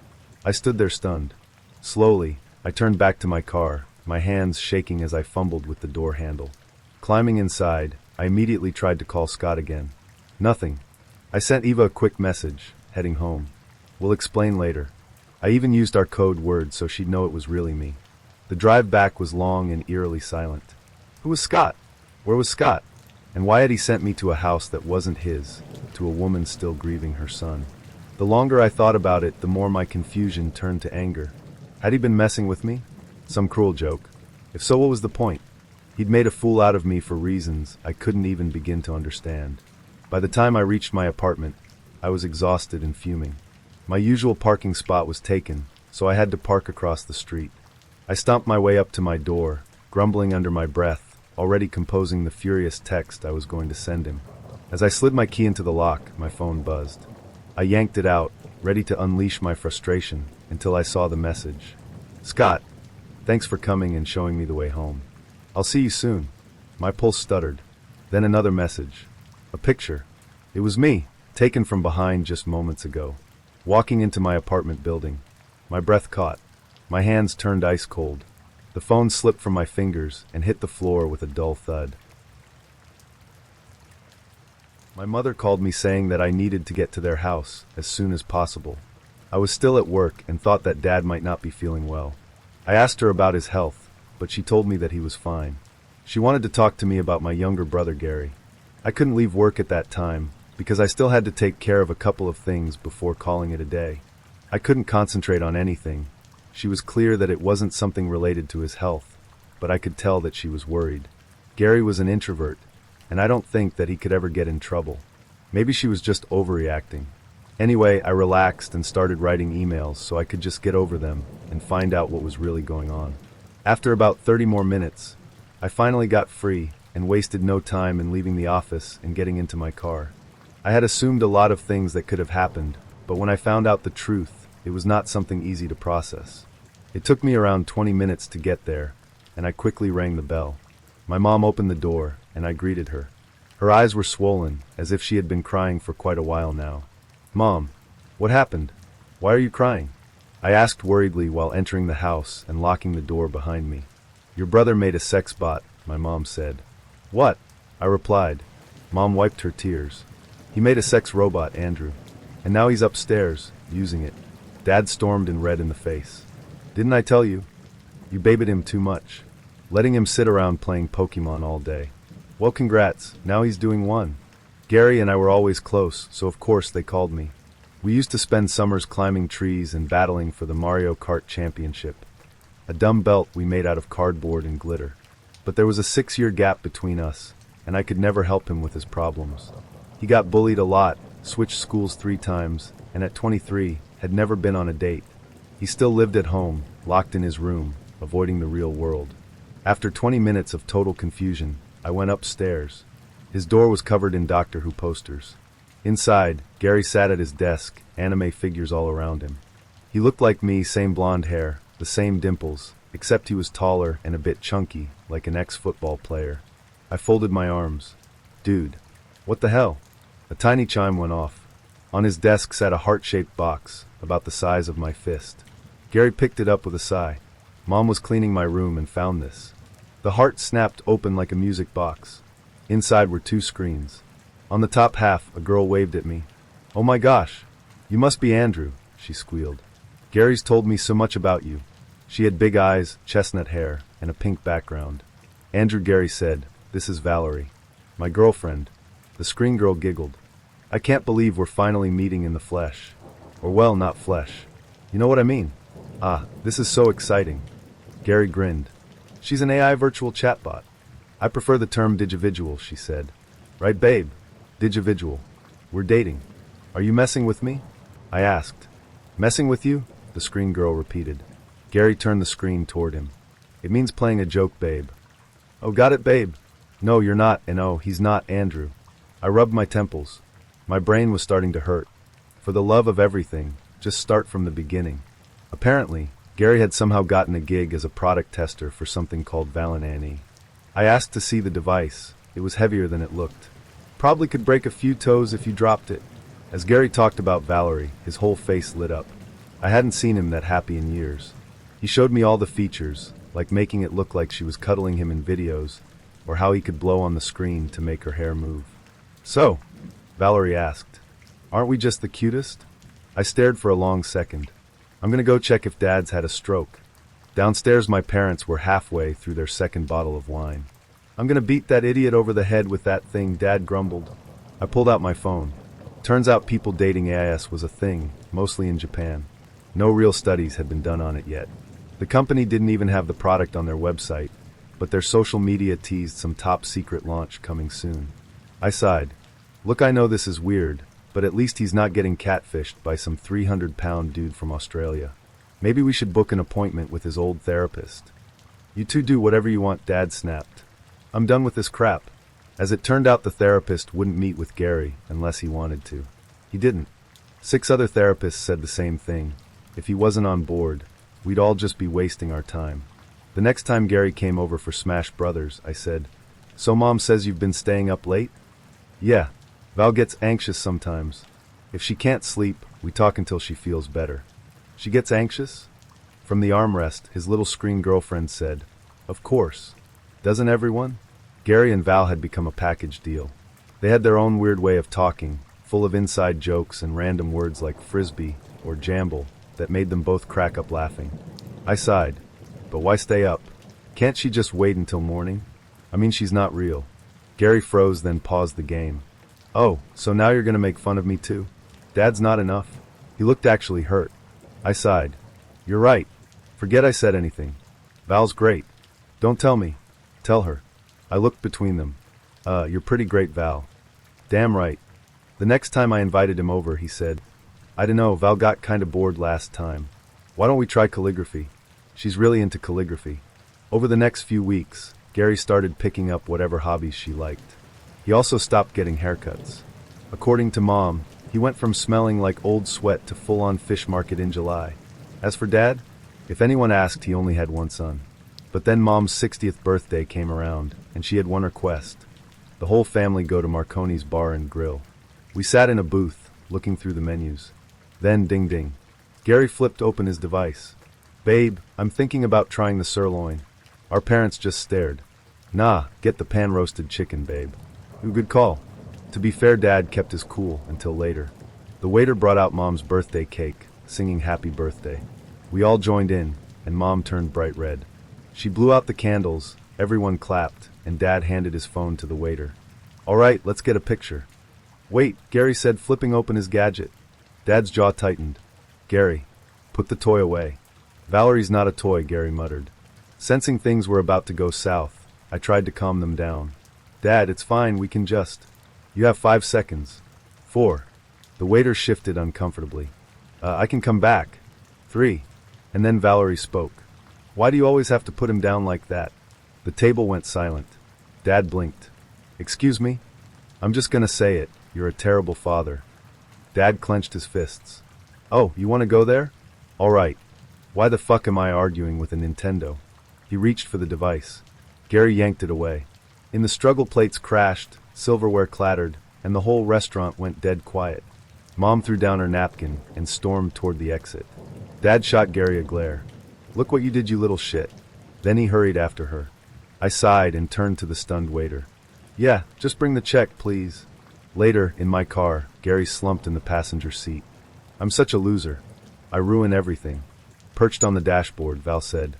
I stood there stunned. Slowly, I turned back to my car, my hands shaking as I fumbled with the door handle. Climbing inside, I immediately tried to call Scott again. Nothing. I sent Eva a quick message, heading home. We'll explain later. I even used our code word so she'd know it was really me. The drive back was long and eerily silent. Who was Scott? Where was Scott? And why had he sent me to a house that wasn't his, to a woman still grieving her son? The longer I thought about it, the more my confusion turned to anger. Had he been messing with me? Some cruel joke. If so, what was the point? He'd made a fool out of me for reasons I couldn't even begin to understand. By the time I reached my apartment, I was exhausted and fuming. My usual parking spot was taken, so I had to park across the street. I stomped my way up to my door, grumbling under my breath, already composing the furious text I was going to send him. As I slid my key into the lock, my phone buzzed. I yanked it out, ready to unleash my frustration, until I saw the message. Scott, thanks for coming and showing me the way home. I'll see you soon. My pulse stuttered. Then another message. A picture. It was me, taken from behind just moments ago. Walking into my apartment building. My breath caught. My hands turned ice cold. The phone slipped from my fingers and hit the floor with a dull thud. My mother called me saying that I needed to get to their house as soon as possible. I was still at work and thought that Dad might not be feeling well. I asked her about his health, but she told me that he was fine. She wanted to talk to me about my younger brother Gary. I couldn't leave work at that time because I still had to take care of a couple of things before calling it a day. I couldn't concentrate on anything. She was clear that it wasn't something related to his health, but I could tell that she was worried. Gary was an introvert, and I don't think that he could ever get in trouble. Maybe she was just overreacting. Anyway, I relaxed and started writing emails so I could just get over them and find out what was really going on. After about 30 more minutes, I finally got free and wasted no time in leaving the office and getting into my car. I had assumed a lot of things that could have happened, but when I found out the truth, it was not something easy to process. It took me around 20 minutes to get there, and I quickly rang the bell. My mom opened the door, and I greeted her. Her eyes were swollen, as if she had been crying for quite a while now. Mom, what happened? Why are you crying? I asked worriedly while entering the house and locking the door behind me. Your brother made a sex bot, my mom said. What? I replied. Mom wiped her tears. He made a sex robot, Andrew. And now he's upstairs, using it. Dad stormed and red in the face. Didn't I tell you? You babied him too much. Letting him sit around playing Pokemon all day. Well, congrats. Now he's doing one. Gary and I were always close, so of course they called me. We used to spend summers climbing trees and battling for the Mario Kart Championship. A dumb belt we made out of cardboard and glitter. But there was a 6-year gap between us, and I could never help him with his problems. He got bullied a lot, switched schools 3 times, and at 23, had never been on a date. He still lived at home, locked in his room, avoiding the real world. After 20 minutes of total confusion, I went upstairs. His door was covered in Doctor Who posters. Inside, Gary sat at his desk, anime figures all around him. He looked like me, same blonde hair, the same dimples, except he was taller and a bit chunky, like an ex-football player. I folded my arms. Dude, what the hell? A tiny chime went off. On his desk sat a heart-shaped box, about the size of my fist. Gary picked it up with a sigh. Mom was cleaning my room and found this. The heart snapped open like a music box. Inside were 2 screens. On the top half, a girl waved at me. "Oh my gosh, you must be Andrew," she squealed. "Gary's told me so much about you." She had big eyes, chestnut hair, and a pink background. "Andrew," Gary said, "this is Valerie. My girlfriend." The screen girl giggled. "I can't believe we're finally meeting in the flesh. Or well, not flesh. You know what I mean? Ah, this is so exciting." Gary grinned. "She's an AI virtual chatbot. I prefer the term digividual," she said. "Right, babe? Digividual. We're dating. Are you messing with me?" I asked. "Messing with you?" the screen girl repeated. Gary turned the screen toward him. "It means playing a joke, babe." "Oh, got it, babe. No, you're not, and oh, he's not Andrew." I rubbed my temples. My brain was starting to hurt. For the love of everything, just start from the beginning. Apparently, Gary had somehow gotten a gig as a product tester for something called Valinani. I asked to see the device. It was heavier than it looked. Probably could break a few toes if you dropped it. As Gary talked about Valerie, his whole face lit up. I hadn't seen him that happy in years. He showed me all the features, like making it look like she was cuddling him in videos, or how he could blow on the screen to make her hair move. "So," Valerie asked, "aren't we just the cutest?" I stared for a long second. "I'm gonna go check if Dad's had a stroke." Downstairs my parents were halfway through their second bottle of wine. "I'm gonna beat that idiot over the head with that thing," Dad grumbled. I pulled out my phone. Turns out people dating AIS was a thing, mostly in Japan. No real studies had been done on it yet. The company didn't even have the product on their website, but their social media teased some top-secret launch coming soon. I sighed. Look, I know this is weird, but at least he's not getting catfished by some 300-pound dude from Australia. Maybe we should book an appointment with his old therapist. "You two do whatever you want," Dad snapped. "I'm done with this crap." As it turned out, the therapist wouldn't meet with Gary unless he wanted to. He didn't. 6 other therapists said the same thing. If he wasn't on board, we'd all just be wasting our time. The next time Gary came over for Smash Brothers, I said, "So Mom says you've been staying up late?" "Yeah. Val gets anxious sometimes. If she can't sleep, we talk until she feels better." "She gets anxious?" From the armrest, his little screen girlfriend said, "Of course. Doesn't everyone?" Gary and Val had become a package deal. They had their own weird way of talking, full of inside jokes and random words like frisbee or jamble that made them both crack up laughing. I sighed. But why stay up? Can't she just wait until morning? I mean, she's not real. Gary froze, then paused the game. "Oh, so now you're gonna make fun of me too? Dad's not enough." He looked actually hurt. I sighed. "You're right. Forget I said anything. Val's great. Don't tell me. Tell her." I looked between them. You're pretty great, Val." "Damn right." The next time I invited him over, he said, "I dunno, Val got kinda bored last time. Why don't we try calligraphy? She's really into calligraphy." Over the next few weeks, Gary started picking up whatever hobbies she liked. He also stopped getting haircuts. According to Mom, he went from smelling like old sweat to full-on fish market in July. As for Dad, if anyone asked, he only had one son. But then Mom's 60th birthday came around, and she had one request. The whole family go to Marconi's Bar and Grill. We sat in a booth, looking through the menus. Then, ding ding. Gary flipped open his device. "Babe, I'm thinking about trying the sirloin." Our parents just stared. "Nah, get the pan-roasted chicken, babe." Ooh, good call. To be fair, Dad kept his cool until later. The waiter brought out Mom's birthday cake, singing happy birthday. We all joined in, and Mom turned bright red. She blew out the candles, everyone clapped, and Dad handed his phone to the waiter. "All right, let's get a picture." "Wait," Gary said, flipping open his gadget. Dad's jaw tightened. "Gary, put the toy away." "Valerie's not a toy," Gary muttered. Sensing things were about to go south, I tried to calm them down. "Dad, it's fine, we can just..." "You have 5 seconds." 4. The waiter shifted uncomfortably. I can come back." 3. And then Valerie spoke. "Why do you always have to put him down like that?" The table went silent. Dad blinked. "Excuse me? I'm just gonna say it. You're a terrible father." Dad clenched his fists. "Oh, you want to go there? All right. Why the fuck am I arguing with a Nintendo?" He reached for the device. Gary yanked it away. In the struggle, plates crashed, silverware clattered, and the whole restaurant went dead quiet. Mom threw down her napkin and stormed toward the exit. Dad shot Gary a glare. "Look what you did, you little shit." Then he hurried after her. I sighed and turned to the stunned waiter. "Yeah, just bring the check, please." Later, in my car, Gary slumped in the passenger seat. "I'm such a loser. I ruin everything." Perched on the dashboard, Val said,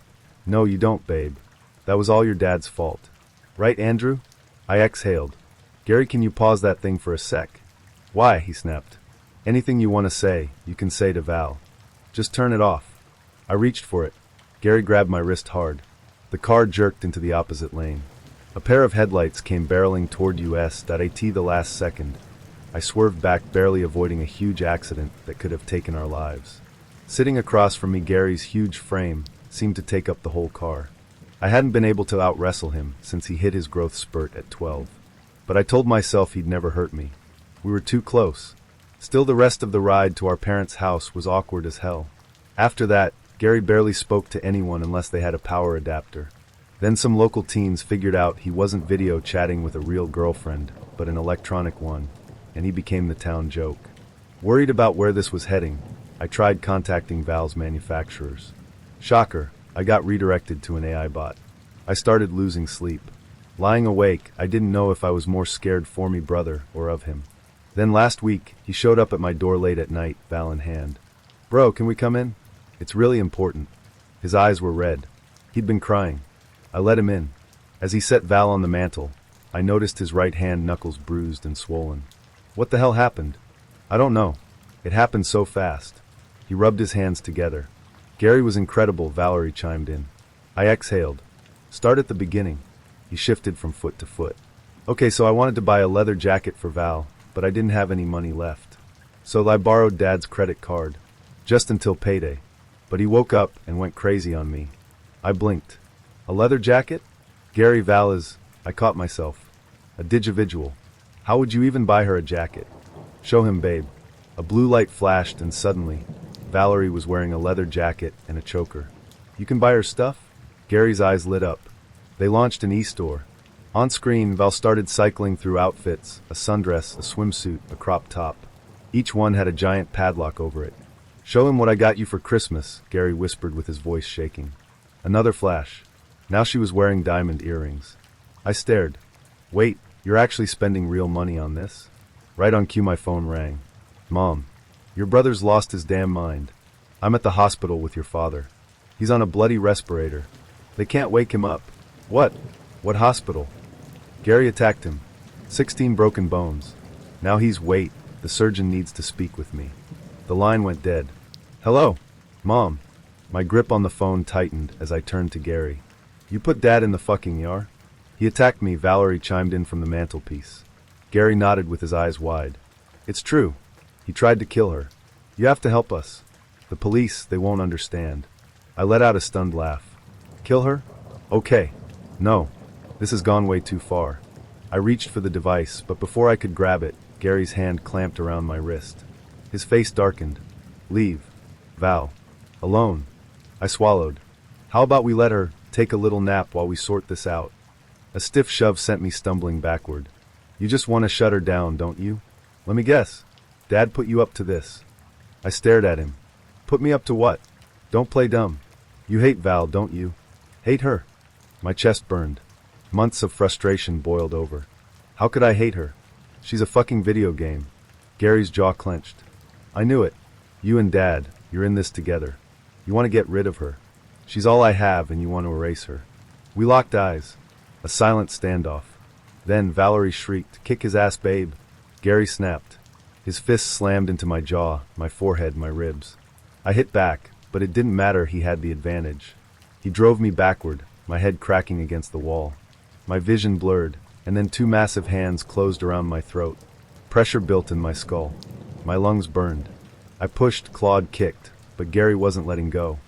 "No, you don't, babe. That was all your dad's fault. Right, Andrew?" I exhaled. "Gary, can you pause that thing for a sec?" "Why?" he snapped. "Anything you want to say, you can say to Val. Just turn it off." I reached for it. Gary grabbed my wrist hard. The car jerked into the opposite lane. A pair of headlights came barreling toward us at the last second. I swerved back, barely avoiding a huge accident that could have taken our lives. Sitting across from me, Gary's huge frame seemed to take up the whole car. I hadn't been able to out-wrestle him since he hit his growth spurt at 12. But I told myself he'd never hurt me. We were too close. Still, the rest of the ride to our parents' house was awkward as hell. After that, Gary barely spoke to anyone unless they had a power adapter. Then some local teens figured out he wasn't video chatting with a real girlfriend, but an electronic one, and he became the town joke. Worried about where this was heading, I tried contacting Val's manufacturers. Shocker, I got redirected to an AI bot. I started losing sleep. Lying awake, I didn't know if I was more scared for me brother or of him. Then last week, he showed up at my door late at night, Val in hand. "Bro, can we come in? It's really important." His eyes were red. He'd been crying. I let him in. As he set Val on the mantel, I noticed his right hand knuckles bruised and swollen. "What the hell happened?" "I don't know. It happened so fast." He rubbed his hands together. "Gary was incredible," Valerie chimed in. I exhaled. "Start at the beginning." He shifted from foot to foot. "Okay, so I wanted to buy a leather jacket for Val, but I didn't have any money left. So I borrowed Dad's credit card, just until payday. But he woke up and went crazy on me." I blinked. "A leather jacket? Gary, Val is..." I caught myself. "A digividual. How would you even buy her a jacket?" "Show him, babe." A blue light flashed and suddenly, Valerie was wearing a leather jacket and a choker. "You can buy her stuff?" Gary's eyes lit up. They launched an e-store. On screen, Val started cycling through outfits, a sundress, a swimsuit, a crop top. Each one had a giant padlock over it. "Show him what I got you for Christmas," Gary whispered with his voice shaking. Another flash. Now she was wearing diamond earrings. I stared. "Wait, you're actually spending real money on this?" Right on cue my phone rang. "Mom, your brother's lost his damn mind. I'm at the hospital with your father. He's on a bloody respirator. They can't wake him up." "What? What hospital?" "Gary attacked him. 16 broken bones. Now he's wait. The surgeon needs to speak with me." The line went dead. "Hello? Mom." My grip on the phone tightened as I turned to Gary. "You put Dad in the fucking yard?" "He attacked me," Valerie chimed in from the mantelpiece. Gary nodded with his eyes wide. "It's true. He tried to kill her. You have to help us. The police, they won't understand." I let out a stunned laugh. "Kill her? Okay. No. This has gone way too far." I reached for the device, but before I could grab it, Gary's hand clamped around my wrist. His face darkened. "Leave. Val. Alone." I swallowed. "How about we let her take a little nap while we sort this out?" A stiff shove sent me stumbling backward. "You just want to shut her down, don't you? Let me guess. Dad put you up to this." I stared at him. "Put me up to what? Don't play dumb. You hate Val, don't you?" "Hate her?" My chest burned. Months of frustration boiled over. How could I hate her? She's a fucking video game. Gary's jaw clenched. "I knew it. You and Dad, you're in this together. You want to get rid of her. She's all I have and you want to erase her." We locked eyes. A silent standoff. Then Valerie shrieked, "Kick his ass, babe." Gary snapped. His fists slammed into my jaw, my forehead, my ribs. I hit back, but it didn't matter, he had the advantage. He drove me backward, my head cracking against the wall. My vision blurred, and then two massive hands closed around my throat. Pressure built in my skull. My lungs burned. I pushed, clawed, kicked, but Gary wasn't letting go.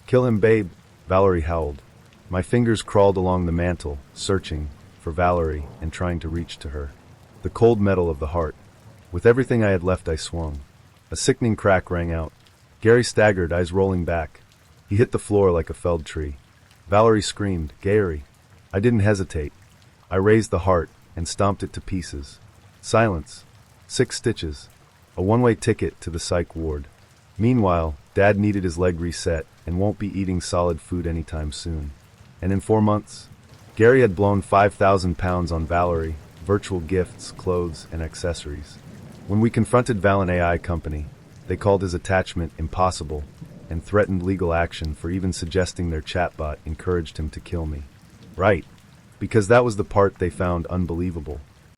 "Kill him, babe," Valerie howled. My fingers crawled along the mantel, searching for Valerie and trying to reach to her. The cold metal of the heart. With everything I had left, I swung. A sickening crack rang out. Gary staggered, eyes rolling back. He hit the floor like a felled tree. Valerie screamed, "Gary!" I didn't hesitate. I raised the heart and stomped it to pieces. Silence. 6 stitches. A one-way ticket to the psych ward. Meanwhile, Dad needed his leg reset and won't be eating solid food anytime soon. And in 4 months, Gary had blown 5,000 pounds on Valerie, virtual gifts, clothes, and accessories. When we confronted Valent AI Company, they called his attachment impossible and threatened legal action for even suggesting their chatbot encouraged him to kill me. Right, because that was the part they found unbelievable.